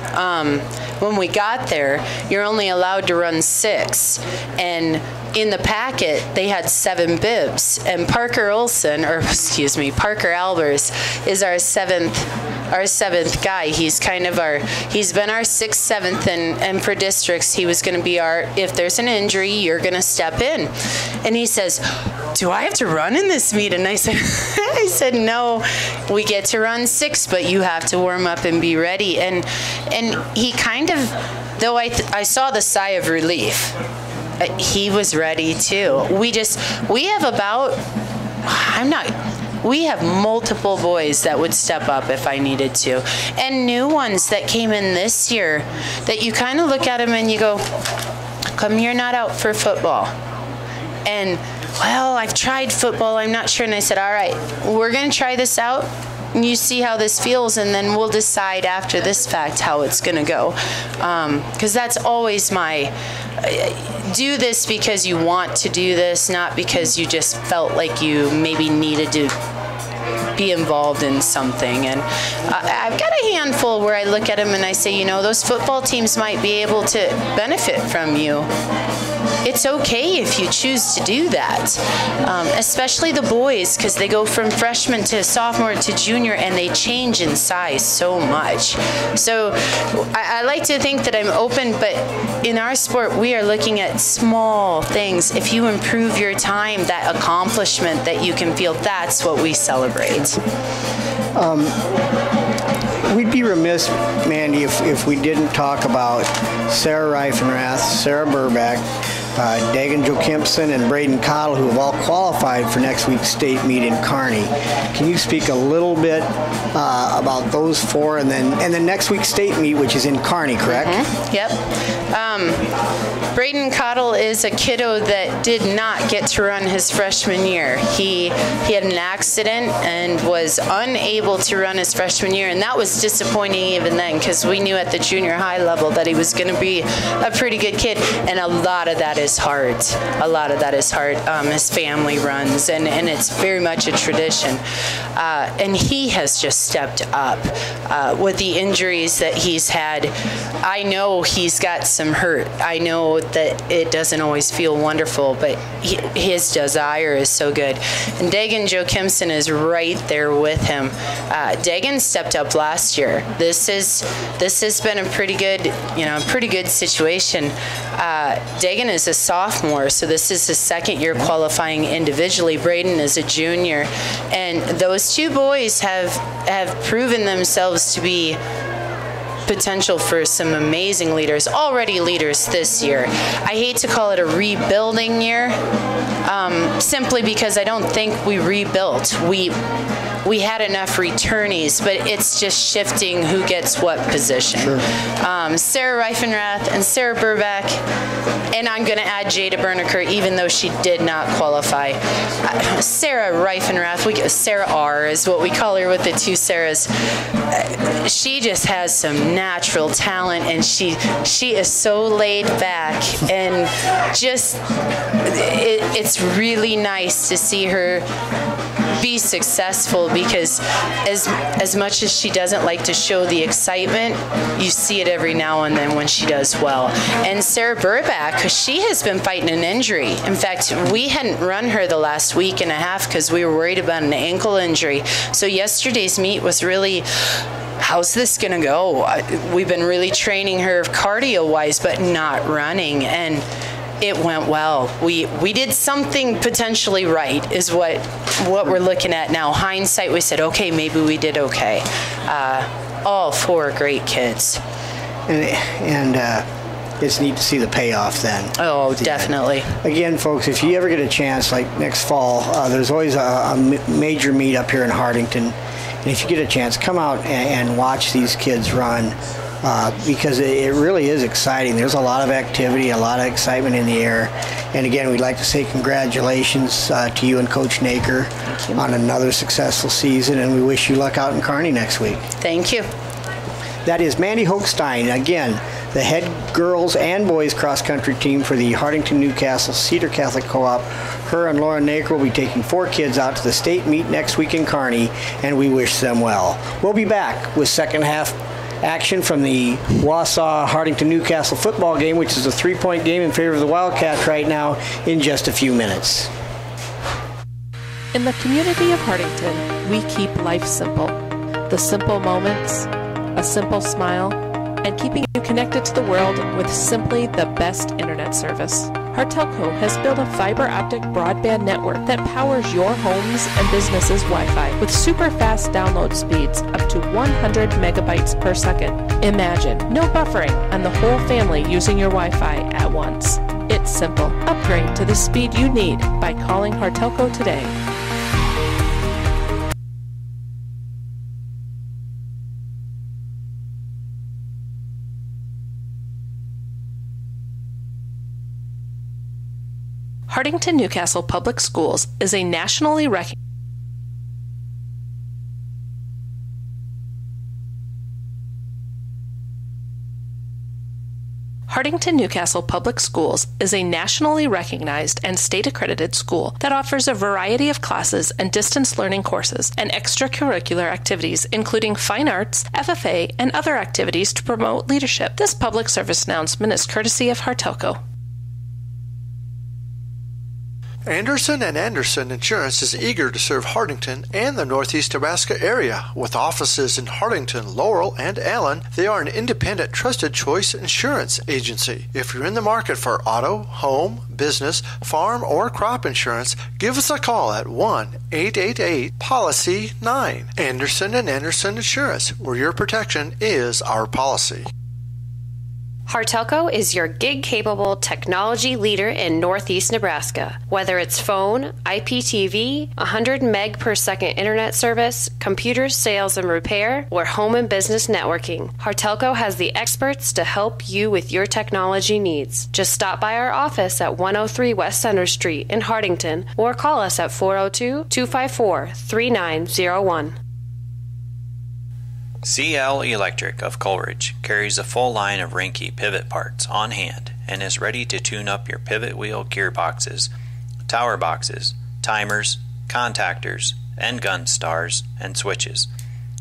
When we got there, you're only allowed to run 6, and in the packet they had 7 bibs, and Parker Albers is our seventh guy. He's been our 6th, 7th, and for districts he was going to be if there's an injury, you're going to step in. And he says, do I have to run in this meet? And I said, no, we get to run 6, but you have to warm up and be ready. And he kind of, though I saw the sigh of relief, he was ready too. We have multiple boys that would step up if I needed to, and new ones that came in this year that you kind of look at them and you go, come, you're not out for football. And, well, I've tried football, I'm not sure. And I said, all right, we're going to try this out. You see how this feels, and then we'll decide after this fact how it's going to go. Because that's always my, do this because you want to do this, not because you just felt like you maybe needed to be involved in something. And I've got a handful where I look at them and I say, those football teams might be able to benefit from you. It's okay if you choose to do that, especially the boys, because they go from freshman to sophomore to junior, and they change in size so much. So I like to think that I'm open, but in our sport, we are looking at small things. If you improve your time, that accomplishment that you can feel, that's what we celebrate. We'd be remiss, Mandy, if we didn't talk about Sarah Reifenrath, Sarah Burback, Dagan Jokimpson and Braden Cottle, who have all qualified for next week's state meet in Kearney. Can you speak a little bit about those four, and then next week's state meet, which is in Kearney, correct? Mm-hmm. Yep. Braden Cottle is a kiddo that did not get to run his freshman year. He had an accident and was unable to run his freshman year, and that was disappointing even then, because we knew at the junior high level that he was going to be a pretty good kid, and a lot of that is hard. His family runs, and it's very much a tradition. And he has just stepped up with the injuries that he's had. I know he's got some hurt. I know that it doesn't always feel wonderful, but his desire is so good. And Dagan Jokimpson is right there with him. Dagan stepped up last year. This has been a pretty good situation. Dagan is a sophomore, so this is his second year qualifying individually. Braden is a junior, and those two boys have proven themselves to be potential for some amazing leaders, already leaders this year. I hate to call it a rebuilding year, simply because I don't think we rebuilt. We had enough returnees, but it's just shifting who gets what position. Sure. Sarah Reifenrath and Sarah Burback, and I'm going to add Jada Berniker, even though she did not qualify. Sarah Reifenrath, Sarah R is what we call her with the two Sarahs. She just has some natural talent, and she is so laid back, and just it's really nice to see her be successful, because as much as she doesn't like to show the excitement, you see it every now and then when she does well. And Sarah Burback, she has been fighting an injury. In fact, we hadn't run her the last week and a half because we were worried about an ankle injury. So yesterday's meet was really, how's this going to go? We've been really training her cardio-wise, but not running, and it went well. We did something potentially right, is what we're looking at now. Hindsight, we said, okay, maybe we did okay. All four great kids. And it's neat to see the payoff then. Oh, definitely. Again, folks, if you ever get a chance, like next fall, there's always a major meet up here in Hartington. And if you get a chance, come out and watch these kids run. Because it really is exciting. There's a lot of activity, a lot of excitement in the air. And again, we'd like to say congratulations to you and Coach Naker on another successful season, and we wish you luck out in Kearney next week. Thank you. That is Mandy Hochstein, again, the head girls and boys cross-country team for the Hartington-Newcastle Cedar Catholic Co-op. Her and Laura Naker will be taking 4 kids out to the state meet next week in Kearney, and we wish them well. We'll be back with second half action from the Wausa Hartington-Newcastle football game, which is a 3-point game in favor of the Wildcats right now, in just a few minutes. In the community of Hartington, we keep life simple. The simple moments, a simple smile, and keeping you connected to the world with simply the best internet service. Hartelco has built a fiber optic broadband network that powers your homes and businesses' Wi-Fi with super fast download speeds up to 100 megabytes per second. Imagine no buffering and the whole family using your Wi-Fi at once. It's simple. Upgrade to the speed you need by calling Hartelco today. Hartington-Newcastle Public Schools is a nationally recognized Hartington-Newcastle Public Schools is a nationally recognized and state-accredited school that offers a variety of classes and distance learning courses and extracurricular activities, including fine arts, FFA, and other activities to promote leadership. This public service announcement is courtesy of Hartelco. Anderson & Anderson Insurance is eager to serve Hartington and the Northeast Nebraska area. With offices in Hartington, Laurel, and Allen, they are an independent, trusted choice insurance agency. If you're in the market for auto, home, business, farm, or crop insurance, give us a call at 1-888-POLICY-9. Anderson & Anderson Insurance, where your protection is our policy. Hartelco is your gig-capable technology leader in Northeast Nebraska. Whether it's phone, IPTV, 100 meg per second internet service, computers, sales and repair, or home and business networking, Hartelco has the experts to help you with your technology needs. Just stop by our office at 103 West Center Street in Hartington or call us at 402-254-3901. CL Electric of Coleridge carries a full line of Rinky pivot parts on hand and is ready to tune up your pivot wheel gearboxes, tower boxes, timers, contactors, end gun stars, and switches.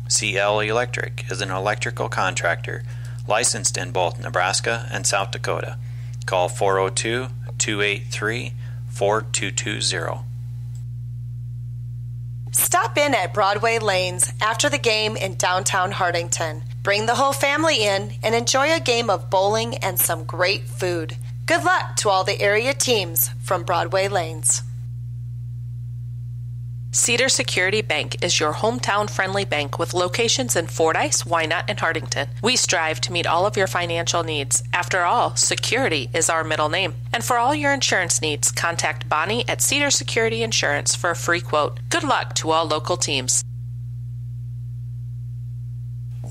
CL Electric is an electrical contractor licensed in both Nebraska and South Dakota. Call 402-283-4220. Stop in at Broadway Lanes after the game in downtown Hartington. Bring the whole family in and enjoy a game of bowling and some great food. Good luck to all the area teams from Broadway Lanes. Cedar Security Bank is your hometown-friendly bank with locations in Fordyce, Wynot, and Hartington. We strive to meet all of your financial needs. After all, security is our middle name. And for all your insurance needs, contact Bonnie at Cedar Security Insurance for a free quote. Good luck to all local teams.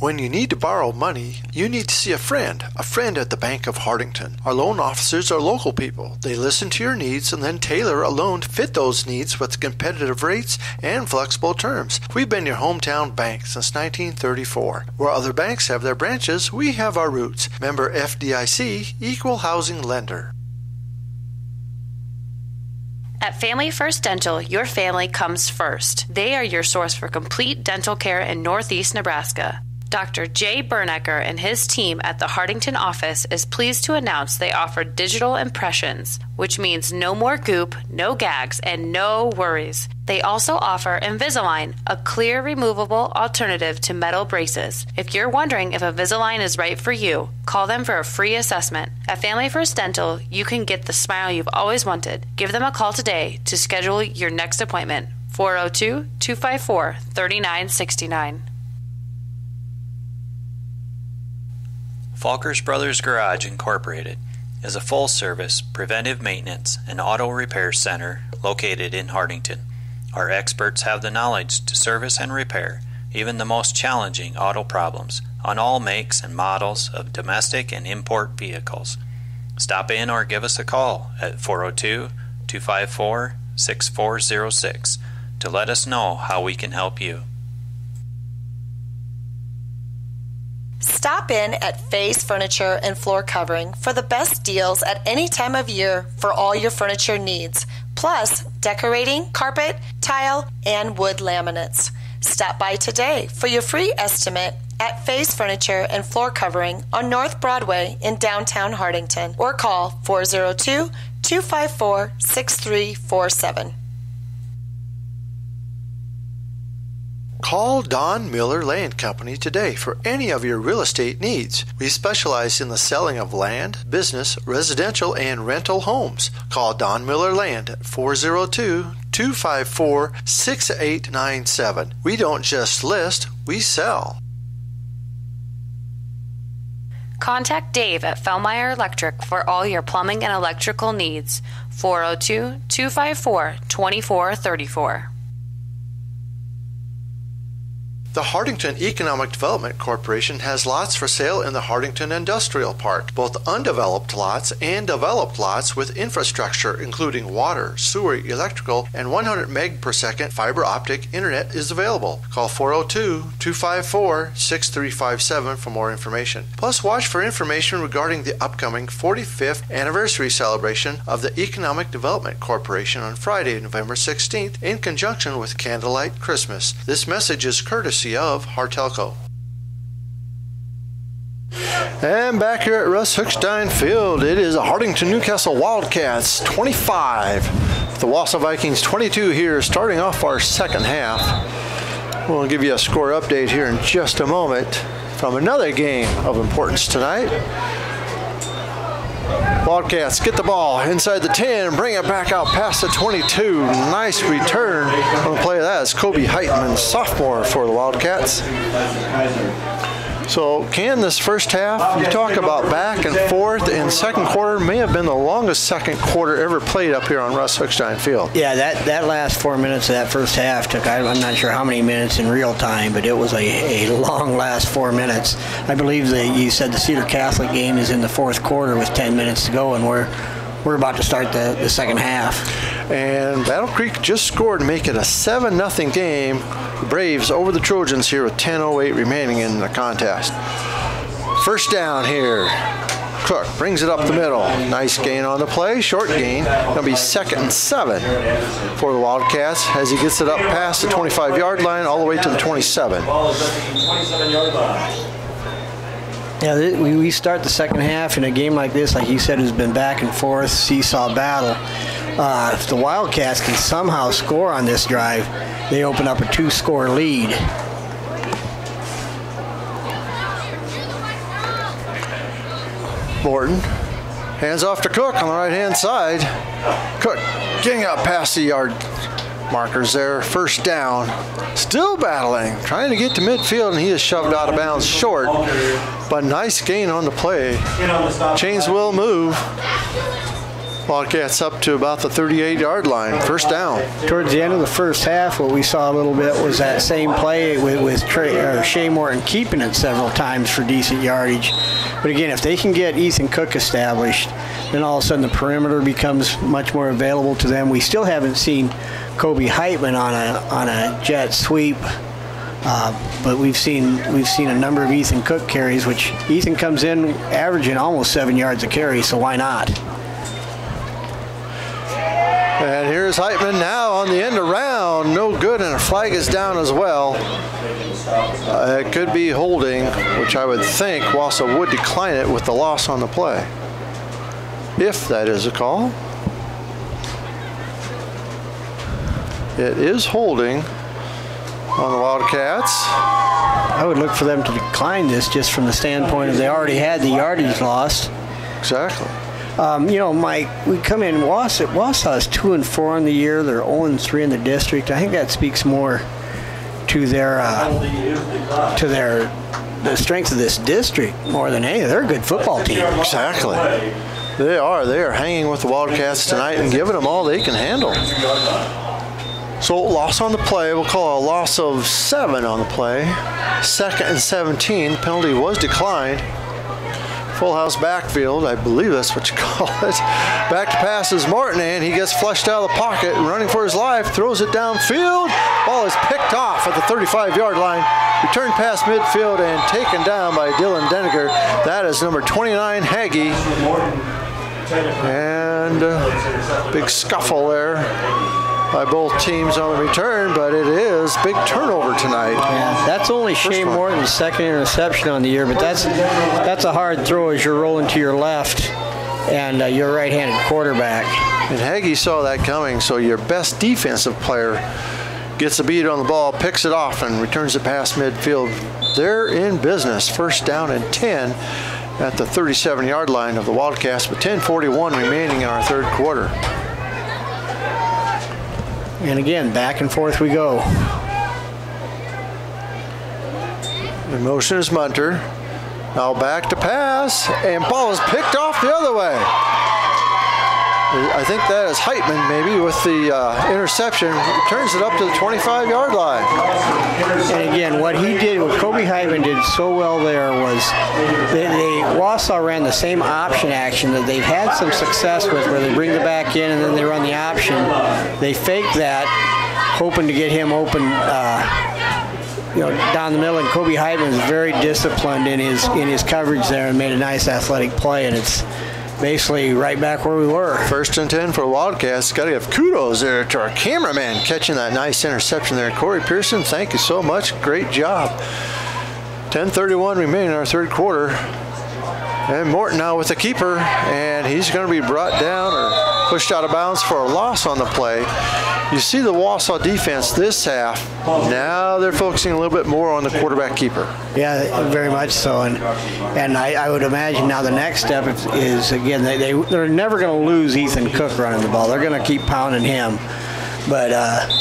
When you need to borrow money, you need to see a friend at the Bank of Hartington. Our loan officers are local people. They listen to your needs and then tailor a loan to fit those needs with competitive rates and flexible terms. We've been your hometown bank since 1934. Where other banks have their branches, we have our roots. Member FDIC, Equal Housing Lender. At Family First Dental, your family comes first. They are your source for complete dental care in Northeast Nebraska. Dr. Jay Bernecker and his team at the Hartington office is pleased to announce they offer digital impressions, which means no more goop, no gags, and no worries. They also offer Invisalign, a clear removable alternative to metal braces. If you're wondering if Invisalign is right for you, call them for a free assessment. At Family First Dental, you can get the smile you've always wanted. Give them a call today to schedule your next appointment. 402-254-3969. Falkers Brothers Garage Incorporated is a full-service preventive maintenance and auto repair center located in Hartington. Our experts have the knowledge to service and repair even the most challenging auto problems on all makes and models of domestic and import vehicles. Stop in or give us a call at 402-254-6406 to let us know how we can help you. Stop in at Faye's Furniture and Floor Covering for the best deals at any time of year for all your furniture needs, plus decorating, carpet, tile, and wood laminates. Stop by today for your free estimate at Faye's Furniture and Floor Covering on North Broadway in downtown Hartington, or call 402-254-6347. Call Don Miller Land Company today for any of your real estate needs. We specialize in the selling of land, business, residential, and rental homes. Call Don Miller Land at 402-254-6897. We don't just list, we sell. Contact Dave at Fellmeyer Electric for all your plumbing and electrical needs. 402-254-2434. The Hartington Economic Development Corporation has lots for sale in the Hartington Industrial Park. Both undeveloped lots and developed lots with infrastructure including water, sewer, electrical, and 100 meg per second fiber optic internet is available. Call 402-254-6357 for more information. Plus, watch for information regarding the upcoming 45th anniversary celebration of the Economic Development Corporation on Friday, November 16th in conjunction with Candlelight Christmas. This message is courtesy of Hartelco. And back here at Russ Hookstein Field, it is a Hartington Newcastle Wildcats 25. The Wausa Vikings 22 here, starting off our second half. We'll give you a score update here in just a moment from another game of importance tonight. Wildcats get the ball inside the 10, bring it back out past the 22. Nice return on the play of that is Kobe Heitman, sophomore for the Wildcats. So, Ken, this first half, you talk about back and forth in second quarter, may have been the longest second quarter ever played up here on Russ Hookstein Field. Yeah, that last 4 minutes of that first half took, I'm not sure how many minutes in real time, but it was a long last 4 minutes. I believe that you said the Cedar Catholic game is in the fourth quarter with 10 minutes to go, and we're about to start the second half. And Battle Creek just scored to make it a 7-0 game. The Braves over the Trojans here with 10:08 remaining in the contest. First down here. Cook brings it up the middle. Nice gain on the play. Short gain. Going to be 2nd and 7 for the Wildcats as he gets it up past the 25-yard line all the way to the 27. Yeah, we start the second half in a game like this, like you said, has been back and forth, seesaw battle. If the Wildcats can somehow score on this drive, they open up a 2-score lead. Morton hands off to Cook on the right-hand side. Cook getting up past the yard markers there. First down. Still battling, trying to get to midfield, and he is shoved out of bounds short. But nice gain on the play. Chains will move. Wildcats up to about the 38-yard line. First down. Towards the end of the first half, what we saw a little bit was that same play with Shea Morton keeping it several times for decent yardage. But again, if they can get Ethan Cook established, then all of a sudden the perimeter becomes much more available to them. We still haven't seen Kobe Heitman on a jet sweep, but we've seen a number of Ethan Cook carries, which Ethan comes in averaging almost 7 yards a carry, so why not? And here's Heitman now on the end around. No good, and a flag is down as well. It could be holding, which I would think Wausa would decline it with the loss on the play, if that is a call. It is holding on the Wildcats. I would look for them to decline this just from the standpoint of they already had the yardage lost. Exactly. Mike, we come in, Wausa is 2-4 on the year. They're 0-3 in the district. I think that speaks more to the strength of this district more than anything. They're a good football team. Exactly. They are. They are hanging with the Wildcats tonight and giving them all they can handle. So loss on the play. We'll call a loss of 7 on the play. 2nd and 17. Penalty was declined. Full house backfield, I believe that's what you call it. Back to pass is Morton, and he gets flushed out of the pocket, running for his life, throws it downfield. Ball is picked off at the 35-yard line. Returned past midfield and taken down by Dylan Deniger. That is number 29, Hagee. And big scuffle there by both teams on the return, but it is big turnover tonight. Yeah, that's only Shea Morton's second interception on the year, but that's a hard throw as you're rolling to your left and you're a right-handed quarterback. And Hagee saw that coming, so your best defensive player gets a beat on the ball, picks it off, and returns it past midfield. They're in business. First down and 10 at the 37-yard line of the Wildcats, with 10:41 remaining in our third quarter. And again, back and forth we go. In motion is Munter. Now back to pass, and ball is picked off the other way. I think that is Heitman maybe with the interception. Turns it up to the 25-yard line. And again, what he did, what Kobe Heitman did so well there was Wausa ran the same option action that they've had some success with, where they bring the back in and then they run the option. They fake that, hoping to get him open down the middle, and Kobe Heitman is very disciplined in his coverage there and made a nice athletic play, and it's basically right back where we were. First and 10 for the Wildcats. Got to give kudos there to our cameraman catching that nice interception there. Corey Pearson, thank you so much. Great job. 10:31 remaining in our third quarter. And Morton now with the keeper, and he's going to be brought down or pushed out of bounds for a loss on the play. You see the Wausa defense this half. Now they're focusing a little bit more on the quarterback keeper. Yeah, very much so. And I would imagine now the next step is again, they're never going to lose Ethan Cook running the ball. They're going to keep pounding him. But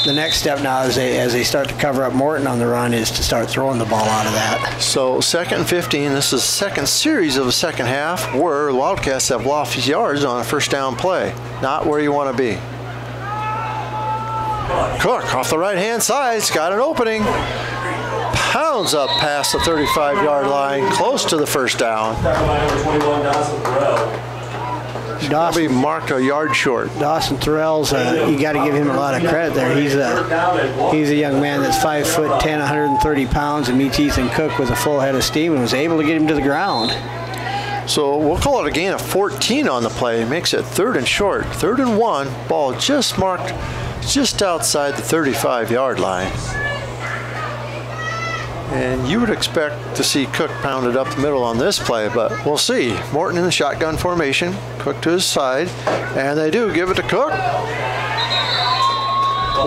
the next step now, as they start to cover up Morton on the run, is to start throwing the ball out of that. So 2nd and 15, this is the second series of the second half where the Wildcats have lost yards on a first down play. Not where you want to be. Cook off the right-hand side, he's got an opening. Pounds up past the 35-yard line, close to the first down. Probably marked a yard short. Dawson Thorell's, you got to give him a lot of credit there. He's a young man that's 5'10", 130 pounds, and meets Ethan Cook with a full head of steam and was able to get him to the ground. So we'll call it a gain of 14 on the play. Makes it 3rd and short. 3rd and 1. Ball just marked just outside the 35-yard line. And you would expect to see Cook pounded up the middle on this play, but we'll see. Morton in the shotgun formation, Cook to his side, and they do give it to Cook.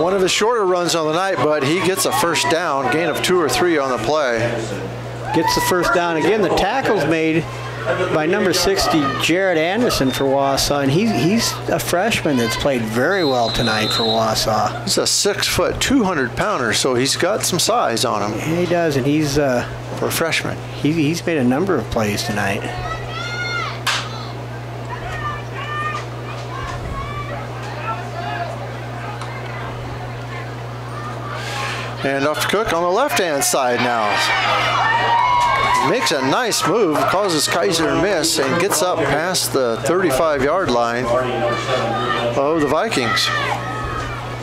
One of his shorter runs on the night, but he gets a first down, gain of 2 or 3 on the play. Gets the first down. Again, the tackle's made by number 60, Jared Anderson for Wausa, and he's a freshman that's played very well tonight for Wausa. He's a 6-foot, 200-pounder, so he's got some size on him. Yeah, he does, and he's for a freshman. He's made a number of plays tonight. And off to Cook on the left-hand side now. Makes a nice move, causes Kaiser to miss, and gets up past the 35-yard line of the Vikings.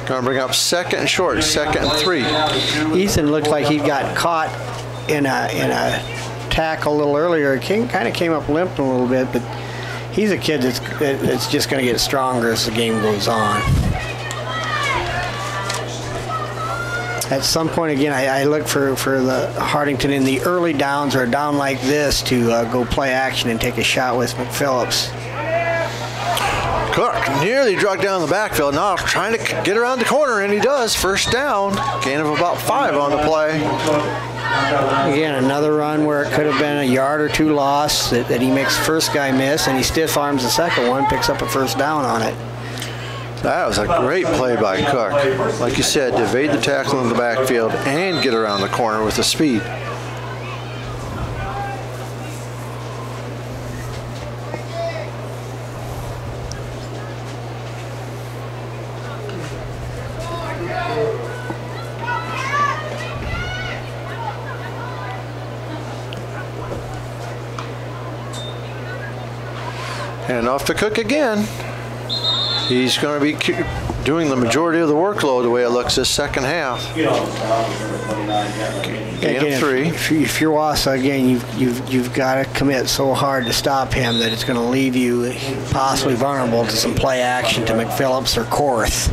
Going to bring up 2nd and short, 2nd and 3. Ethan looked like he got caught in a tackle a little earlier. Kind of came up limping a little bit, but he's a kid that's just going to get stronger as the game goes on. At some point, again, I look for the Hartington in the early downs or a down like this to go play action and take a shot with McPhillips. Cook nearly dragged down the backfield. Now trying to get around the corner, and he does. First down. Gain of about 5 on the play. Again, another run where it could have been a yard or 2 loss that he makes the first guy miss, and he stiff arms the second one, picks up a first down on it. That was a great play by Cook. Like you said, to evade the tackle in the backfield and get around the corner with the speed. And off to Cook again. He's going to be doing the majority of the workload the way it looks this second half. Gain of 3. If you're Wausa, again, you've got to commit so hard to stop him that it's going to leave you possibly vulnerable to some play action to McPhillips or Korth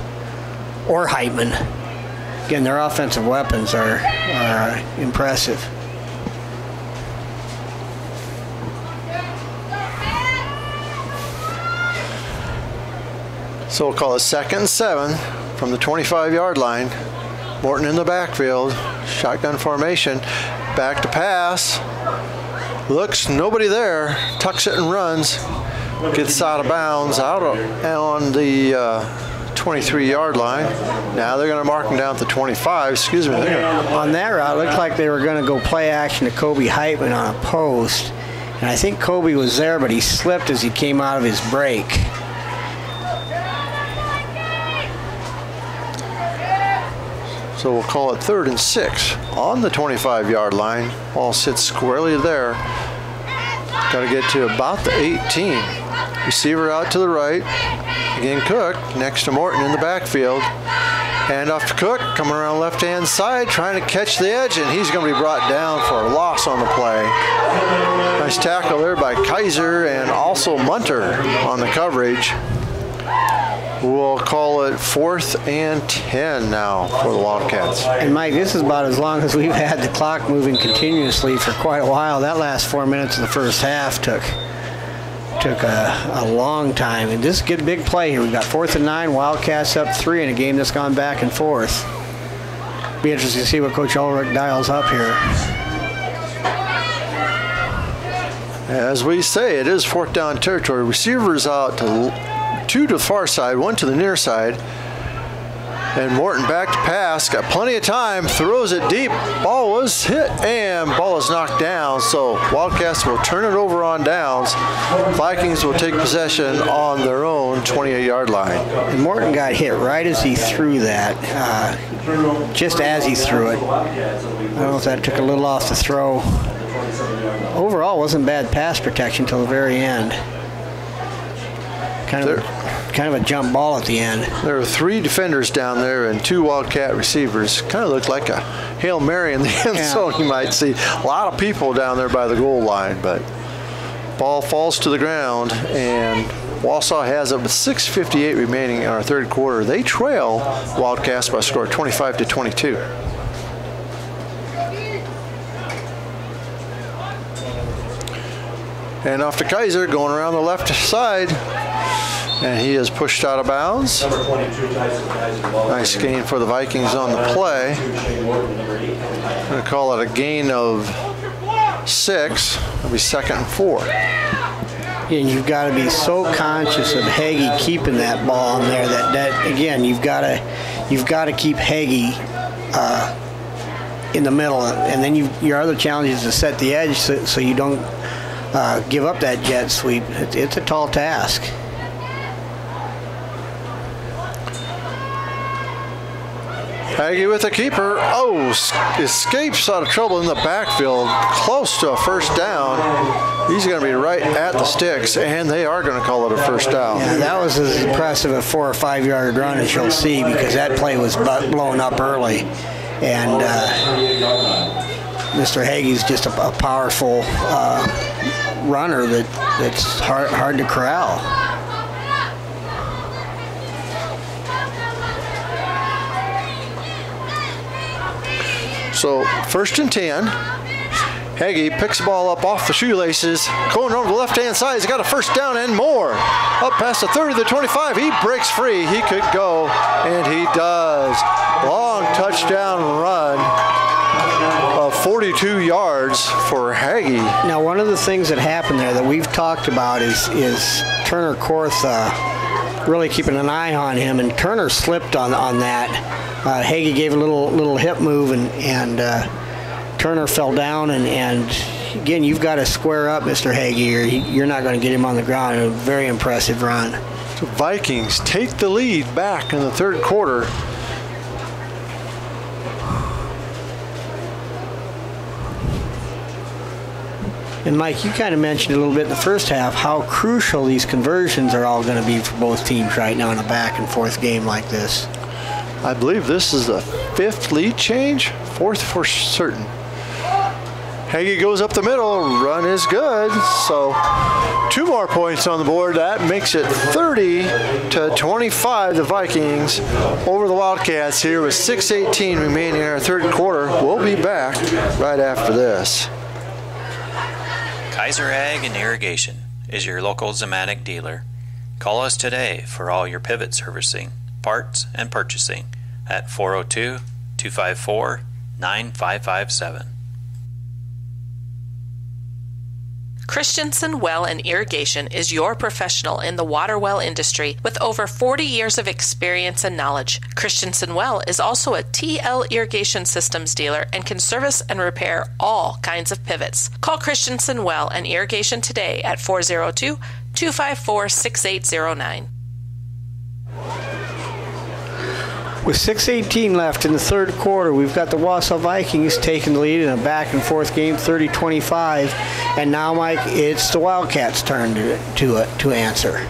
or Heitman. Again, their offensive weapons are impressive. So we'll call it 2nd and 7 from the 25-yard line. Morton in the backfield, shotgun formation, back to pass. Looks, nobody there, tucks it and runs. Gets out of bounds, out on the 23-yard line. Now they're going to mark him down at the 25, excuse me. On that route, it looked like they were going to go play action to Kobe Heitman on a post. And I think Kobe was there, but he slipped as he came out of his break. So we'll call it 3rd and 6 on the 25-yard line. Ball sits squarely there. Got to get to about the 18. Receiver out to the right. Again, Cook next to Morton in the backfield. Hand off to Cook, coming around left-hand side, trying to catch the edge, and he's going to be brought down for a loss on the play. Nice tackle there by Kaiser and also Munter on the coverage. We'll call it 4th and 10 now for the Wildcats. And Mike, this is about as long as we've had the clock moving continuously for quite a while. That last 4 minutes of the first half took a long time. And this is a good big play here. We've got 4th and 9, Wildcats up 3 in a game that's gone back and forth. Be interesting to see what Coach Ulrich dials up here. As we say, it is 4th down territory. Receivers out to 2 to the far side, 1 to the near side. And Morton back to pass, got plenty of time, throws it deep. Ball was hit and ball is knocked down. So Wildcats will turn it over on downs. Vikings will take possession on their own 28-yard line. And Morton got hit right as he threw that, just as he threw it. I don't know if that took a little off the throw. Overall, wasn't bad pass protection till the very end. Kind of a jump ball at the end. There were 3 defenders down there and 2 Wildcat receivers. Kind of looked like a Hail Mary in the end zone, you might see. A lot of people down there by the goal line, but ball falls to the ground, and Wausa has it with 6:58 remaining in our third quarter. They trail Wildcats by a score of 25-22. And off to Kaiser, going around the left side. And he is pushed out of bounds. Nice gain for the Vikings on the play. I'm going to call it a gain of 6. It'll be 2nd and 4. And you've got to be so conscious of Hagee keeping that ball in there that again, you've got to keep Hagee in the middle, and then your other challenge is to set the edge so you don't give up that jet sweep. It's a tall task. Hagee with the keeper. Oh, escapes out of trouble in the backfield. Close to a first down. He's going to be right at the sticks, and they are going to call it a first down. Yeah, that was as impressive a 4 or 5 yard run as you'll see, because that play was blown up early. And Mr. Hagee's just a powerful runner that's hard to corral. So 1st and 10. Hagee picks the ball up off the shoelaces, going over the left-hand side. He's got a first down and more. Up past the 30 to the 25. He breaks free. He could go, and he does. Long touchdown run of 42 yards for Hagee. Now, one of the things that happened there that we've talked about is Turner Korth really keeping an eye on him, and Turner slipped on that. Hagee gave a little hip move, and Turner fell down, and again, you've got to square up Mr. Hagee, or you're not going to get him on the ground. A very impressive run. The Vikings take the lead back in the third quarter. And Mike, you kind of mentioned a little bit in the first half how crucial these conversions are all going to be for both teams right now in a back and forth game like this. I believe this is the 5th lead change, 4th for certain. Hagee goes up the middle, run is good, so 2 more points on the board. That makes it 30-25, the Vikings over the Wildcats here with 6:18 remaining in our third quarter. We'll be back right after this. Kaiser Ag and Irrigation is your local Zematic dealer. Call us today for all your pivot servicing, parts, and purchasing at 402-254-9557. Christensen Well and Irrigation is your professional in the water well industry with over 40 years of experience and knowledge. Christensen Well is also a TL Irrigation Systems dealer and can service and repair all kinds of pivots. Call Christensen Well and Irrigation today at 402-254-6809. With 6:18 left in the third quarter, we've got the Wausa Vikings taking the lead in a back-and-forth game, 30-25. And now, Mike, it's the Wildcats' turn to answer.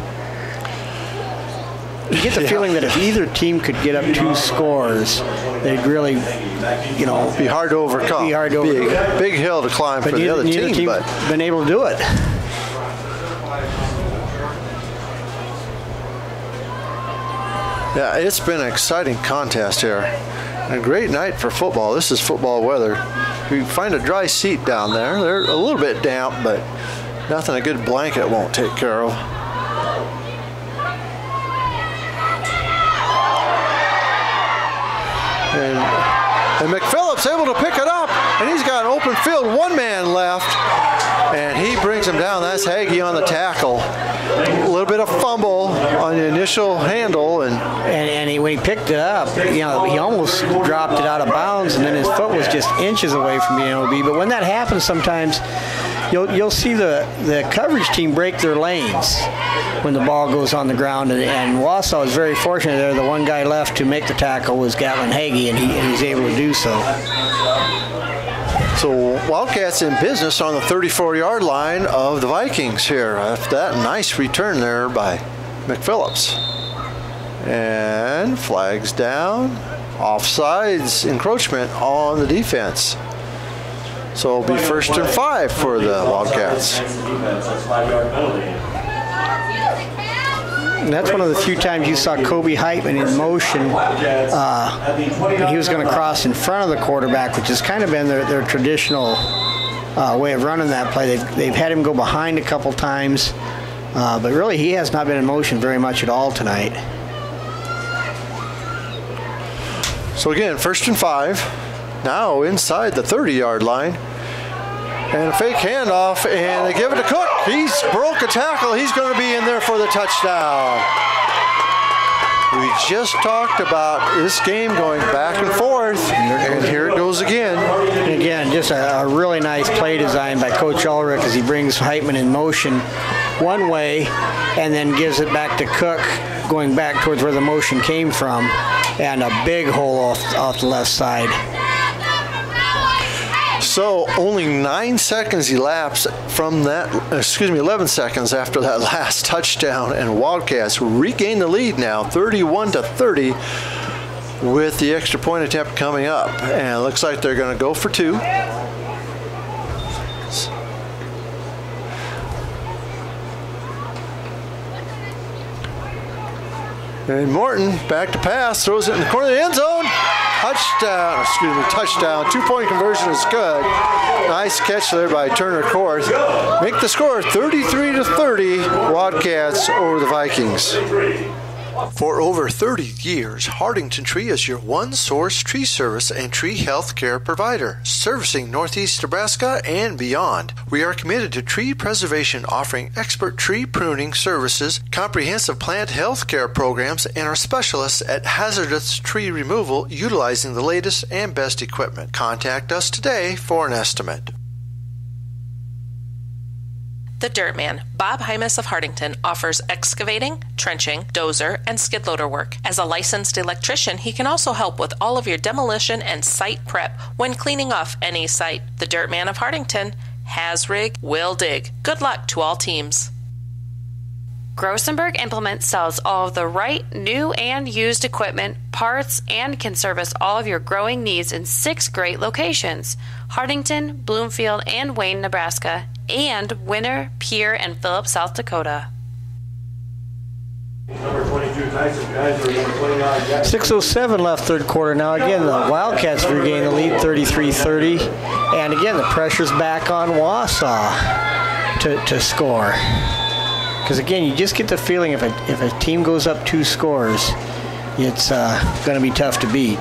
You get the feeling that if either team could get up 2 scores, they'd really, be hard to overcome. Big hill to climb for the other team, but been able to do it. Yeah, it's been an exciting contest here. A great night for football. This is football weather. We find a dry seat down there. They're a little bit damp, but nothing a good blanket won't take care of. And McPhillips able to pick it up, and he's got an open field, 1 man left. And he brings him down. That's Hagee on the tackle. A little bit of fumble on the initial handle. And when he picked it up, he almost dropped it out of bounds, and then his foot was just inches away from being able to be. But when that happens sometimes, you'll see the coverage team break their lanes when the ball goes on the ground. And Wausa was very fortunate there. The one guy left to make the tackle was Gatlin Hagee, and he's able to do so. So Wildcats in business on the 34-yard line of the Vikings here. After that nice return there by McPhillips. And flags down. Offsides encroachment on the defense. So it'll be 1st and 5 for the Wildcats. And that's one of the few times you saw Kobe Heitman in motion. He was going to cross in front of the quarterback, which has kind of been their traditional way of running that play. They've had him go behind a couple times, but really he has not been in motion very much at all tonight. So again, 1st and 5. Now inside the 30-yard line. And a fake handoff, and they give it to Cook. He's broke a tackle. He's going to be in there for the touchdown. We just talked about this game going back and forth, and here it goes again. And again, just a really nice play design by Coach Ulrich as he brings Heitman in motion one way and then gives it back to Cook going back towards where the motion came from, and a big hole off the left side. So only 9 seconds elapsed from that, 11 seconds after that last touchdown, and Wildcats regain the lead now, 31-30, with the extra point attempt coming up. And it looks like they're going to go for 2. And Morton back to pass, throws it in the corner of the end zone. Touchdown. 2-point conversion is good. Nice catch there by Turner Court. Make the score 33-30, Wildcats over the Vikings. For over 30 years, Hartington Tree is your one-source tree service and tree health care provider, servicing Northeast Nebraska and beyond. We are committed to tree preservation, offering expert tree pruning services, comprehensive plant health care programs, and are specialists at hazardous tree removal utilizing the latest and best equipment. Contact us today for an estimate. The Dirt Man, Bob Hymas of Hartington, offers excavating, trenching, dozer, and skid loader work. As a licensed electrician, he can also help with all of your demolition and site prep when cleaning off any site. The Dirt Man of Hartington has rig, will dig. Good luck to all teams. Grossenberg Implement sells all of the right, new, and used equipment, parts, and can service all of your growing needs in 6 great locations: Hartington, Bloomfield, and Wayne, Nebraska, and Winter, Pierre, and Phillips, South Dakota. Number 22, Tyson, guys, or number 29, 6:07 left third quarter. Now again, the Wildcats regain the lead 33-30. And again, the pressure's back on Wausa to score. Because again, you just get the feeling if a team goes up 2 scores, it's going to be tough to beat.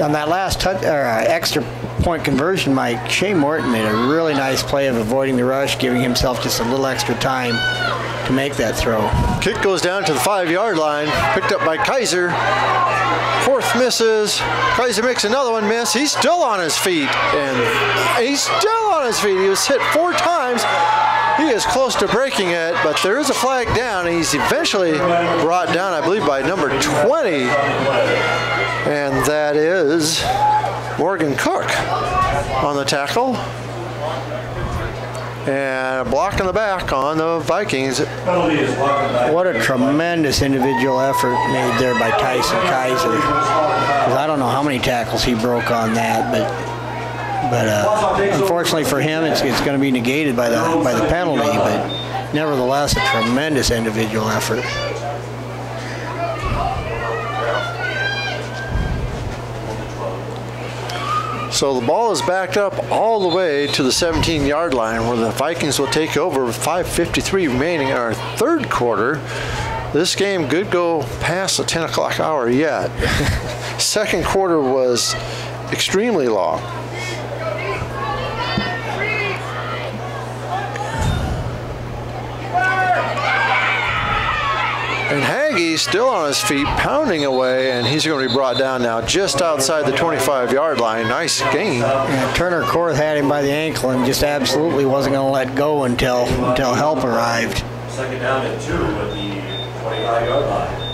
On that last extra point conversion, Mike, Shea Morton made a really nice play of avoiding the rush, giving himself just a little extra time to make that throw. Kick goes down to the 5-yard line, picked up by Kaiser. 4th misses. Kaiser makes another one miss. He's still on his feet. He was hit 4 times. He is close to breaking it, but there is a flag down. He's eventually brought down, I believe, by number 20. And that is Morgan Cook on the tackle. And a block in the back on the Vikings. What a tremendous individual effort made there by Tyson Kaiser. Because I don't know how many tackles he broke on that, but unfortunately for him, it's going to be negated by the penalty. But nevertheless, a tremendous individual effort. So the ball is backed up all the way to the 17-yard line, where the Vikings will take over with 5:53 remaining in our third quarter. This game could go past the 10 o'clock hour yet. Second quarter was extremely long. And Haggie's still on his feet, pounding away, and he's going to be brought down now just outside the 25-yard line. Nice gain. Yeah, Turner Korth had him by the ankle and just absolutely wasn't going to let go until help arrived. Second down and 2 at the 25-yard line.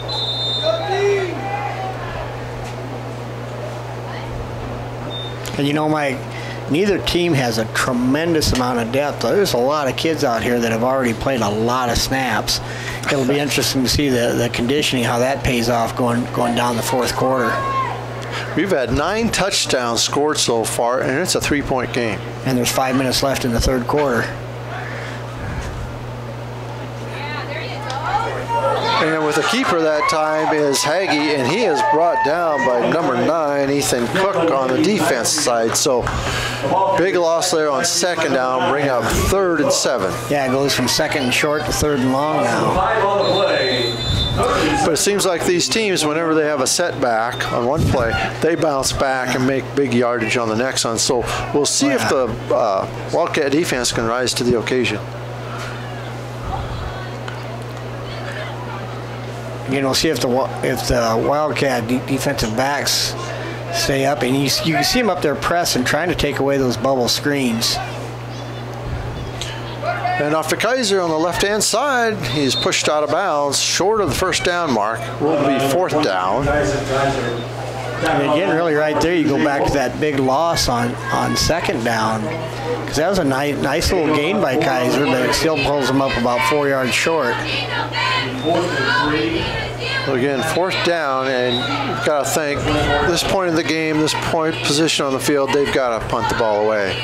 And you know, Mike, neither team has a tremendous amount of depth. There's a lot of kids out here that have already played a lot of snaps. It'll be interesting to see the conditioning, how that pays off going down the fourth quarter. We've had 9 touchdowns scored so far, and it's a 3-point game. And there's 5 minutes left in the third quarter. And with the keeper that time is Haggie, and he is brought down by number 9, Ethan Cook, on the defense side. So big loss there on second down, bring up 3rd and 7. Yeah, it goes from second and short to 3rd and long now. But it seems like these teams, whenever they have a setback on one play, they bounce back and make big yardage on the next one. So we'll see if the Wildcat defense can rise to the occasion. You know, see if the Wildcat defensive backs stay up, and you can see them up there pressing, trying to take away those bubble screens. And off to Kaiser on the left-hand side, he's pushed out of bounds, short of the first down mark. Will be 4th down. And again, really right there, you go back to that big loss on second down, because that was a nice little gain by Kaiser, but it still pulls him up about 4 yards short. Well, again, 4th down, and you've got to think, this point in the game, this position on the field, they've got to punt the ball away.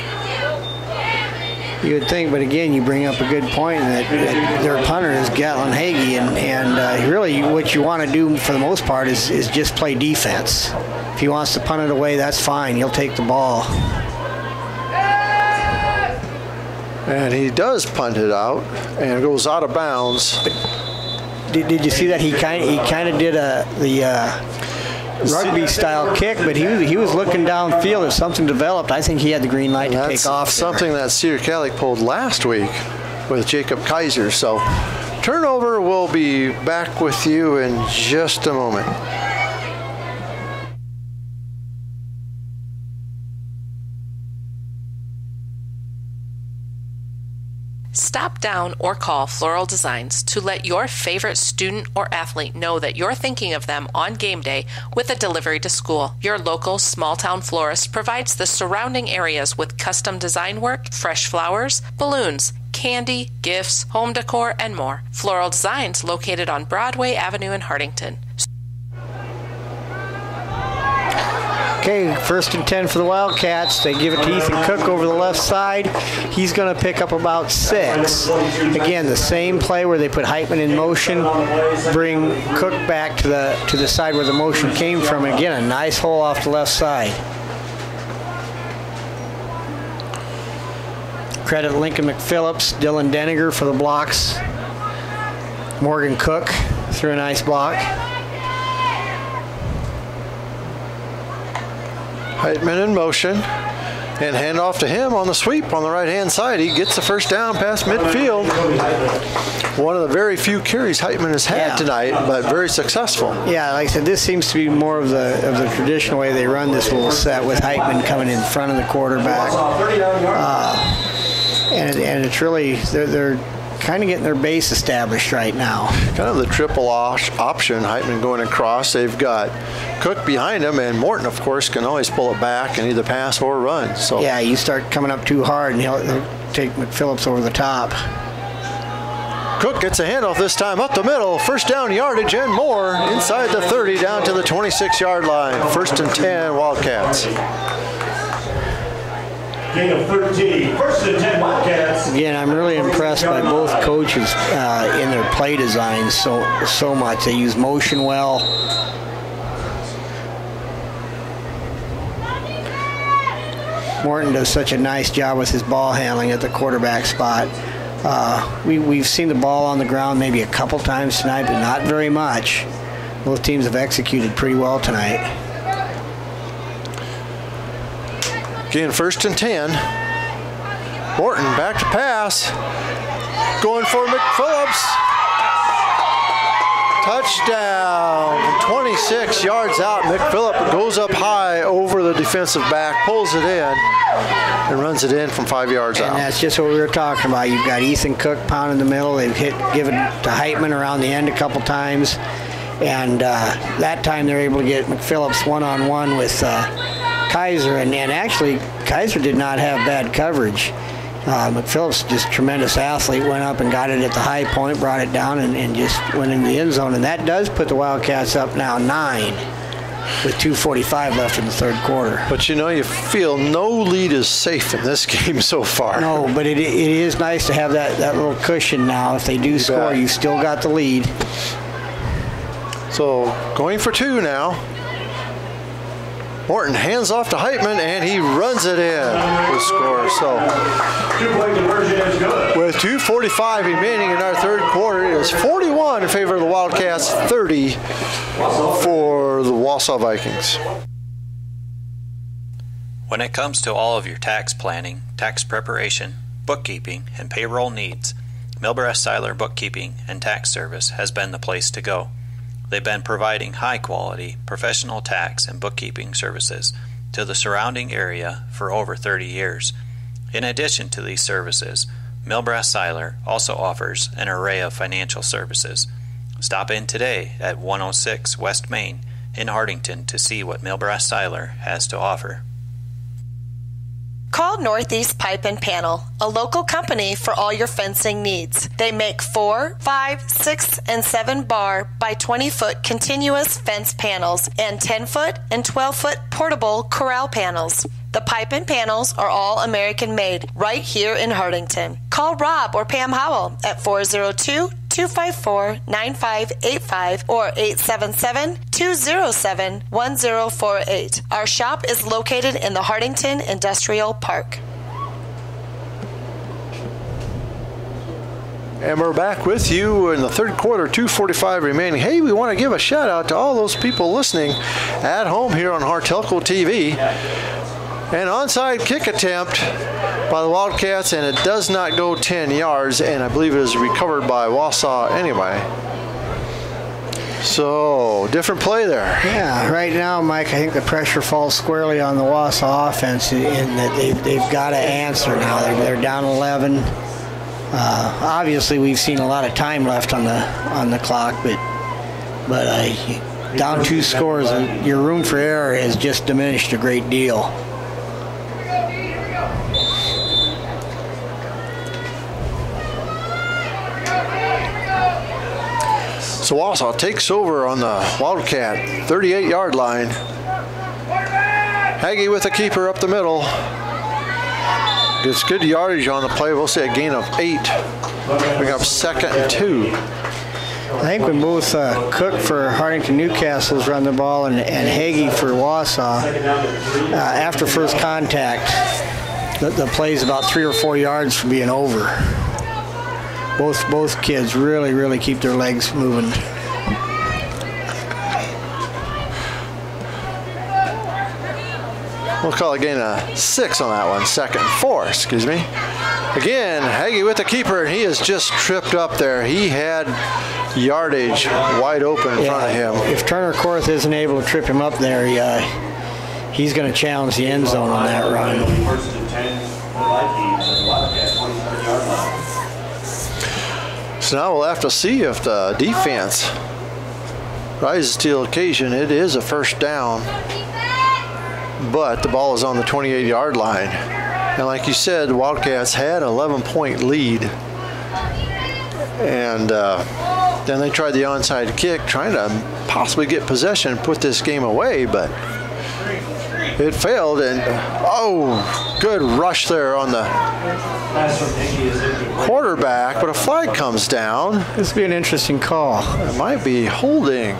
You would think, but again, you bring up a good point that their punter is Gatlin Hagee, and really what you want to do for the most part is just play defense. If he wants to punt it away, that's fine. He'll take the ball. And he does punt it out, and it goes out of bounds. Did you see that he kind of did the rugby style kick, but he was looking downfield. If something developed, I think he had the green light to take off. That's something that Cedar Calic pulled last week with Jacob Kaiser. So turnover, will be back with you in just a moment. Stop down or call Floral Designs to let your favorite student or athlete know that you're thinking of them on game day with a delivery to school. Your local small-town florist provides the surrounding areas with custom design work, fresh flowers, balloons, candy, gifts, home decor, and more. Floral Designs located on Broadway Avenue in Hartington. Okay, 1st and 10 for the Wildcats. They give it to Ethan Cook over the left side. He's going to pick up about 6. Again, the same play where they put Heitman in motion, bring Cook back to the side where the motion came from. Again, a nice hole off the left side. Credit Lincoln McPhillips, Dylan Deniger for the blocks. Morgan Cook threw a nice block. Heitman in motion, and hand off to him on the sweep on the right-hand side. He gets the first down past midfield. One of the very few carries Heitman has had tonight, but very successful. Yeah, like I said, this seems to be more of the traditional way they run this little set, with Heitman coming in front of the quarterback. And it's really, they're kind of getting their base established right now. Kind of the triple option, Heitman going across. They've got Cook behind him, and Morton, of course, can always pull it back and either pass or run. So yeah, you start coming up too hard, and he'll take McPhillips over the top. Cook gets a handoff this time up the middle. First down yardage and more inside the 30 down to the 26-yard line. 1st and 10 Wildcats. Gain of 13, 1st and 10 Wildcats. Again, I'm really impressed by both coaches in their play designs so much. They use motion well. Morton does such a nice job with his ball handling at the quarterback spot. We've seen the ball on the ground maybe a couple times tonight, but not very much. Both teams have executed pretty well tonight. Again, 1st and 10. Morton back to pass. Going for McPhillips. touchdown. 26 yards out. McPhillip goes up high over the defensive back, pulls it in, and runs it in from 5 yards out. And that's just what we were talking about. You've got Ethan Cook pounding the middle. They've given to Heitman around the end a couple times. And that time they're able to get McPhillips one-on-one with Kaiser. And actually, Kaiser did not have bad coverage. McPhillips, just tremendous athlete, went up and got it at the high point, brought it down, and just went in the end zone. And that does put the Wildcats up now 9 with 2:45 left in the third quarter. But you feel no lead is safe in this game so far. No, but it is nice to have that little cushion now. If they do score, you've still got the lead. So going for 2 now. Morton hands off to Heitman, and he runs it in to score. So with 2:45 remaining in our third quarter, it is 41 in favor of the Wildcats, 30 for the Wausa Vikings. When it comes to all of your tax planning, tax preparation, bookkeeping, and payroll needs, Milbrass Seiler Bookkeeping and Tax Service has been the place to go. They've been providing high-quality, professional tax and bookkeeping services to the surrounding area for over 30 years. In addition to these services, Milbrass Seiler also offers an array of financial services. Stop in today at 106 West Main in Hartington to see what Milbrass Seiler has to offer. Call Northeast Pipe and Panel, a local company for all your fencing needs. They make 4, 5, 6, and 7 bar by 20-foot continuous fence panels and 10-foot and 12-foot portable corral panels. The pipe and panels are all American-made right here in Hartington. Call Rob or Pam Howell at 402-254-9585 or 877-207-1048. Our shop is located in the Hartington Industrial Park. And we're back with you in the third quarter, 2:45 remaining. Hey, we want to give a shout out to all those people listening at home here on Hartelco TV. An onside kick attempt by the Wildcats, and it does not go 10 yards, and I believe it is recovered by Wausa anyway. So, different play there. Yeah, right now, Mike, I think the pressure falls squarely on the Wausa offense in that they've got to answer now. They're down 11. Obviously, we've seen a lot of time left on the clock, but down 2 scores, your room for error has just diminished a great deal. So Wausa takes over on the Wildcat 38-yard line. Hagee with the keeper up the middle. Gets good yardage on the play. We'll see a gain of 8. Bring up 2nd and 2. I think when both Cook for Hartington Newcastle's run the ball and Hagee for Wausa, after first contact, the play's about 3 or 4 yards from being over. Both kids really keep their legs moving. We'll call a gain of 6 on that one. 2nd and 4, excuse me. Again, Hagee with the keeper, and he is just tripped up there. He had yardage wide open in front of him. If Turner Korth isn't able to trip him up there, he's going to challenge the end zone on that run. So now we'll have to see if the defense rises to the occasion. It is a first down, but the ball is on the 28-yard line. And like you said, the Wildcats had an 11-point lead. And then they tried the onside kick, trying to possibly get possession and put this game away, but it failed. And good rush there on the quarterback, but a flag comes down. This would be an interesting call. It might be holding.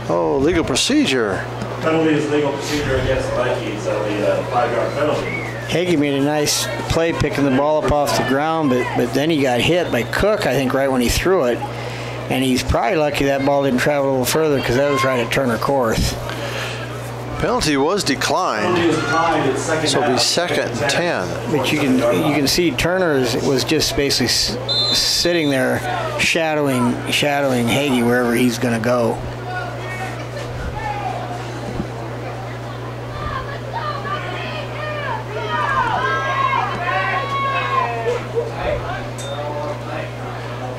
Legal procedure. Penalty is legal procedure against the Vikings. That'll be a 5-yard penalty. Hagee made a nice play picking the ball up off the ground, but then he got hit by Cook, I think, right when he threw it. And he's probably lucky that ball didn't travel a little further because that was right at Turner Korth. Penalty was declined, so it'll be second and 10. But you can see Turner was just basically sitting there shadowing Hagee wherever he's going to go.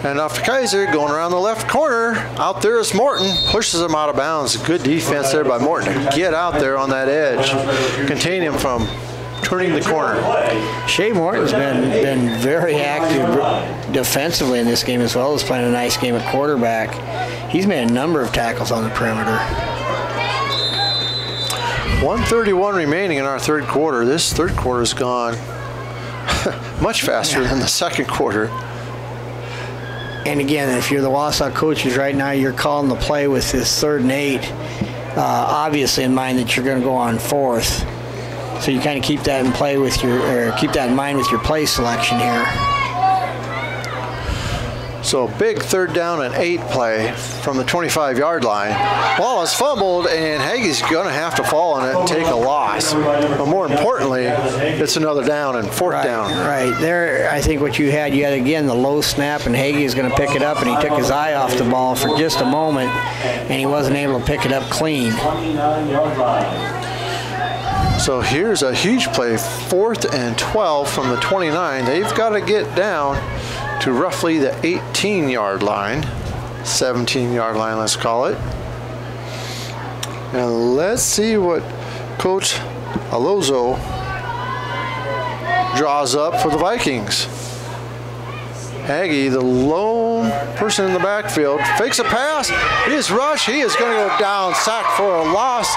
And off to Kaiser, going around the left corner. Out there is Morton, pushes him out of bounds. Good defense there by Morton to get out there on that edge, contain him from turning the corner. Shea Morton's been very active defensively in this game as well as playing a nice game at quarterback. He's made a number of tackles on the perimeter. 1:31 remaining in our third quarter. This third quarter has gone much faster than the second quarter. And again, if you're the Wausa coaches right now, you're calling the play with this 3rd and 8, obviously in mind that you're going to go on 4th. So you kind of keep that in play with keep that in mind with your play selection here. So big 3rd down and 8 play from the 25-yard line. Ball is fumbled, and Hagee's going to have to fall on it and take a loss. But more importantly, it's another down and 4th down. Right. There, I think what you had again the low snap, and Hagee is going to pick it up, and he took his eye off the ball for just a moment, and he wasn't able to pick it up clean. So here's a huge play, 4th and 12 from the 29. They've got to get down to roughly the 18-yard line, 17-yard line, let's call it. And let's see what Coach Alonso draws up for the Vikings. Hagee, the lone person in the backfield, fakes a pass. He is rushed. He is going to go down, sacked for a loss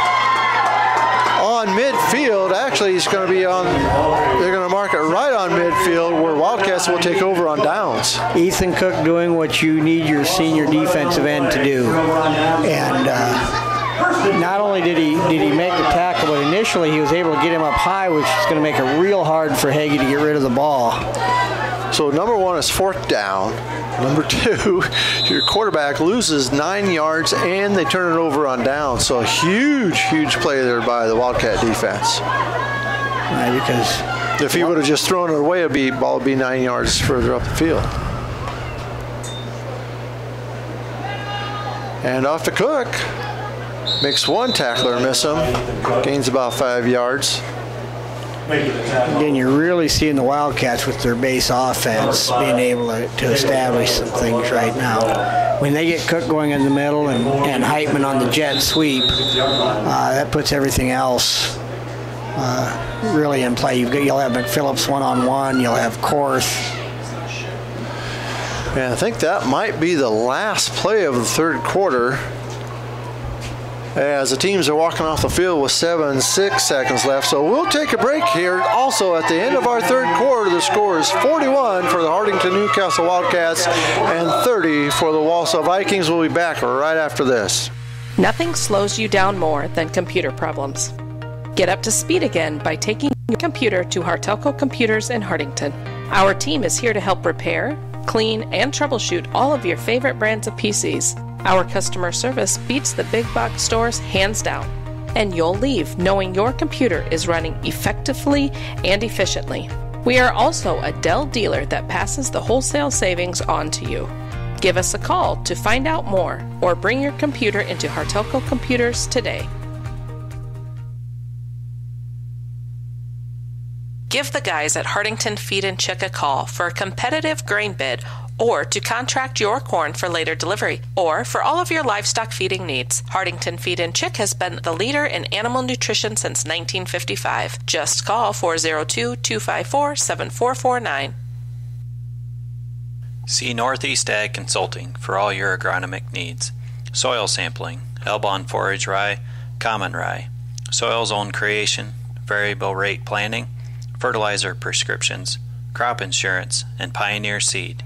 on midfield. Actually, he's going to be on, they're going to mark it right on midfield where Wildcats will take over on downs. Ethan Cook doing what you need your senior defensive end to do. And not only did he make the tackle, but initially he was able to get him up high, which is going to make it real hard for Hagee to get rid of the ball. So number 1 is 4th down. Number 2, your quarterback loses 9 yards and they turn it over on down. So a huge play there by the Wildcat defense. Right, because if he would have just thrown it away, ball would be 9 yards further up the field. And off to Cook. Makes one tackler miss him. Gains about 5 yards. Again, you're really seeing the Wildcats with their base offense being able to establish some things right now. When they get Cook going in the middle and Heitman on the jet sweep, that puts everything else really in play. You'll have McPhillips one-on-one. You'll have Korth. And I think that might be the last play of the third quarter, as the teams are walking off the field with 6 seconds left. So we'll take a break here. Also, at the end of our third quarter, the score is 41 for the Hartington Newcastle Wildcats and 30 for the Wausa Vikings. We'll be back right after this. Nothing slows you down more than computer problems. Get up to speed again by taking your computer to Hartelco Computers in Hartington. Our team is here to help repair, clean, and troubleshoot all of your favorite brands of PCs. Our customer service beats the big box stores hands down, and you'll leave knowing your computer is running effectively and efficiently. We are also a Dell dealer that passes the wholesale savings on to you. Give us a call to find out more, or bring your computer into Hartelco Computers today. Give the guys at Hartington Feed and Chick a call for a competitive grain bid, or to contract your corn for later delivery, or for all of your livestock feeding needs. Hartington Feed and Chick has been the leader in animal nutrition since 1955. Just call 402-254-7449. See Northeast Ag Consulting for all your agronomic needs. Soil sampling, Elbon forage rye, common rye, soil zone creation, variable rate planting, fertilizer prescriptions, crop insurance, and Pioneer seed.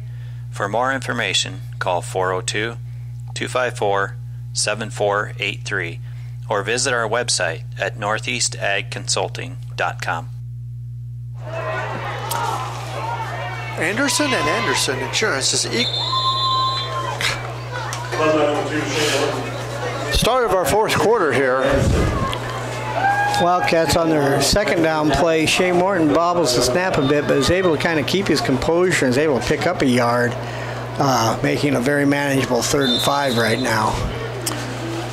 For more information, call 402-254-7483 or visit our website at northeastagconsulting.com. Anderson and Anderson Insurance is start of our fourth quarter here. Wildcats on their second down play. Shea Morton bobbles the snap a bit, but is able to kind of keep his composure and is able to pick up a yard, making a very manageable 3rd and 5 right now.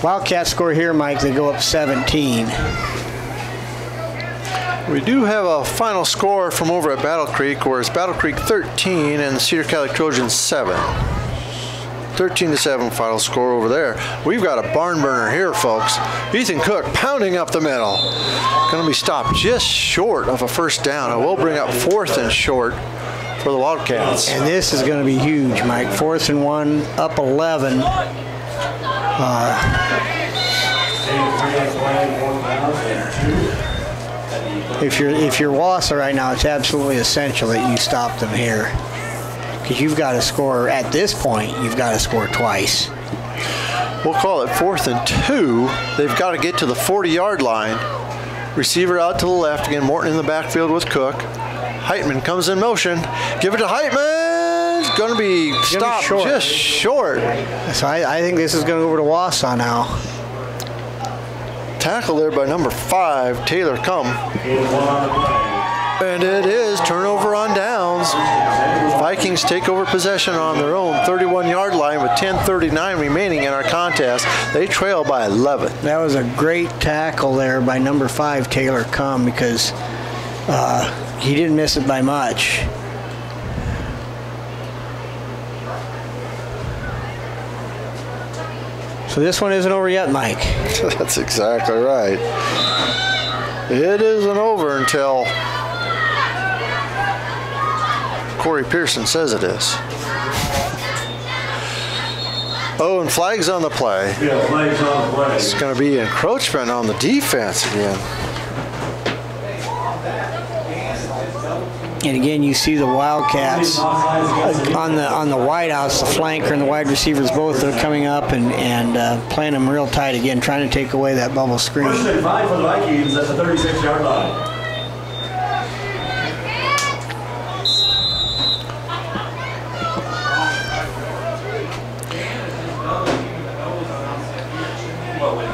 Wildcats score here, Mike. They go up 17. We do have a final score from over at Battle Creek, where it's Battle Creek 13 and the Cedar Catholic Trojans 7. 13-7 final score over there. We've got a barn burner here, folks. Ethan Cook pounding up the middle. Going to be stopped just short of a first down. It will bring up 4th and short for the Wildcats. And this is going to be huge, Mike. 4th and 1, up 11. If you're Wausa right now, it's absolutely essential that you stop them here, because you've got to score at this point. You've got to score twice. We'll call it 4th and 2. They've got to get to the 40-yard line. Receiver out to the left. Again, Morton in the backfield with Cook. Heitman comes in motion. Give it to Heitman. It's going to be stopped just short. So I think this is going to go over to Wausa now. Tackle there by number 5, Taylor Cum. And it is turnover on downs. Vikings take over possession on their own 31-yard line with 10:39 remaining in our contest. They trail by 11. That was a great tackle there by number 5, Taylor Cum, because he didn't miss it by much. So this one isn't over yet, Mike. That's exactly right. It isn't over until Corey Pearson says it is. Oh, and flags on the play. Yeah, flags on the play. It's going to be encroachment on the defense again. And again, you see the Wildcats on the wideouts, the flanker and the wide receivers both are coming up and playing them real tight again, trying to take away that bubble screen. 1st and 5 for the Vikings at the 36-yard line.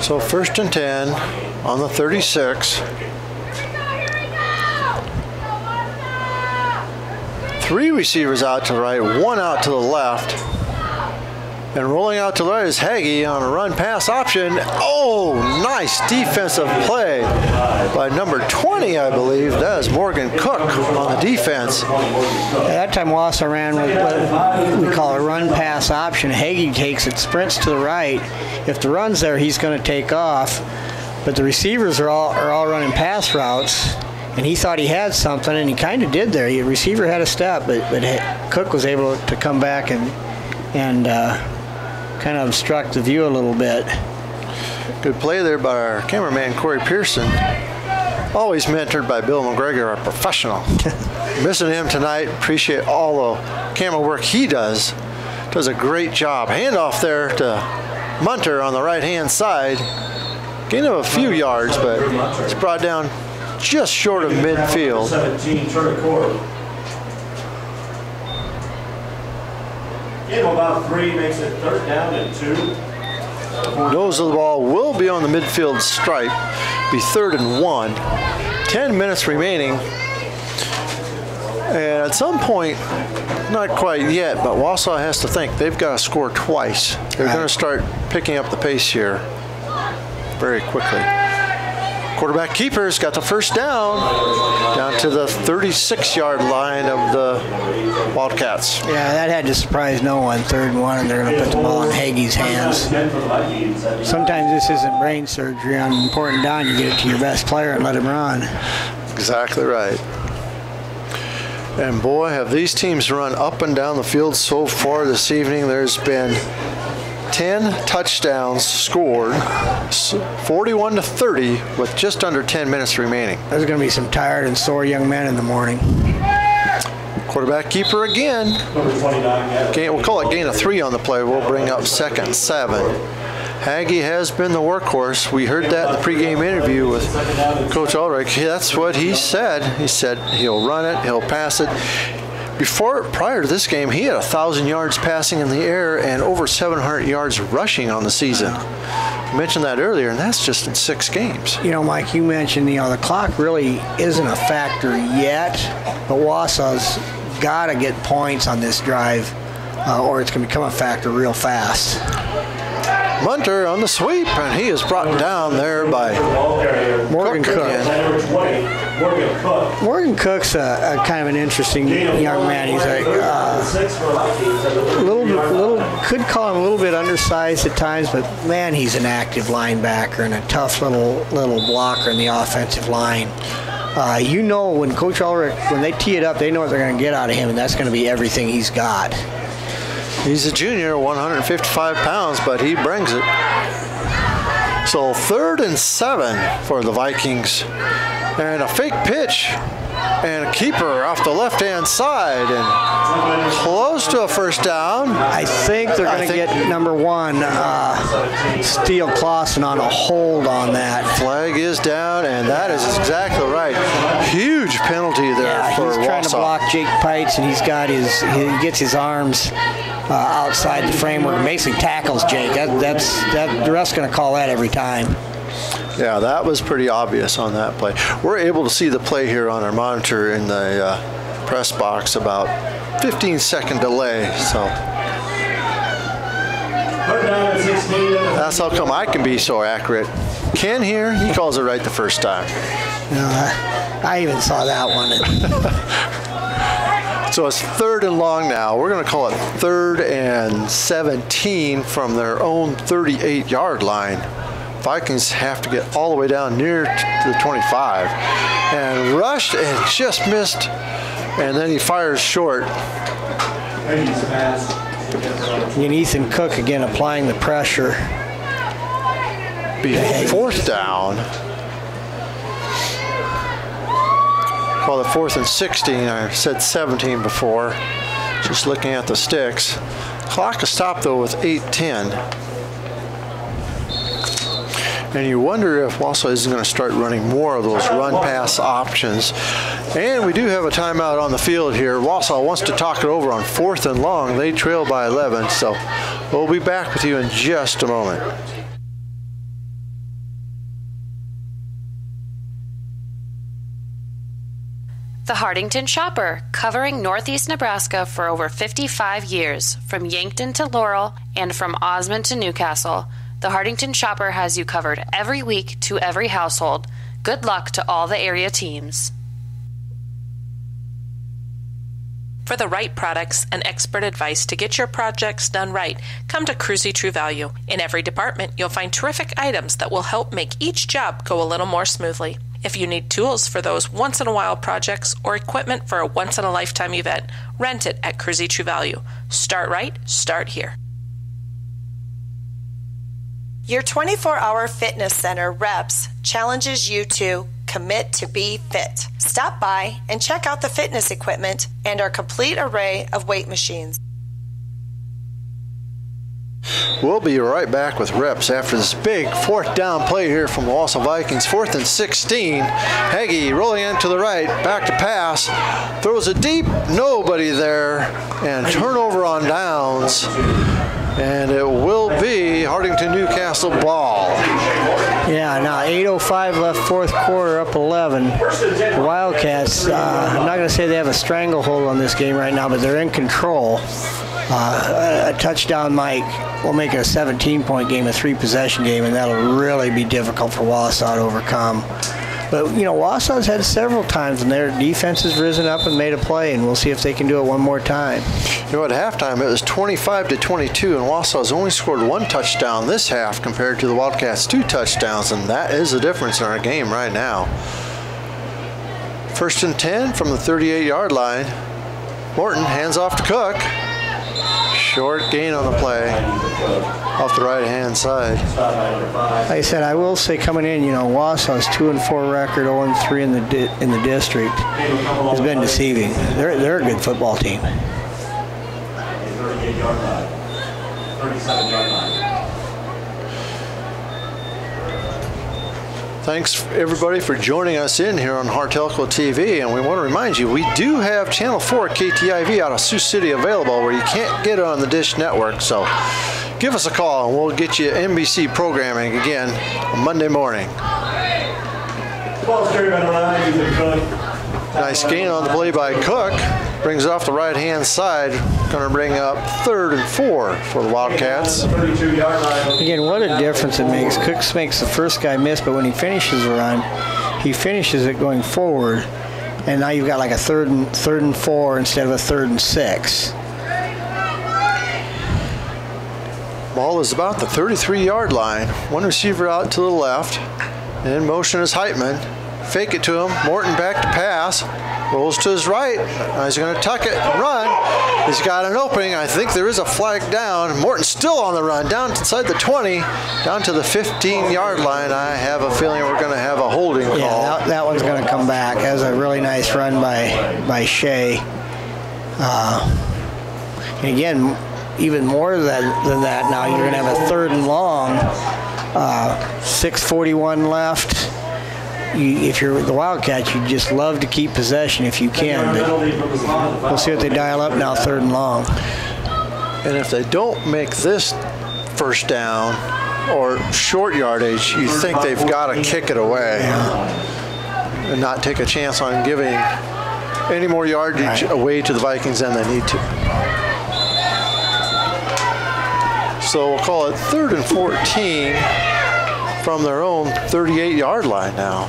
So 1st and 10 on the 36. 3 receivers out to the right, 1 out to the left. And rolling out to the right is Hagee on a run-pass option. Oh, nice defensive play by number 20, I believe. That is Morgan Cook on the defense. At that time, Wausa ran with what we call a run-pass option. Hagee takes it, sprints to the right. If the run's there, he's going to take off. But the receivers are all running pass routes. And he thought he had something, and he kind of did there. The receiver had a step, but Cook was able to come back and kind of obstruct the view a little bit. Good play there by our cameraman, Corey Pearson. Always mentored by Bill McGregor, our professional. Missing him tonight. Appreciate all the camera work he does. Does a great job. Handoff there to Munter on the right-hand side. Gain of a few yards, but it's brought down just short of midfield. 17, turn of court. Gain of about 3 makes it 3rd down and 2. Nose of the ball will be on the midfield stripe. Be 3rd and 1. 10 minutes remaining. And at some point, not quite yet, but Wausa has to think they've got to score twice. They're going to start picking up the pace here very quickly. Quarterback keeper's got the first down to the 36-yard line of the Wildcats. Yeah, that had to surprise no one. 3rd and 1, and they're going to put the ball in Hagee's hands. Sometimes this isn't brain surgery. On an important down, you get it to your best player and let him run. Exactly right. And boy, have these teams run up and down the field so far this evening. There's been 10 touchdowns scored, 41-30 with just under 10 minutes remaining. There's going to be some tired and sore young men in the morning. Quarterback keeper again. We'll call it gain of 3 on the play. We'll bring up 2nd and 7. Hagee has been the workhorse. We heard that in the pregame interview with Coach Ulrich. That's what he said. He said he'll run it, he'll pass it. Prior to this game, he had 1,000 yards passing in the air and over 700 yards rushing on the season. I mentioned that earlier, and that's just in 6 games. You know, Mike, you mentioned, the clock really isn't a factor yet, but Wausa's got to get points on this drive, or it's going to become a factor real fast. Munter on the sweep, and he is brought down there by Morgan Cook. Morgan Cook's a kind of an interesting young man. He's could call him a little bit undersized at times, but man, he's an active linebacker and a tough little blocker in the offensive line. When Coach Ulrich, when they tee it up, they know what they're going to get out of him, and that's going to be everything he's got. He's a junior, 155 pounds, but he brings it. So 3rd and 7 for the Vikings. And a fake pitch and a keeper off the left-hand side and close to a first down. I think they're going to get number 1, Steele Clausen, on a hold on that. Flag is down, and that is exactly right. Huge penalty there for He's trying Wausa. to block Jake Pites, and he gets his arms outside the framework and basically tackles Jake. The ref's going to call that every time. Yeah, that was pretty obvious on that play. We're able to see the play here on our monitor in the press box, about 15-second delay. So that's how come I can be so accurate. Ken here, he calls it right the first time. I even saw that one. So it's 3rd and long now. We're going to call it 3rd and 17 from their own 38-yard line. Vikings have to get all the way down near to the 25 and rushed and just missed, and then he fires short. And Ethan Cook again applying the pressure. Be 4th down. Call it 4th and 16. I said 17 before. Just looking at the sticks. Clock is stopped though with 8:10. And you wonder if Wausa is going to start running more of those run-pass options. And we do have a timeout on the field here. Wausa wants to talk it over on 4th and long. They trail by 11, so we'll be back with you in just a moment. The Hartington Shopper, covering Northeast Nebraska for over 55 years, from Yankton to Laurel and from Osmond to Newcastle. The Hartington Shopper has you covered every week to every household. Good luck to all the area teams. For the right products and expert advice to get your projects done right, come to Cruzy True Value. In every department, you'll find terrific items that will help make each job go a little more smoothly. If you need tools for those once-in-a-while projects or equipment for a once-in-a-lifetime event, rent it at Cruzy True Value. Start right, start here. Your 24-hour fitness center, Reps, challenges you to commit to be fit. Stop by and check out the fitness equipment and our complete array of weight machines. We'll be right back with Reps after this big 4th down play here from the Wausa Vikings. 4th and 16. Hagee rolling into the right, back to pass, throws it deep, nobody there, and turnover on downs. And it will be Hartington Newcastle ball. Yeah, now 8:05 left, 4th quarter, up 11. The Wildcats, I'm not going to say they have a stranglehold on this game right now, but they're in control. A touchdown will make it a 17-point game, a 3-possession game, and that'll really be difficult for Wausa to overcome. But, Wausa's had several times when their defense has risen up and made a play, and we'll see if they can do it one more time. At halftime, it was 25-22, and Wausa's only scored 1 touchdown this half compared to the Wildcats' 2 touchdowns, and that is the difference in our game right now. 1st and 10 from the 38-yard line. Morton hands off to Cook. Short gain on the play off the right-hand side. Like I said, I will say coming in, Wausa's 2-4 record, 0-3 in the district has been deceiving. They're a good football team. 37-yard line. Thanks everybody for joining us in here on Hartelco TV, and we want to remind you we do have Channel 4 KTIV out of Sioux City available where you can't get it on the Dish Network, so give us a call and we'll get you NBC programming again on Monday morning. Nice gain on the play by Cook. Brings it off the right-hand side. Going to bring up 3rd and 4 for the Wildcats. Again, what a difference it makes. Cooks makes the first guy miss, but when he finishes the run, he finishes it going forward. And now you've got like a third and 4 instead of a 3rd and 6. Ball is about the 33-yard line. One receiver out to the left. In motion is Heitman. Fake it to him. Morton back to pass. Rolls to his right. Now he's going to tuck it and run. He's got an opening. I think there is a flag down. Morton still on the run. Down inside the 20. Down to the 15-yard line. I have a feeling we're going to have a holding call. Yeah, that one's going to come back. That was a really nice run by Shea. And again, even more than that now, you're going to have a 3rd and long. 6:41 left. If you're the Wildcats, you just love to keep possession if you can. But we'll see what they dial up now, 3rd and long. And if they don't make this first down or short yardage, you think they've got to kick it away and not take a chance on giving any more yardage away to the Vikings than they need to. So we'll call it 3rd and 14 from their own 38-yard line now.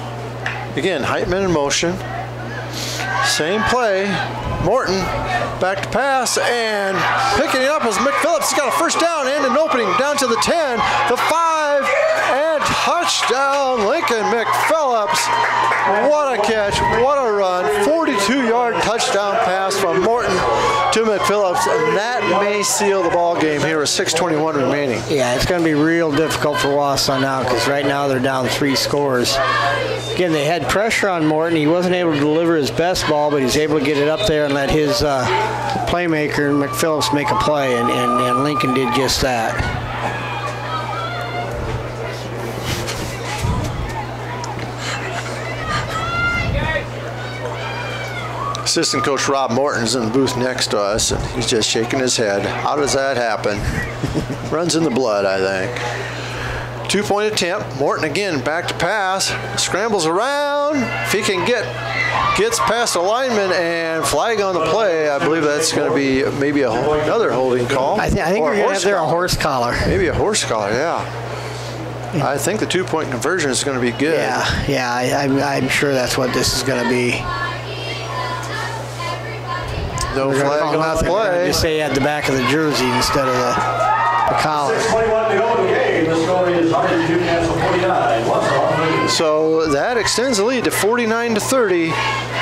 Again, Heitman in motion. Same play. Morton back to pass and picking it up as McPhillips has got a first down and an opening down to the 10, the 5, and touchdown Lincoln McPhillips. What a catch, what a run. 42-yard touchdown pass from Morton to McPhillips, and that may seal the ball game here with 6:21 remaining. Yeah, it's going to be real difficult for Wausa now because right now they're down 3 scores. Again, they had pressure on Morton. He wasn't able to deliver his best ball, but he's able to get it up there and let his playmaker, McPhillips, make a play, and Lincoln did just that. Assistant Coach Rob Morton's in the booth next to us, and he's just shaking his head. How does that happen? Runs in the blood, I think. 2-point attempt. Morton again back to pass. Scrambles around. If he can gets past a lineman and flag on the play. I believe that's going to be maybe another holding call. I think you're going to have there a horse collar. Maybe a horse collar, yeah. I think the 2-point conversion is going to be good. Yeah, I'm sure that's what this is going to be. No flag on that play. Just say at the back of the jersey instead of the collar. 6:21 to go in the game. The score is Newcastle 49. So that extends the lead to 49-30.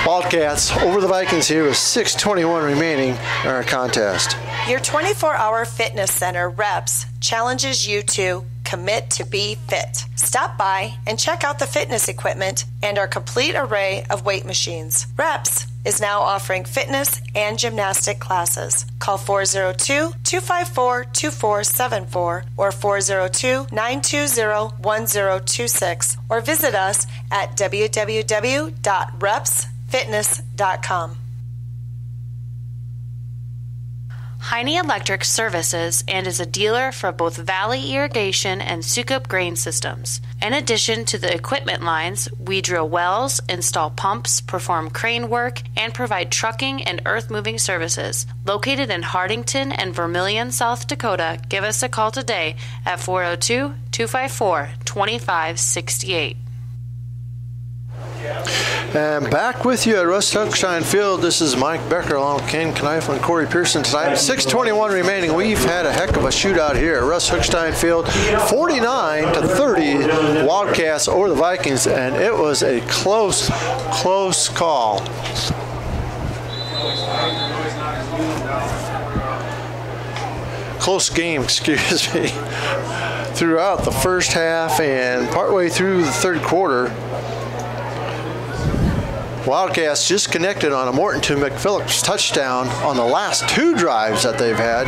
Wildcats over the Vikings here with 6:21 remaining in our contest. Your 24-hour fitness center, Reps, challenges you to commit to be fit. Stop by and check out the fitness equipment and our complete array of weight machines. Reps is now offering fitness and gymnastic classes. Call 402-254-2474 or 402-920-1026 or visit us at www.repsfitness.com. Heine Electric services and is a dealer for both Valley Irrigation and Sukup Grain Systems. In addition to the equipment lines, we drill wells, install pumps, perform crane work, and provide trucking and earth-moving services. Located in Hartington and Vermilion, South Dakota, give us a call today at 402-254-2568. And back with you at Russ Hookstein Field. This is Mike Becker along with Ken Kneifel and Corey Pearson tonight. 6:21 remaining. We've had a heck of a shootout here at Russ Hookstein Field. 49-30 Wildcats over the Vikings, and it was a close call. Close game, excuse me, throughout the first half and partway through the third quarter. Wildcats just connected on a Morton to McPhillips touchdown on the last 2 drives that they've had.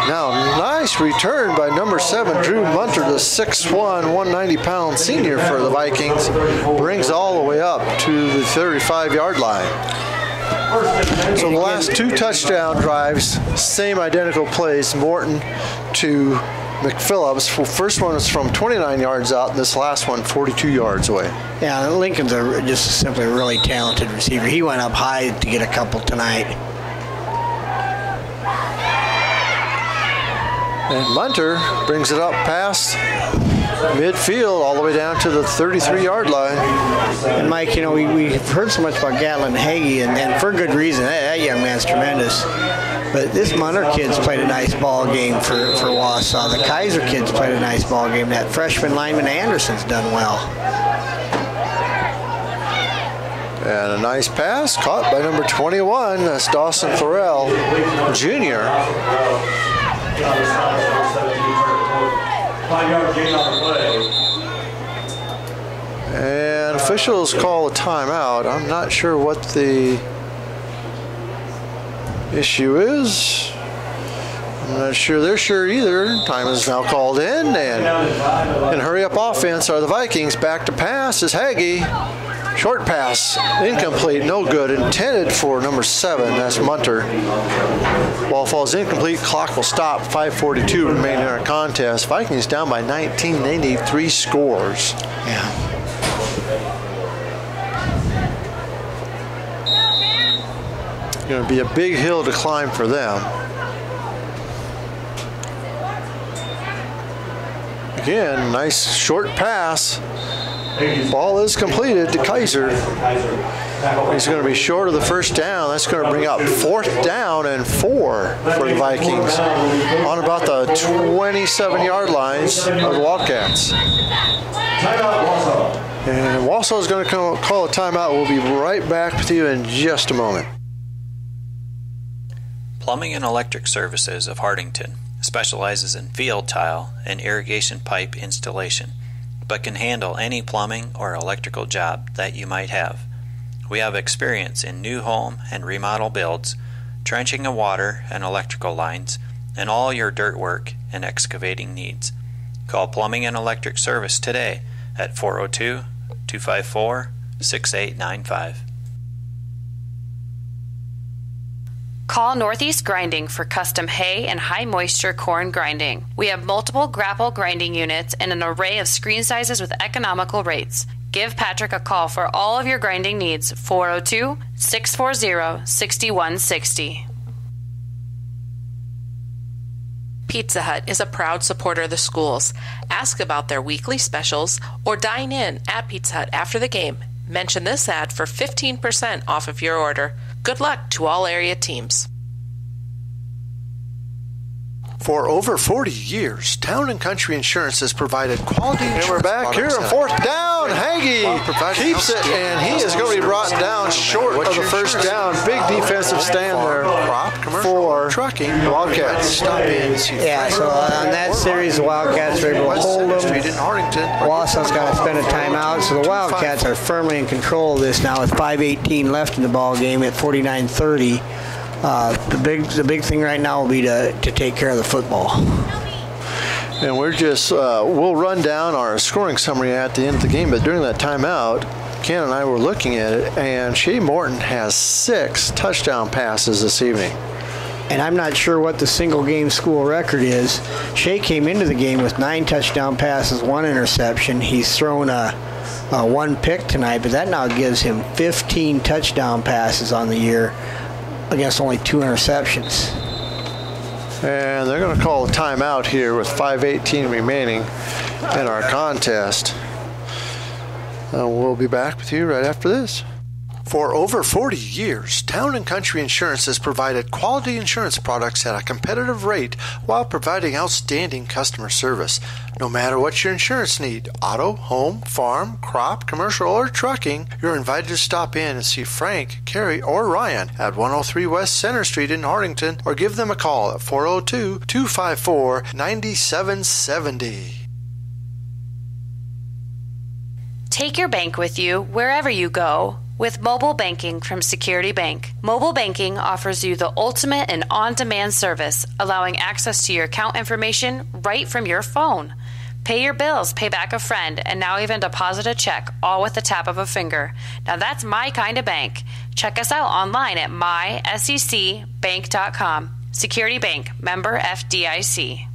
Now Nice return by number 7, Drew Munter, the 6'1", 190-pound senior for the Vikings. Brings all the way up to the 35-yard line. So the last 2 touchdown drives, same identical plays, Morton to McPhillips. Well, first one was from 29 yards out, and this last one 42 yards away. Yeah, Lincoln's just simply a really talented receiver. He went up high to get a couple tonight. And Munter brings it up past midfield all the way down to the 33-yard line. And Mike, we've heard so much about Gatlin Hagee, and for good reason. That young man's tremendous. But this Munter kid's played a nice ball game for Wausa. The Kaiser kid's played a nice ball game. That freshman lineman Anderson's done well. And a nice pass caught by number 21. That's Dawson Thorell, Jr. 5-yard gain on the play. And officials call a timeout. I'm not sure what the issue is. I'm not sure they're sure either. Time is now called in, and hurry up offense are the Vikings. Back to pass is Hagee. Short pass, incomplete, no good. Intended for number 7, that's Munter. Ball falls incomplete, clock will stop. 5:42 remaining in our contest. Vikings down by 19, they need 3 scores. Yeah. Going to be a big hill to climb for them. Again, nice short pass. Ball is completed to Kaiser. He's going to be short of the first down. That's going to bring up 4th down and 4 for the Vikings on about the 27-yard lines of the Wildcats. And Wausa is going to call a timeout. We'll be right back with you in just a moment. Plumbing and Electric Services of Hartington specializes in field tile and irrigation pipe installation, but can handle any plumbing or electrical job that you might have. We have experience in new home and remodel builds, trenching of water and electrical lines, and all your dirt work and excavating needs. Call Plumbing and Electric Service today at 402-254-6895. Call Northeast Grinding for custom hay and high moisture corn grinding. We have multiple grapple grinding units and an array of screen sizes with economical rates. Give Patrick a call for all of your grinding needs. 402-640-6160. Pizza Hut is a proud supporter of the schools. Ask about their weekly specials or dine in at Pizza Hut after the game. Mention this ad for 15% off of your order. Good luck to all area teams. For over 40 years, Town & Country Insurance has provided quality insurance. And we're back here on 4th down. Hagee keeps it, and he is going to be brought down short of the first down. Big defensive stand there for trucking Wildcats. Yeah, so on that series, the Wildcats are able to hold them. Wausa's got to spend a timeout, so the Wildcats are firmly in control of this now with 5:18 left in the ball game at 49-30. The big thing right now will be to take care of the football. And we're just, we'll run down our scoring summary at the end of the game, but during that timeout, Ken and I were looking at it, and Shea Morton has 6 touchdown passes this evening. And I'm not sure what the single game school record is. Shea came into the game with 9 touchdown passes, 1 interception. He's thrown a 1 pick tonight, but that now gives him 15 touchdown passes on the year against only 2 interceptions. And they're going to call a timeout here with 5:18 remaining in our contest. We'll be back with you right after this. For over 40 years, Town & Country Insurance has provided quality insurance products at a competitive rate while providing outstanding customer service. No matter what your insurance need, auto, home, farm, crop, commercial, or trucking, you're invited to stop in and see Frank, Carrie, or Ryan at 103 West Center Street in Hartington, or give them a call at 402-254-9770. Take your bank with you wherever you go. with mobile banking from Security Bank. Mobile banking offers you the ultimate and on-demand service, allowing access to your account information right from your phone. Pay your bills, pay back a friend, and now even deposit a check, all with the tap of a finger. Now that's my kind of bank. Check us out online at mysecbank.com. Security Bank, member FDIC.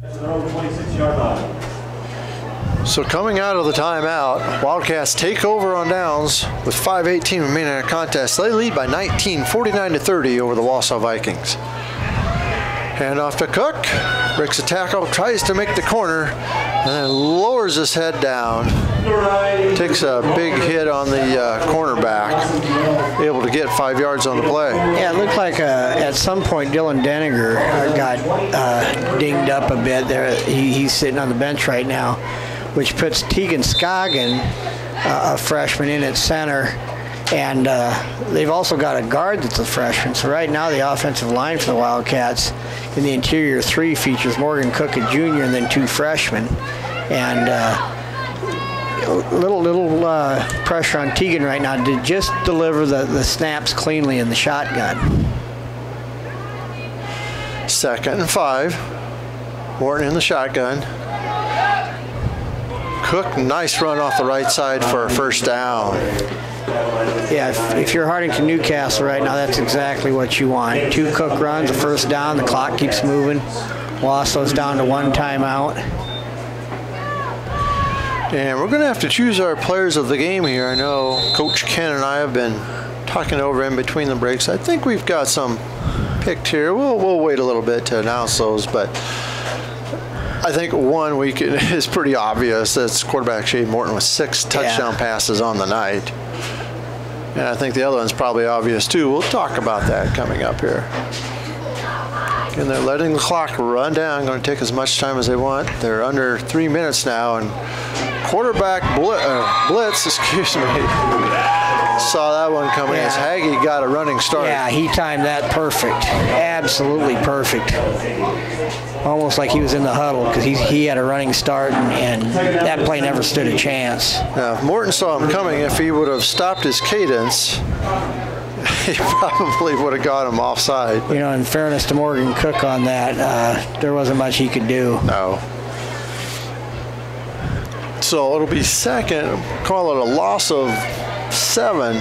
That's an over 26-yard line. So coming out of the timeout, Wildcats take over on downs with 5:18 remaining in the contest. They lead by 19, 49-30 over the Wausa Vikings. Hand off to Cook, breaks a tackle, tries to make the corner, and then lowers his head down. Takes a big hit on the cornerback, able to get 5 yards on the play. Yeah, it looked like at some point Dylan Denninger got dinged up a bit there. He's sitting on the bench right now, which puts Tegan Scoggin, a freshman, in at center. And they've also got a guard that's a freshman. So right now the offensive line for the Wildcats in the interior three features Morgan Cook, a junior, and then two freshmen. And little pressure on Tegan right now to just deliver the snaps cleanly in the shotgun. 2nd and 5. Morton in the shotgun. Cook, nice run off the right side for a first down. Yeah, if you're Hartington Newcastle right now, that's exactly what you want. 2 Cook runs, a first down, the clock keeps moving. Wausa's down to 1 timeout. And we're going to have to choose our players of the game here. I know Coach Ken and I have been talking over in between the breaks. I think we've got some picked here. We'll wait a little bit to announce those, but I think one week is pretty obvious. That's quarterback Shade Morton with 6 touchdown passes on the night. And I think the other one's probably obvious too. We'll talk about that coming up here. And they're letting the clock run down. Going to take as much time as they want. They're under 3 minutes now, and quarterback blitz, excuse me. Saw that one coming as Hagee got a running start. Yeah, he timed that perfect. Absolutely perfect. Almost like he was in the huddle because he had a running start, and that play never stood a chance. Now, if Morton saw him coming, if he would have stopped his cadence, he probably would have got him offside. You know, in fairness to Morgan Cook on that, there wasn't much he could do. No. So it'll be second. Call it a loss of 7.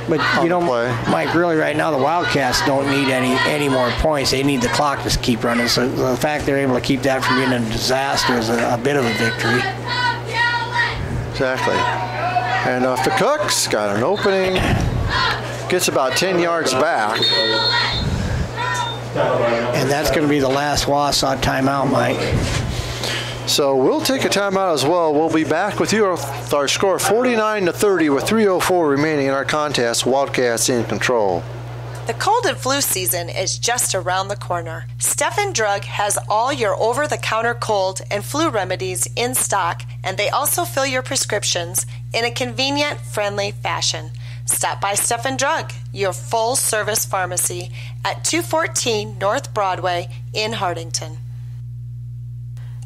But you know, Mike, really right now the Wildcats don't need any more points. They need the clock to keep running. So the fact they're able to keep that from being a disaster is a bit of a victory. Exactly. And off to Cooks, got an opening. Gets about 10 yards back. And that's going to be the last Wausa timeout, Mike. So we'll take a timeout as well. We'll be back with you with our score 49-30 with 3:04 remaining in our contest. Wildcats in control. The cold and flu season is just around the corner. Stephen Drug has all your over-the-counter cold and flu remedies in stock, and they also fill your prescriptions in a convenient, friendly fashion. Stop by Stephen Drug, your full-service pharmacy at 214 North Broadway in Hartington.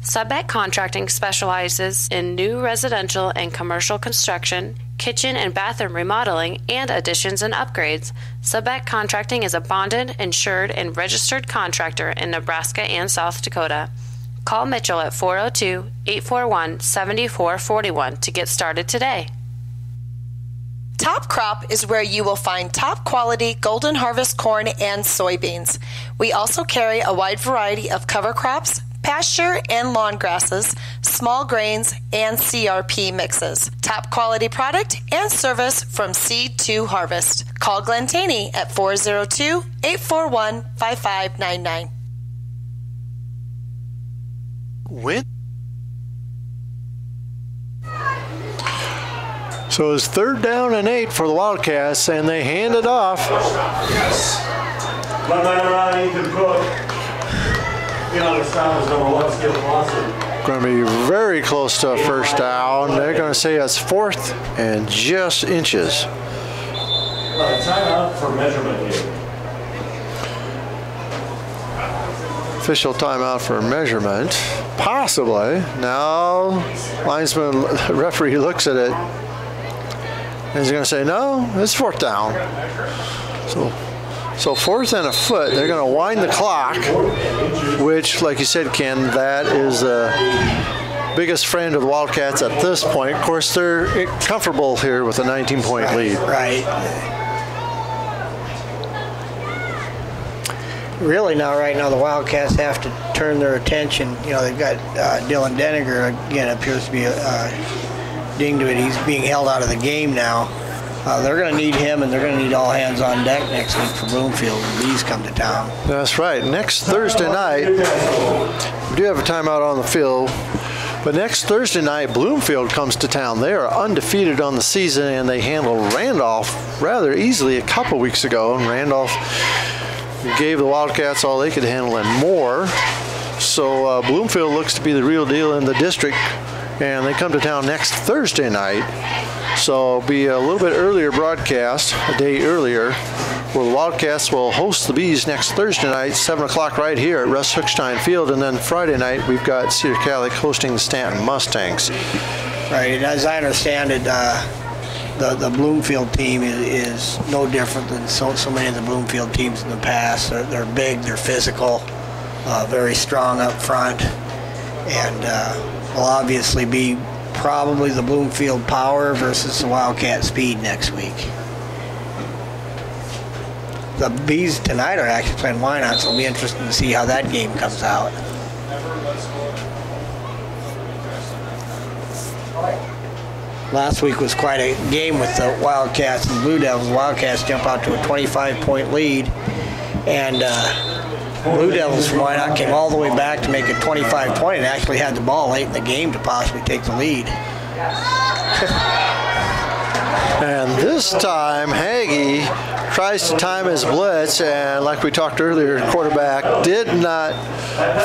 Subbat Contracting specializes in new residential and commercial construction, kitchen and bathroom remodeling, and additions and upgrades. Subbat Contracting is a bonded, insured, and registered contractor in Nebraska and South Dakota. Call Mitchell at 402-841-7441 to get started today. Top Crop is where you will find top quality Golden Harvest corn and soybeans. We also carry a wide variety of cover crops, pasture and lawn grasses, small grains, and CRP mixes. Top quality product and service from seed to harvest. Call Glenn Taney at 402-841-5599. Win. So it's 3rd down and 8 for the Wildcats, and they hand it off. Yes. Ethan Cook. Going to be very close to a first down. They're going to say it's 4th and just inches. Timeout for measurement here. Official timeout for measurement. Possibly. Now, linesman, referee looks at it. He's going to say, no, it's 4th down. So 4th and a foot. They're going to wind the clock, which, like you said, Ken, that is the biggest friend of the Wildcats at this point. Of course, they're comfortable here with a 19-point lead. Right. Really right now the Wildcats have to turn their attention. You know, they've got Dylan Denninger, again, appears to be dinged to it. He's being held out of the game now. They're going to need him, and they're going to need all hands on deck next week for Bloomfield when these come to town. That's right. Next Thursday night, we do have a timeout on the field, but next Thursday night, Bloomfield comes to town. They are undefeated on the season, and they handled Randolph rather easily a couple weeks ago, and Randolph gave the Wildcats all they could handle and more. So Bloomfield looks to be the real deal in the district, and they come to town next Thursday night. So it'll be a little bit earlier broadcast, a day earlier, where the Wildcats will host the Bees next Thursday night, 7 o'clock right here at Russ Hookstein Field. And then Friday night, we've got Cedar Catholic hosting the Stanton Mustangs. Right, and as I understand it, the Bloomfield team is no different than so many of the Bloomfield teams in the past. They're big, they're physical, very strong up front, and will obviously be probably the Bloomfield power versus the Wildcat speed next week. The Bees tonight are actually playing Wynot, so it'll be interesting to see how that game comes out. Last week was quite a game with the Wildcats and Blue Devils. The Wildcats jump out to a 25-point lead, and Blue Devils from Wynot came all the way back to make it 25-20 and actually had the ball late in the game to possibly take the lead. And this time, Hagee tries to time his blitz, and like we talked earlier, quarterback did not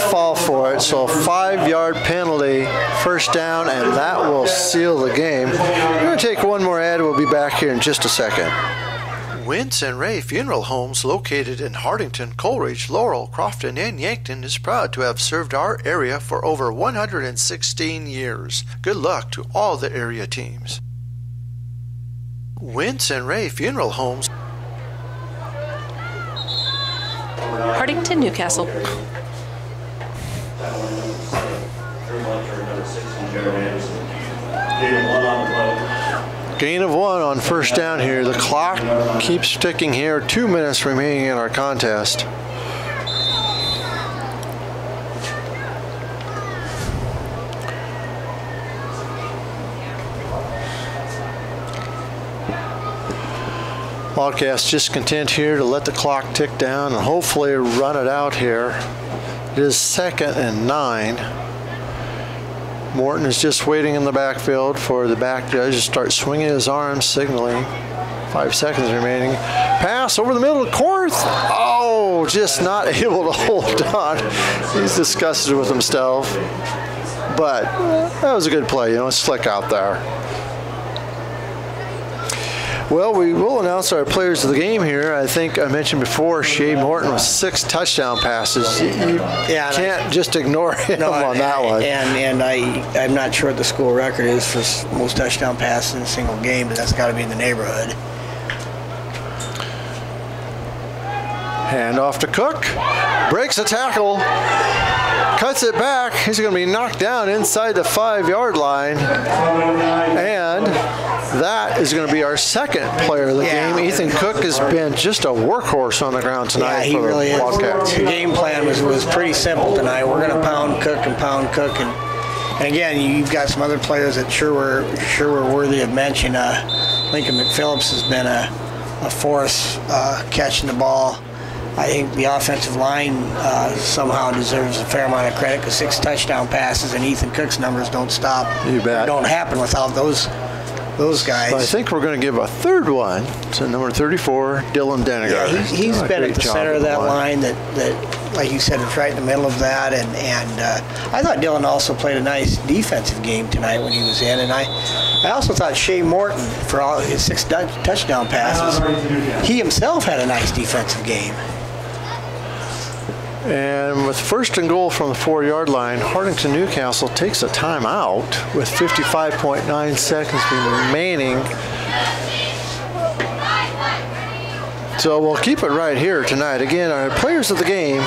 fall for it. So a 5-yard penalty, 1st down, and that will seal the game. We're going to take one more ad. We'll be back here in just a second. Wentz and Ray Funeral Homes, located in Hartington, Coleridge, Laurel, Crofton, and Yankton, is proud to have served our area for over 116 years. Good luck to all the area teams. Wentz and Ray Funeral Homes. Hartington, Newcastle. Gain of 1 on 1st down here. The clock keeps ticking here. 2 minutes remaining in our contest. Wildcats just content here to let the clock tick down and hopefully run it out here. It is 2nd and 9. Morton is just waiting in the backfield for the back judge to start swinging his arms, signaling. 5 seconds remaining. Pass over the middle of Korth. Oh, just not able to hold on. He's disgusted with himself. But that was a good play. You know, it's slick out there. Well, we will announce our players of the game here. I think I mentioned before, Shea Morton with 6 touchdown passes. You can't just ignore him on that one. And I'm not sure what the school record is for most touchdown passes in a single game, but that's got to be in the neighborhood. Hand off to Cook. Breaks a tackle. Cuts it back. He's going to be knocked down inside the 5-yard line. And that is going to be our 2nd player of the game. Ethan Cook has been just a workhorse on the ground tonight for the Wildcats. The game plan was pretty simple tonight. We're going to pound Cook. And again, you've got some other players that sure were worthy of mention. Lincoln McPhillips has been a force catching the ball. I think the offensive line somehow deserves a fair amount of credit because 6 touchdown passes and Ethan Cook's numbers don't stop. You bet. Don't happen without those guys. So I think we're going to give a 3rd one to number 34, Dylan Denninger. Yeah, he's been at the center of that line that, like you said, it's right in the middle of that. And I thought Dylan also played a nice defensive game tonight when he was in. And I also thought Shea Morton, for all his 6 touchdown passes, he himself had a nice defensive game. And with 1st and goal from the 4-yard line, Hartington Newcastle takes a timeout with 55.9 seconds remaining. So we'll keep it right here tonight. Again, our players of the game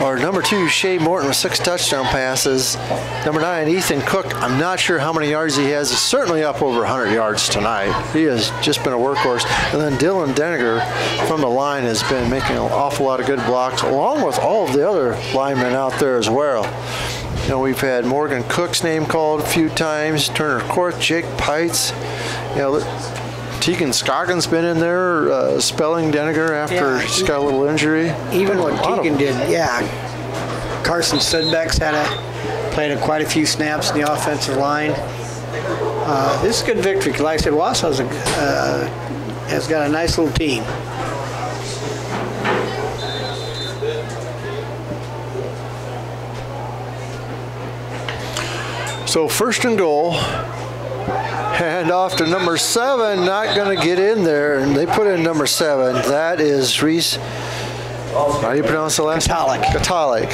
are number 2, Shea Morton with 6 touchdown passes. Number 9, Ethan Cook. I'm not sure how many yards he has. He's certainly up over 100 yards tonight. He has just been a workhorse. And then Dylan Deniger from the line has been making an awful lot of good blocks, along with all of the other linemen out there as well. You know, we've had Morgan Cook's name called a few times, Turner Korth, Jake Pites. You know, Tegan Scoggins been in there spelling Deniger after he's got a little injury. Even what Tegan did, Carson Sudbeck's played quite a few snaps in the offensive line. This is a good victory because, like I said, Wausa has got a nice little team. So 1st and goal. Hand off to number 7, not going to get in there, and they put in number 7. That is Reese. How do you pronounce the last name? Katalik.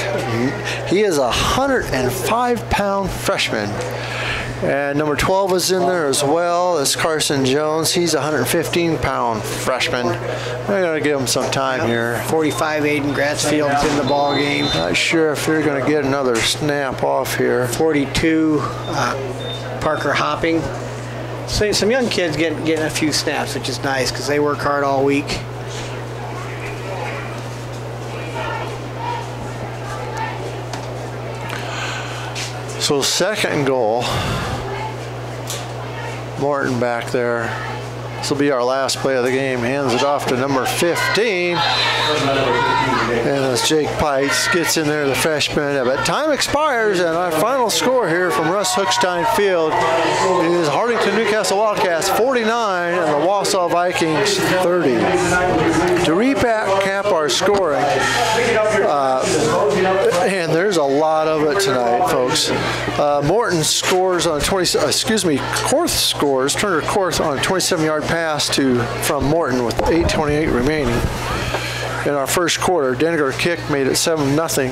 He is a 105-pound freshman. And number 12 is in there as well. It's Carson Jones. He's a 115-pound freshman. We're going to give him some time here. 45, Aiden Gratzfield's in the ball game. Not sure if they're going to get another snap off here. 42, Parker Hopping. So some young kids getting a few snaps, which is nice because they work hard all week. So 2nd and goal. Morton back there. This will be our last play of the game. Hands it off to number 15. And as Jake Pites gets in there, the freshman. But time expires, and our final score here from Russ Hookstein Field is Hartington Newcastle Wildcats 49 and the Wausa Vikings 30. To recap our scoring, and there's a lot of it tonight, folks. Morton scores on Korth scores, Turner Korth on a 27-yard pass from Morton with 8:28 remaining. In our first quarter, Deniger kick made it 7-0.